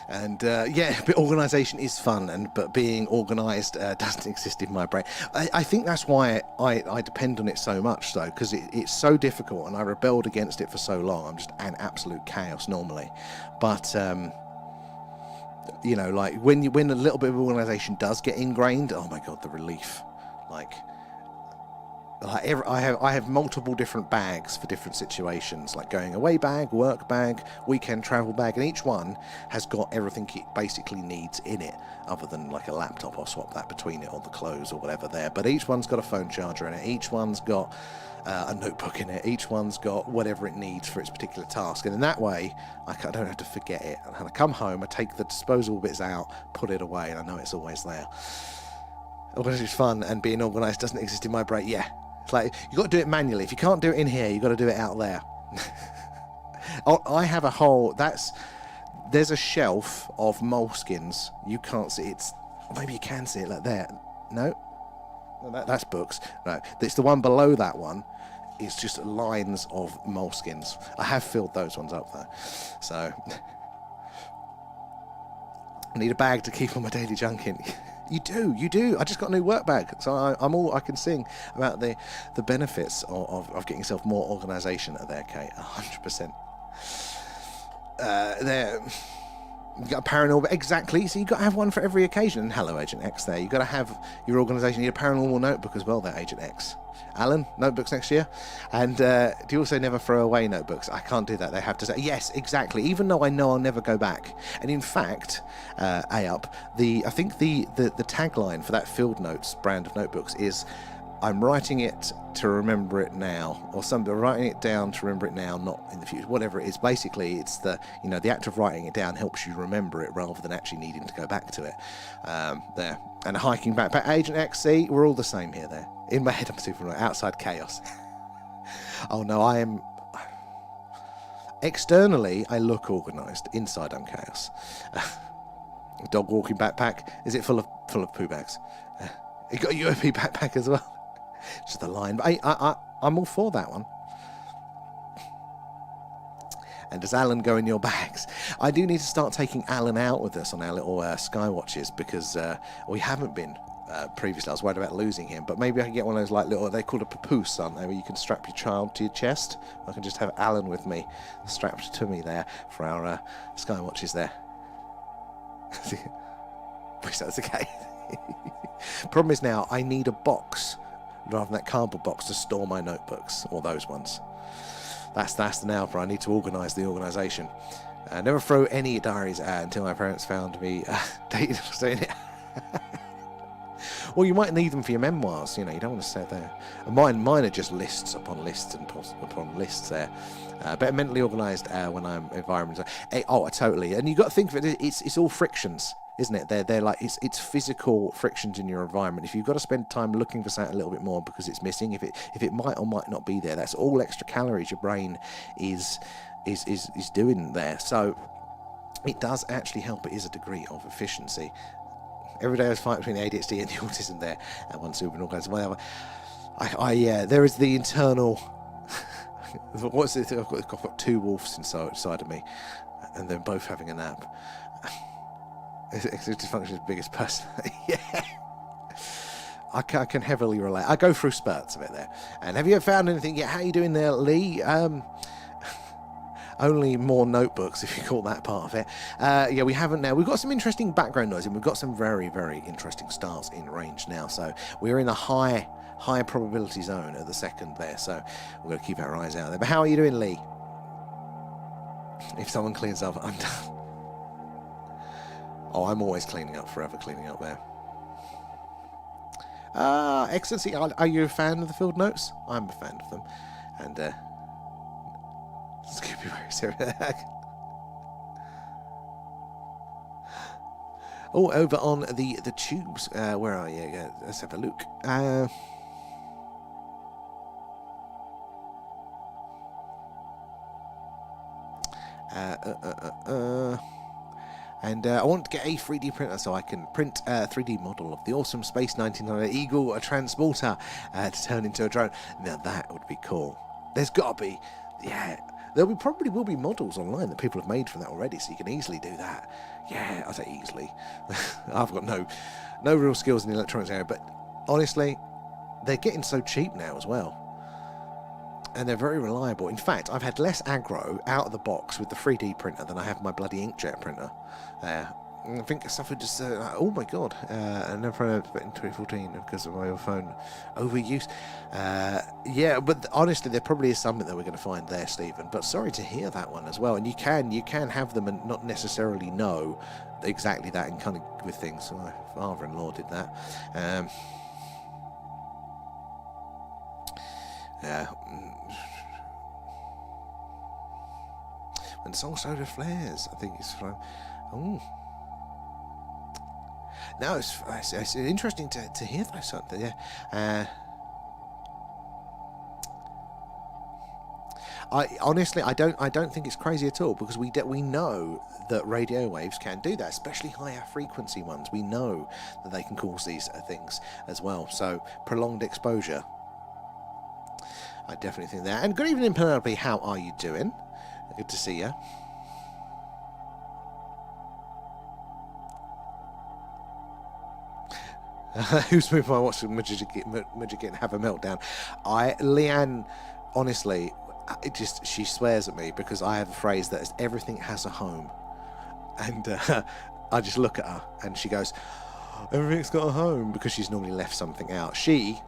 And yeah, but organisation is fun, but being organised doesn't exist in my brain. I think that's why I depend on it so much, though, because it's so difficult, and I rebelled against it for so long. I'm just an absolute chaos normally. But you know, like when a little bit of organisation does get ingrained, oh my God, the relief! Like I have multiple different bags for different situations, like going away bag, work bag, weekend travel bag, and each one has got everything it basically needs in it, other than like a laptop. I'll swap that between it, or the clothes or whatever there. But each one's got a phone charger in it, each one's got a notebook in it, each one's got whatever it needs for its particular task. And in that way, I don't have to forget it. And when I come home, I take the disposable bits out, put it away, and I know it's always there. Organisation is fun, and being organised doesn't exist in my brain. Yeah. It's like, you've got to do it manually. If you can't do it in here, you've got to do it out there. I have a whole... There's a shelf of moleskins. You can't see it. Maybe you can see it like there. No? That's books. No. It's the one below that one. It's just lines of moleskins. I have filled those ones up, though. So... I need a bag to keep all my daily junk in. You do. I just got a new work bag, so I can sing about the benefits of getting yourself more organisation there, Kate. 100%. There. You got a paranormal, exactly. So you've got to have one for every occasion. And hello, Agent X. There, you've got to have your organisation. You need a paranormal notebook as well. There, Agent X. Alan, notebooks next year. And do you also never throw away notebooks? I can't do that. They have to say yes, exactly. Even though I know I'll never go back. And in fact, I think the tagline for that Field Notes brand of notebooks is, I'm writing it to remember it now, or writing it down to remember it now, not in the future, whatever it is. Basically, it's the act of writing it down helps you remember it rather than actually needing to go back to it. There. And a hiking backpack. Agent XC, we're all the same here there. In my head, I'm super annoyed. Outside chaos. Oh no, I am... Externally, I look organised. Inside, I'm chaos. Dog walking backpack. Is it full of poo bags? You got a UFO backpack as well. Just the line. But I'm all for that one. And does Alan go in your bags? I do need to start taking Alan out with us on our little skywatches, because we haven't been previously. I was worried about losing him, but maybe I can get one of those like little, they're called a papoose, aren't they, where you can strap your child to your chest. I can just have Alan with me, strapped to me there for our skywatches there. Wish that was the case. Problem is now I need a box rather than that cardboard box to store my notebooks, or those ones. That's the now for I need to organise the organisation. Never throw any diaries out until my parents found me dated or staying it. Well, you might need them for your memoirs, you don't want to sit there. Mine are just lists upon lists and upon lists there. Better mentally organised when I'm environmental. Totally. And you've got to think of it, it's all frictions, isn't it? They're like, it's physical frictions in your environment. If you've got to spend time looking for something a little bit more because it's missing, if it might or might not be there, that's all extra calories your brain is doing there. So it does actually help. It is a degree of efficiency. Every day I was fighting between the ADHD and the autism there, and one super organised, whatever. There is the internal. What's it? I've got two wolves inside of me, and they're both having a nap. Executive function is the biggest person. Yeah. I can heavily relate. I go through spurts of it there. And have you ever found anything yet? How are you doing there, Lee? Only more notebooks, if you call that part of it. Yeah, we haven't now. We've got some interesting background noise, and we've got some very, very interesting stars in range now. So we're in a high probability zone at the second there. So we're going to keep our eyes out there. But how are you doing, Lee? If someone cleans up, I'm done. Oh, I'm always cleaning up, forever cleaning up there. Excellency, are you a fan of the Field Notes? I'm a fan of them. And, Scooby very serious. Oh, over on the tubes. Where are you? Let's have a look. And I want to get a 3D printer so I can print a 3D model of the awesome Space 1900 Eagle, a transporter, to turn into a drone. Now that would be cool. There's got to be, yeah. Probably will be models online that people have made from that already, so you can easily do that. Yeah, I say easily. I've got no real skills in the electronics area, but honestly, they're getting so cheap now as well. And they're very reliable. In fact, I've had less aggro out of the box with the 3D printer than I have my bloody inkjet printer. I think stuff would just, oh my god, I never in 2014 because of my phone overuse. Yeah, but honestly, there probably is something that we're going to find there, Stephen. But sorry to hear that one as well. And you can have them and not necessarily know exactly that, and kind of with things. So my father-in-law did that. When Soul Soda flares, I think it's from. Oh. No, it's interesting to hear those something. Yeah. I honestly, I don't think it's crazy at all, because we know that radio waves can do that, especially higher frequency ones. We know that they can cause these things as well. So prolonged exposure. I definitely think that. And good evening, Penelope. How are you doing? Good to see you. Who's moved my watch? Midget getting have a meltdown. Leanne, honestly, she swears at me because I have a phrase that is everything has a home, and I just look at her and she goes, everything's got a home, because she's normally left something out. She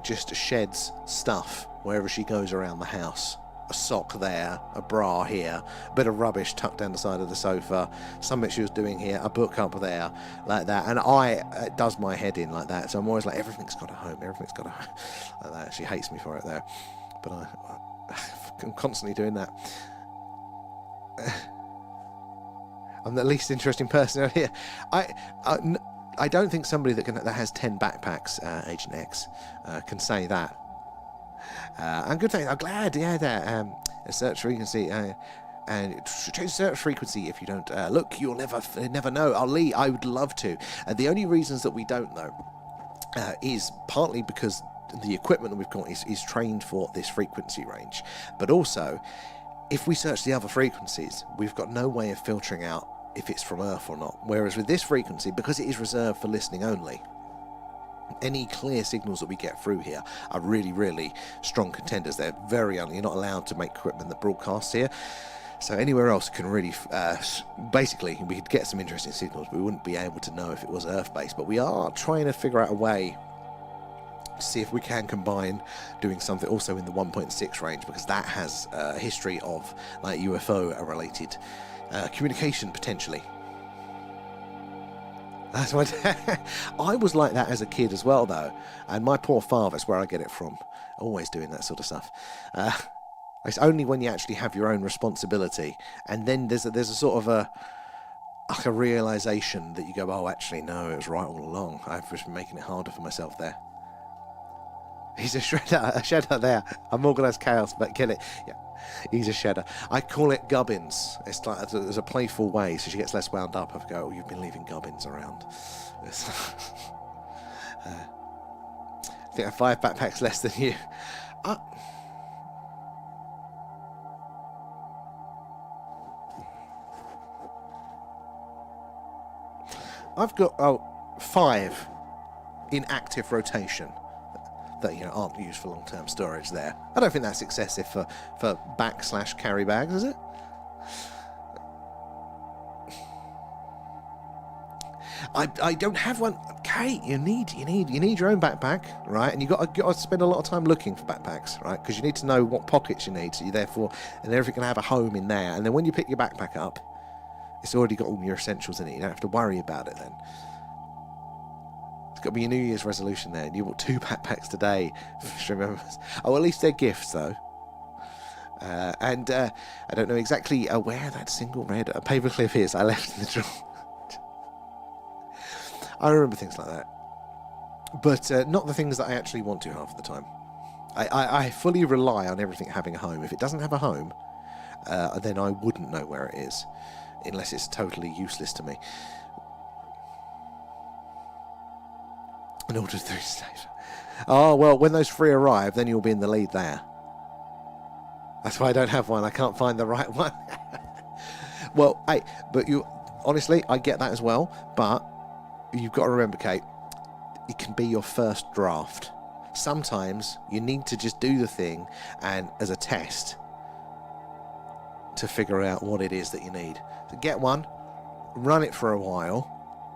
just sheds stuff wherever she goes around the house. A sock there, a bra here, a bit of rubbish tucked down the side of the sofa, something she was doing here, a book up there, like that. And it does my head in like that. So I'm always like, everything's got a home, everything's got a home, like that. She hates me for it there, but I'm constantly doing that. I'm the least interesting person out here. I don't think somebody that has 10 backpacks, Agent X, can say that. I'm good. I'm glad. Yeah, that search frequency and change search frequency. If you don't look, you'll never know. I would love to. The only reasons that we don't know is partly because the equipment that we've got is trained for this frequency range, but also if we search the other frequencies, we've got no way of filtering out if it's from Earth or not. Whereas with this frequency, because it is reserved for listening only, any clear signals that we get through here are really, really strong contenders. They're you're not allowed to make equipment that broadcasts here. So anywhere else can really, basically, we could get some interesting signals, but we wouldn't be able to know if it was Earth-based. But we are trying to figure out a way to see if we can combine doing something also in the 1.6 range, because that has a history of UFO-related communication, potentially. That's what I was like that as a kid as well, though. And my poor father, that's where I get it from. Always doing that sort of stuff. It's only when you actually have your own responsibility, and then there's a sort of a realization that you go, oh, actually, no, it was right all along. I've just been making it harder for myself there. He's a shedder there. I'm organised chaos, but kill it. Yeah. He's a shedder. I call it gubbins. It's like there's a playful way, so she gets less wound up. I go, oh, you've been leaving gubbins around. I think I have 5 backpacks less than you. I've got 5 in active rotation that aren't used for long-term storage there. I don't think that's excessive for back/carry bags, is it? I don't have one. Kate, you need your own backpack, right? And you got to spend a lot of time looking for backpacks, right? Because you need to know what pockets you need, so and everything can have a home in there. And then when you pick your backpack up, it's already got all your essentials in it. You don't have to worry about it then. Got to be a New Year's resolution there. You bought 2 backpacks today. Remember? Oh, at least they're gifts though. And I don't know exactly where that single red paperclip is. I left in the drawer. I remember things like that, but not the things that I actually want to half of the time. I fully rely on everything having a home. If it doesn't have a home, then I wouldn't know where it is, unless it's totally useless to me. In order to save. Oh, well, when those 3 arrive, then you'll be in the lead there. That's why I don't have one. I can't find the right one. Well, honestly, I get that as well, but you've got to remember, Kate, it can be your first draft. Sometimes you need to just do the thing and as a test to figure out what it is that you need. So get one, run it for a while,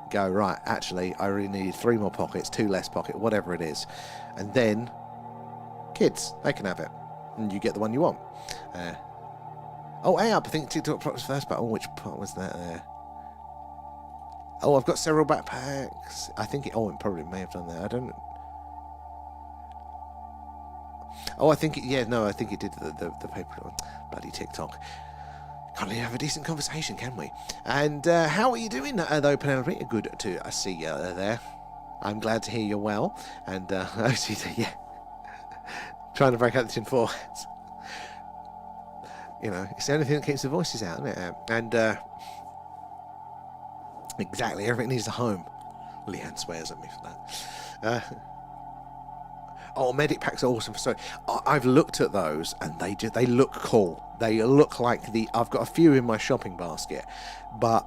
go, right, actually, I really need 3 more pockets, 2 less pocket, whatever it is. And then, kids, they can have it. And you get the one you want. I think TikTok was first, but which part was that there? Oh, I've got several backpacks. I think it probably may have done that. I don't... Oh, I think I think it did the paper one. Bloody TikTok. Can't really have a decent conversation, can we? And how are you doing, though, Penelope? Good to see you there. I'm glad to hear you're well. And OCD, yeah. Trying to break out the tin foil. It's the only thing that keeps the voices out, isn't it? And exactly, everything needs a home. Leanne swears at me for that. Medic packs are awesome. So I've looked at those, and they look cool. They look like I've got a few in my shopping basket, but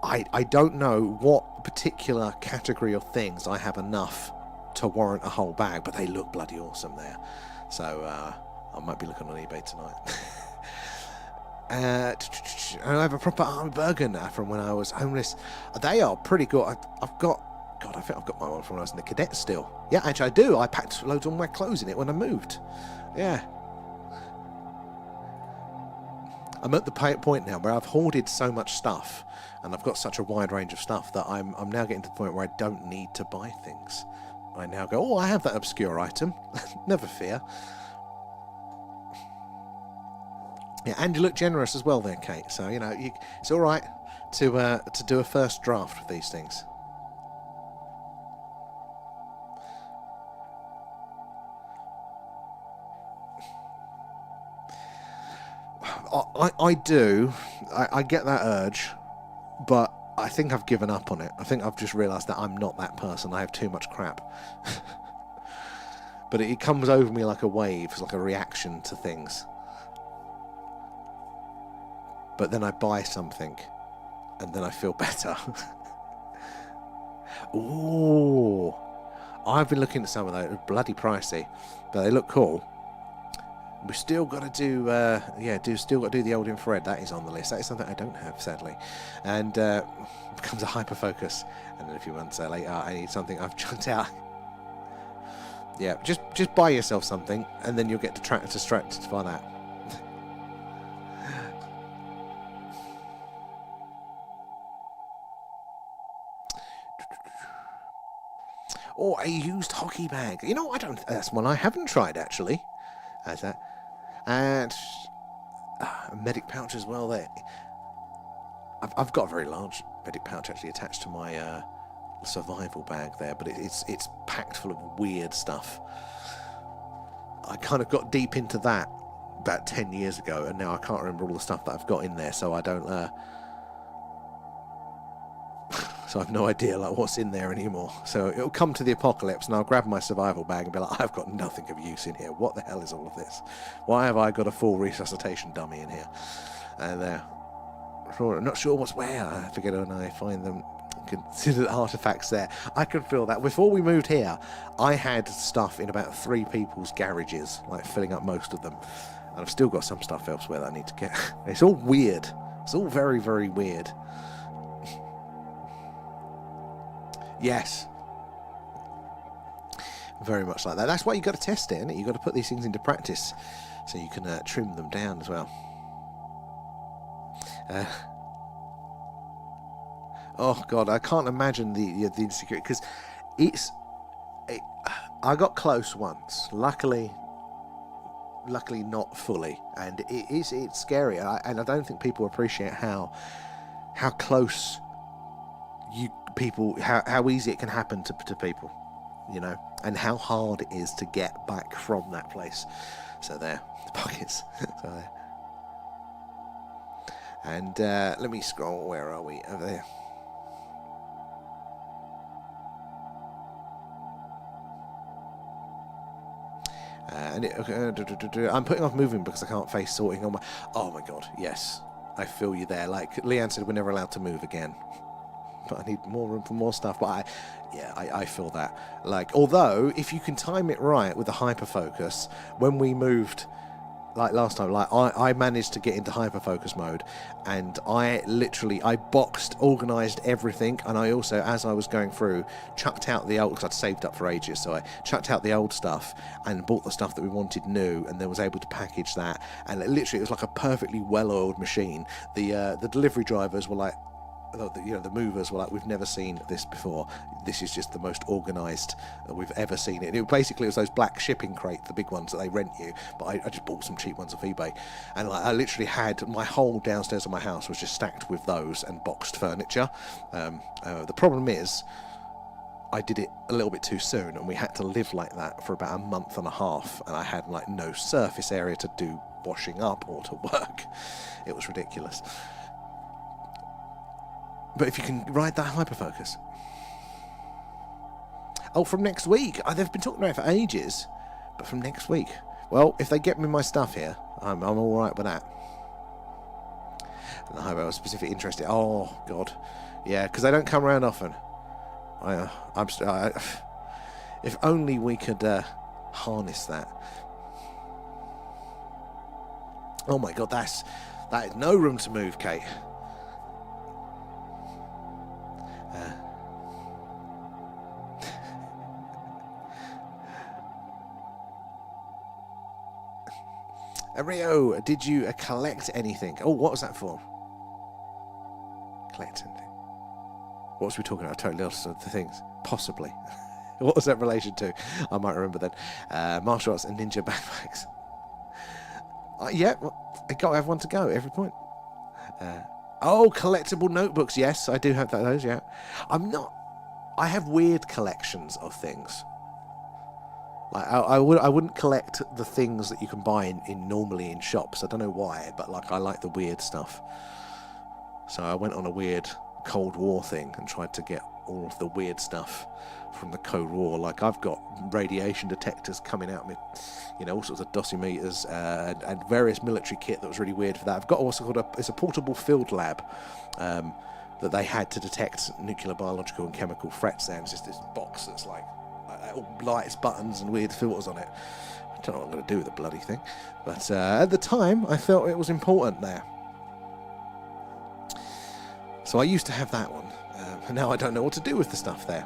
I don't know what particular category of things I have enough to warrant a whole bag, but they look bloody awesome there. So I might be looking on eBay tonight. I have a proper armed burger now from when I was homeless. They are pretty good. I've got, God, I think I've got my one from when I was in the cadets still. Yeah, actually I do. I packed loads of my clothes in it when I moved. Yeah. I'm at the point now where I've hoarded so much stuff, and I've got such a wide range of stuff that I'm now getting to the point where I don't need to buy things. I now go, oh, I have that obscure item. Never fear. Yeah, and you look generous as well there, Kate. So, you know, it's all right to do a first draft of these things. I do. I get that urge, but I think I've given up on it. I think I've just realised that I'm not that person. I have too much crap. But it comes over me like a wave. It's like a reaction to things. But then I buy something, and then I feel better. Ooh. I've been looking at some of those. They're bloody pricey, but they look cool. We've still got to do, still got to do the old infrared. That is on the list. That is something I don't have, sadly. And becomes a hyperfocus. And then a few months later, I need something I've chucked out. Yeah, just buy yourself something, and then you'll get distracted by that. Or a used hockey bag. You know, that's one I haven't tried, actually. How's that? And a medic pouch as well there. I've got a very large medic pouch actually attached to my survival bag there, but it's packed full of weird stuff. I kind of got deep into that about 10 years ago, and now I can't remember all the stuff that I've got in there, so I don't so I've no idea like what's in there anymore. So it'll come to the apocalypse and I'll grab my survival bag and be like, I've got nothing of use in here. What the hell is all of this? Why have I got a full resuscitation dummy in here? And I'm not sure what's where. I forget when I find them. Consider the artifacts there. I can feel that. Before we moved here, I had stuff in about 3 people's garages, like filling up most of them. And I've still got some stuff elsewhere that I need to get. It's all weird. It's all very, very weird. Yes. Very much like that. That's why you've got to test it, isn't it? You've got to put these things into practice so you can trim them down as well. Oh, God, I can't imagine the insecurity, because I got close once. Luckily not fully, and it's scary, and I don't think people appreciate how close how easy it can happen to people, you know, and how hard it is to get back from that place. So there, the pockets. So there. And let me scroll. Where are we? Over there. I'm putting off moving because I can't face sorting on my. Oh my God, yes, I feel you there. Like Leanne said, we're never allowed to move again. But I need more room for more stuff. But I feel that. Like, although if you can time it right with the hyperfocus, when we moved, like last time, like I managed to get into hyperfocus mode, and I boxed, organised everything, and I also, as I was going through, chucked out the old, because I'd saved up for ages, so I chucked out the old stuff and bought the stuff that we wanted new, and then was able to package that, and it was like a perfectly well-oiled machine. The delivery drivers were like, the movers were like, we've never seen this before. This is just the most organised we've ever seen it. And it was those black shipping crates, the big ones that they rent you. But I just bought some cheap ones off eBay, and like I literally had my whole downstairs of my house was just stacked with those and boxed furniture. The problem is, I did it a little bit too soon, and we had to live like that for about a month and a half, and I had like no surface area to do washing up or to work. It was ridiculous. But if you can ride that hyperfocus. Oh, from next week. They've been talking about it for ages. But from next week. Well, if they get me my stuff here, I'm all right with that. And I was specifically interested. Oh, God. Yeah, because they don't come around often. If only we could harness that. Oh my God, that is no room to move, Kate. Rio, did you collect anything? Oh, what was that for? Collect anything? What was we talking about? I totally lost the things. Possibly. What was that relation to? I might remember then. Martial arts and ninja backpacks. Yeah, well, I got everyone to go. Every point. Oh, collectible notebooks. Yes, I do have those. Yeah, I have weird collections of things. Like I wouldn't collect the things that you can buy normally in shops. I don't know why, but like I like the weird stuff. So I went on a weird Cold War thing and tried to get all of the weird stuff from the Cold War. Like I've got radiation detectors coming out of me, all sorts of dosimeters and various military kit that was really weird for that. I've got also called it's a portable field lab that they had to detect nuclear, biological and chemical threats there. And it's just this box that's like all lights, buttons and weird filters on it. I don't know what I'm going to do with the bloody thing. But at the time I felt it was important there. So I used to have that one. And now I don't know what to do with the stuff there.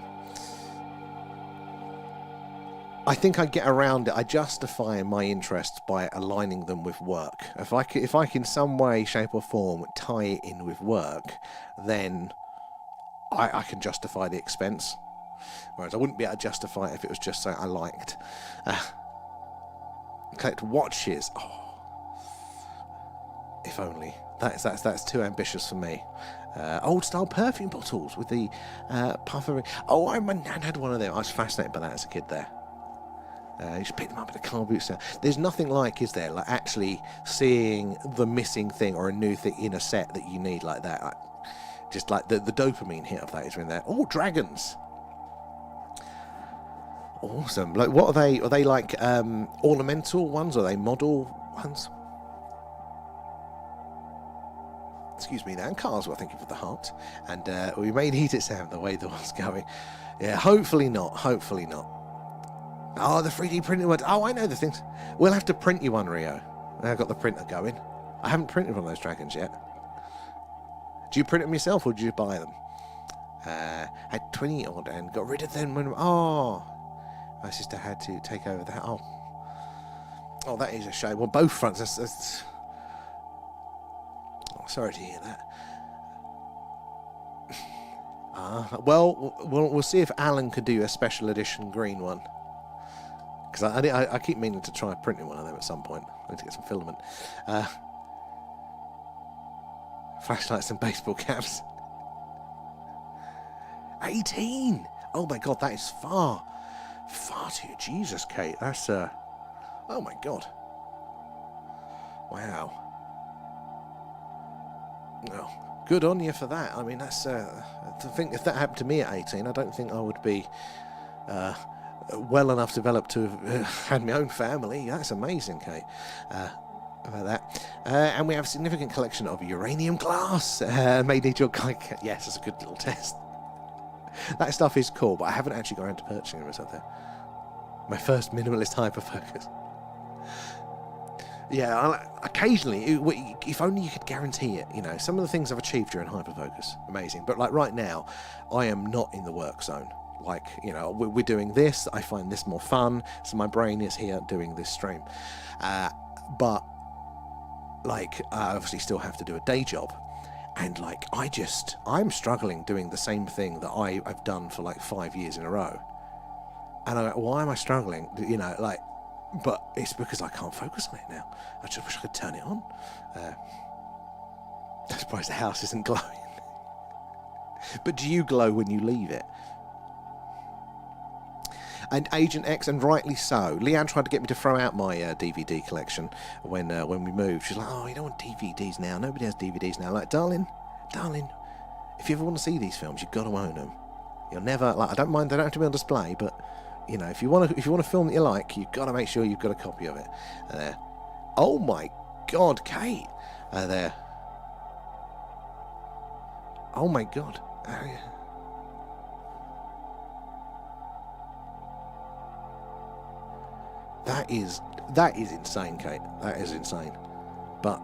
I think I get around it. I justify my interests by aligning them with work. If I can in some way, shape or form tie it in with work, then I can justify the expense. Whereas I wouldn't be able to justify it if it was just something I liked. Collect watches. Oh, if only. That's too ambitious for me. Old style perfume bottles with the puffery. Oh, my nan had one of them. I was fascinated by that as a kid there. You just pick them up at the car boot sale. There's nothing like, is there, like actually seeing the missing thing or a new thing in a set that you need like that. Just like the dopamine hit of that is when they're... Oh, dragons! Awesome. Like, what are they? Are they like ornamental ones? Or are they model ones? Excuse me, there. And cars, well, thank you for the heart. And we may need it, Sam, the way the one's going. Yeah, hopefully not. Hopefully not. Oh, the 3D printed one. Oh, I know the things. We'll have to print you one, Rio. I've got the printer going. I haven't printed one of those dragons yet. Do you print them yourself or do you buy them? Had 20 odd and got rid of them when... Oh, my sister had to take over that. Oh, that is a shame. Well, both fronts. That's... Oh, sorry to hear that. Well, we'll see if Alan could do a special edition green one. Because I keep meaning to try printing one of them at some point. I need to get some filament. Flashlights and baseball caps. 18! Oh my God, that is far too... Jesus, Kate, that's... Oh my God. Wow. Oh, good on you for that. I mean, that's... I think if that happened to me at 18, I don't think I would be... well enough developed to have had my own family. That's amazing, Kate. About that. And we have a significant collection of uranium glass. May need your guide. Yes, that's a good little test. That stuff is cool, but I haven't actually got around to purchasing it myself there. My first minimalist hyperfocus. Yeah, occasionally, if only you could guarantee it. Some of the things I've achieved during hyperfocus, amazing. But like right now, I am not in the work zone. Like, we're doing this, I find this more fun, so my brain is here doing this stream. But, like, I obviously still have to do a day job. And, like, I'm struggling doing the same thing that I've done for, like, 5 years in a row. And I'm like, why am I struggling? But it's because I can't focus on it now. I just wish I could turn it on. I'm surprised the house isn't glowing. But do you glow when you leave it? And Agent X, and rightly so. Leanne tried to get me to throw out my DVD collection when we moved. She's like, oh, you don't want DVDs now. Nobody has DVDs now. Like, darling, if you ever want to see these films, you've got to own them. You'll never, like, I don't mind, they don't have to be on display, but, if you want a film that you like, you've got to make sure you've got a copy of it. There. Oh my God, Kate. There. Oh my God. That is insane, Kate. That is insane. But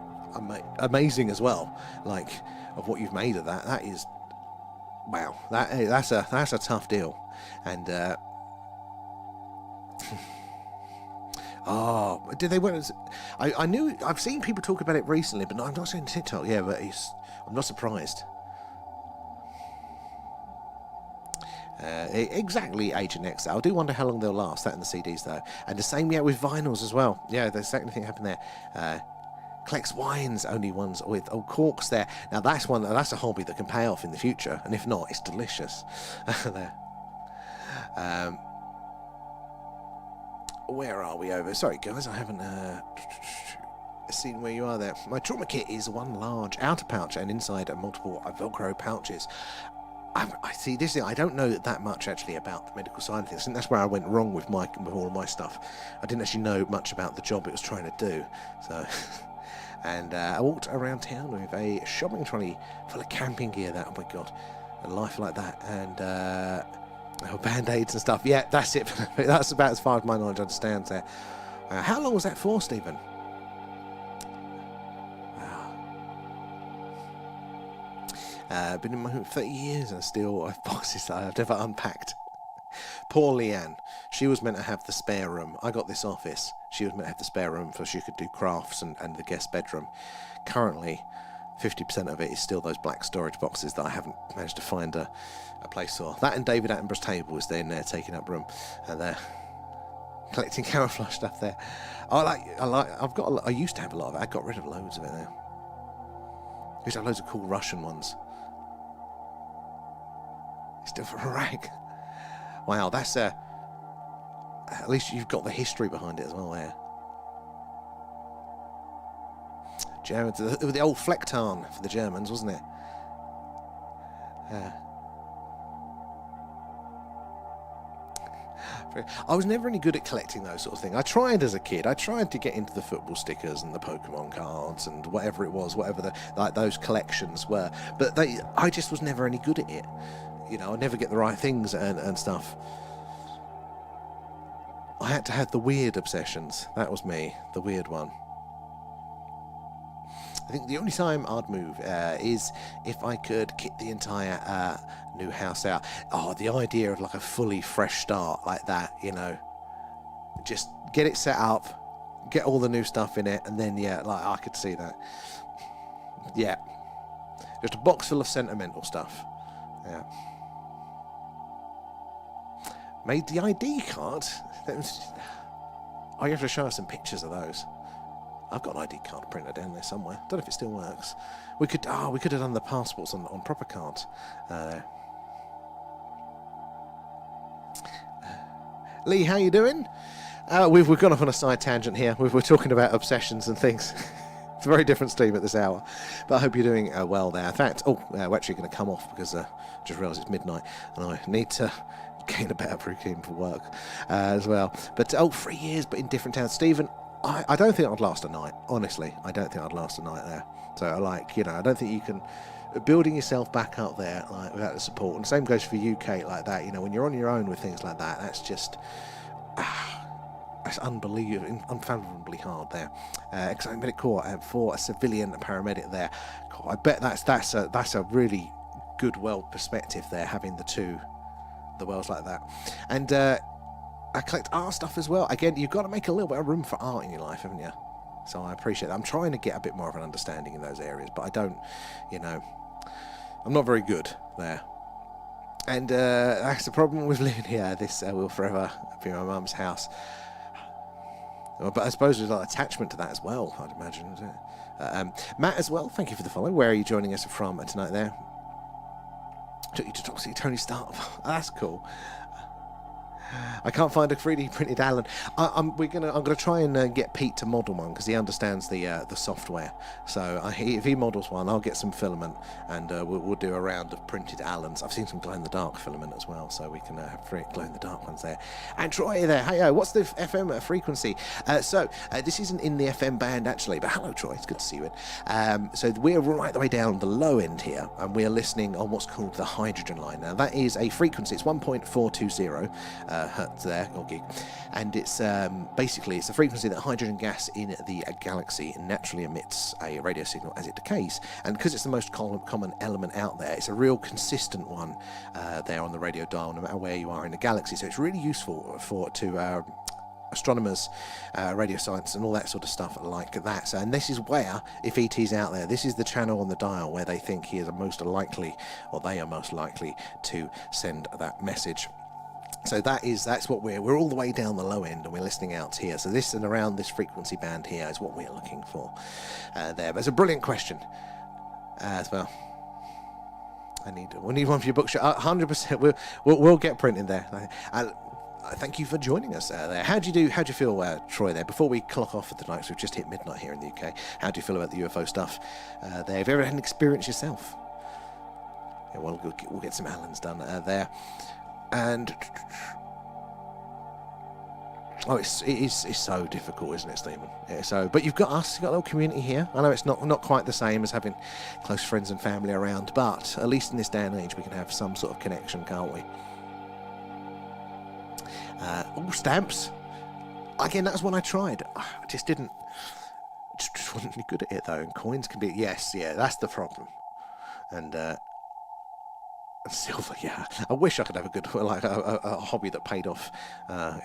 amazing as well. Like, of what you've made of that. That is, wow. That's a tough deal. And oh, did they? I knew. I've seen people talk about it recently, but I'm not seeing TikTok. Yeah, but I'm not surprised. Exactly, Agent X. I do wonder how long they'll last. That and the CDs, though, and the same with vinyls as well. Yeah, the second thing happened there. Collects wines, only ones with corks there. Now that's a hobby that can pay off in the future, and if not, it's delicious. There. Where are we over? Sorry, guys, I haven't seen where you are there. My trauma kit is one large outer pouch, and inside are multiple Velcro pouches. I see this thing. I don't know that much actually about the medical side of things. I think that's where I went wrong with all of my stuff. I didn't actually know much about the job it was trying to do. So, and I walked around town with a shopping trolley full of camping gear. That, oh my god, a life like that, and band-aids and stuff. Yeah, that's it. That's about as far as my knowledge understands there. How long was that for, Stephen? Been in my home for 30 years and still I've boxes that I've never unpacked. Poor Leanne. She was meant to have the spare room. I got this office. She was meant to have the spare room so she could do crafts and the guest bedroom. Currently, 50% of it is still those black storage boxes that I haven't managed to find a place for. That and David Attenborough's table is there in there taking up room. And they're collecting camouflage stuff there. I used to have a lot of it. I got rid of loads of it there. I used to have loads of cool Russian ones. Still for a rag. Wow, that's at least you've got the history behind it as well there. Germans, the old Flecktarn for the Germans, wasn't it? I was never any good at collecting those sort of things. I tried as a kid. I tried to get into the football stickers and the Pokemon cards and whatever it was, whatever those collections were. But I just was never any good at it. You know, I'd never get the right things and stuff. I had to have the weird obsessions. That was me, the weird one. I think the only time I'd move is if I could kit the entire new house out. Oh, the idea of like a fully fresh start like that, you know. Just get it set up, get all the new stuff in it, and then, yeah, like I could see that. Yeah. Just a box full of sentimental stuff. Yeah. Made the ID card. Oh, you have to show us some pictures of those. I've got an ID card printed down there somewhere. Don't know if it still works. We could have done the passports on proper cards. Lee, how you doing? We've gone off on a side tangent here. We're talking about obsessions and things. It's a very different stream at this hour, but I hope you're doing well there. In fact, we're actually going to come off because I just realised it's midnight and I need to gain a better routine for work as well. But 3 years, but in different towns. Stephen, I don't think I'd last a night. Honestly, I don't think I'd last a night there. So, I don't think you can building yourself back up there like without the support. And the same goes for UK like that. You know, when you're on your own with things like that, that's just that's unbelievable, unfathomably hard there. Exciting medic corps for a civilian paramedic there. God, I bet that's a really good world perspective there, having the worlds like that. And I collect art stuff as well. Again, you've got to make a little bit of room for art in your life, haven't you? So I appreciate that. I'm trying to get a bit more of an understanding in those areas, but I don't, I'm not very good there. And that's the problem with living here. This will forever be my mum's house. But I suppose there's an attachment to that as well, I'd imagine, isn't it? Matt as well, thank you for the follow. Where are you joining us from tonight there? Took you to talk to Tony Stark. That's cool. I can't find a 3D printed Allen. I'm gonna try and get Pete to model one because he understands the software. So if he models one, I'll get some filament and we'll do a round of printed Allens. I've seen some glow in the dark filament as well, so we can have three glow in the dark ones there. And Troy there, hey, what's the FM frequency? This isn't in the FM band actually, but hello Troy, it's good to see you in. So we're right the way down the low end here, and we're listening on what's called the hydrogen line. Now that is a frequency. It's 1.420 hertz there, or gig, and it's basically it's the frequency that hydrogen gas in the galaxy naturally emits a radio signal as it decays, and because it's the most common element out there, it's a real consistent one there on the radio dial no matter where you are in the galaxy. So it's really useful to astronomers, radio science and all that sort of stuff like that. So, and this is where, if ET's out there, this is the channel on the dial where they think he is most likely, or they are most likely to send that message. So that's what we're all the way down the low end, and we're listening out here. So this and around this frequency band here is what we're looking for there. But it's a brilliant question as well. We need one for your bookshop. 100%. We'll get printing there. Thank you for joining us there. How'd you feel, Troy, there? Before we clock off for the night, so we've just hit midnight here in the UK. How do you feel about the UFO stuff there? Have you ever had an experience yourself? Yeah, well, we'll get some Allens done there. And it's so difficult, isn't it, Stephen? Yeah, but you've got us, you've got a little community here. I know it's not quite the same as having close friends and family around, but at least in this day and age, we can have some sort of connection, can't we? All stamps. Again, that's one I tried. I just didn't. Just wasn't any good at it though. And coins can be that's the problem. And silver, yeah. I wish I could have a good a hobby that paid off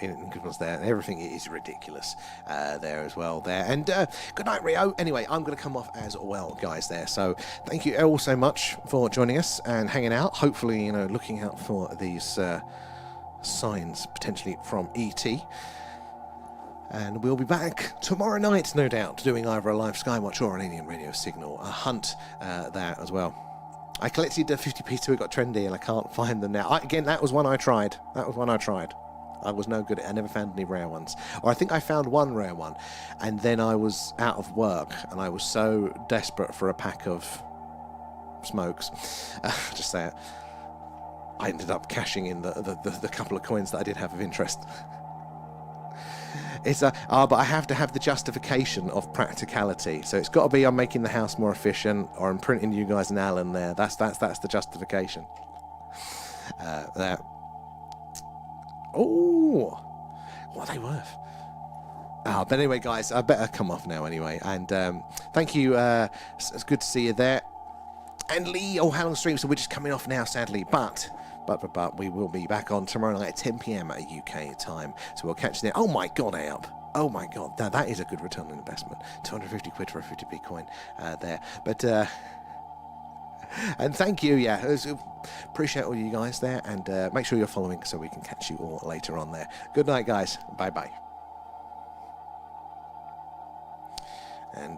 in good ones there. Everything is ridiculous there as well there. And good night, Rio. Anyway, I'm going to come off as well, guys. There. So thank you all so much for joining us and hanging out. Hopefully, looking out for these signs potentially from ET. And we'll be back tomorrow night, no doubt, doing either a live skywatch or an alien radio signal, a hunt there as well. I collected 50p till it got trendy and I can't find them now. Again, that was one I tried. I was no good at it. I never found any rare ones. Or I think I found one rare one, and then I was out of work and I was so desperate for a pack of smokes, just say it, I ended up cashing in the couple of coins that I did have of interest. But I have to have the justification of practicality. So it's got to be I'm making the house more efficient, or I'm printing you guys an Allen there. That's the justification. There. Oh, what are they worth? But anyway, guys, I better come off now anyway. And thank you. It's good to see you there. And Lee, how long stream? So we're just coming off now, sadly, but we will be back on tomorrow night at 10 p.m. at UK time. So we'll catch you there. Oh my God, Ayup. Oh my God, that is a good return on investment. 250 quid for a 50p coin there. But and thank you, appreciate all you guys there, and make sure you're following so we can catch you all later on there. Good night, guys. Bye bye. And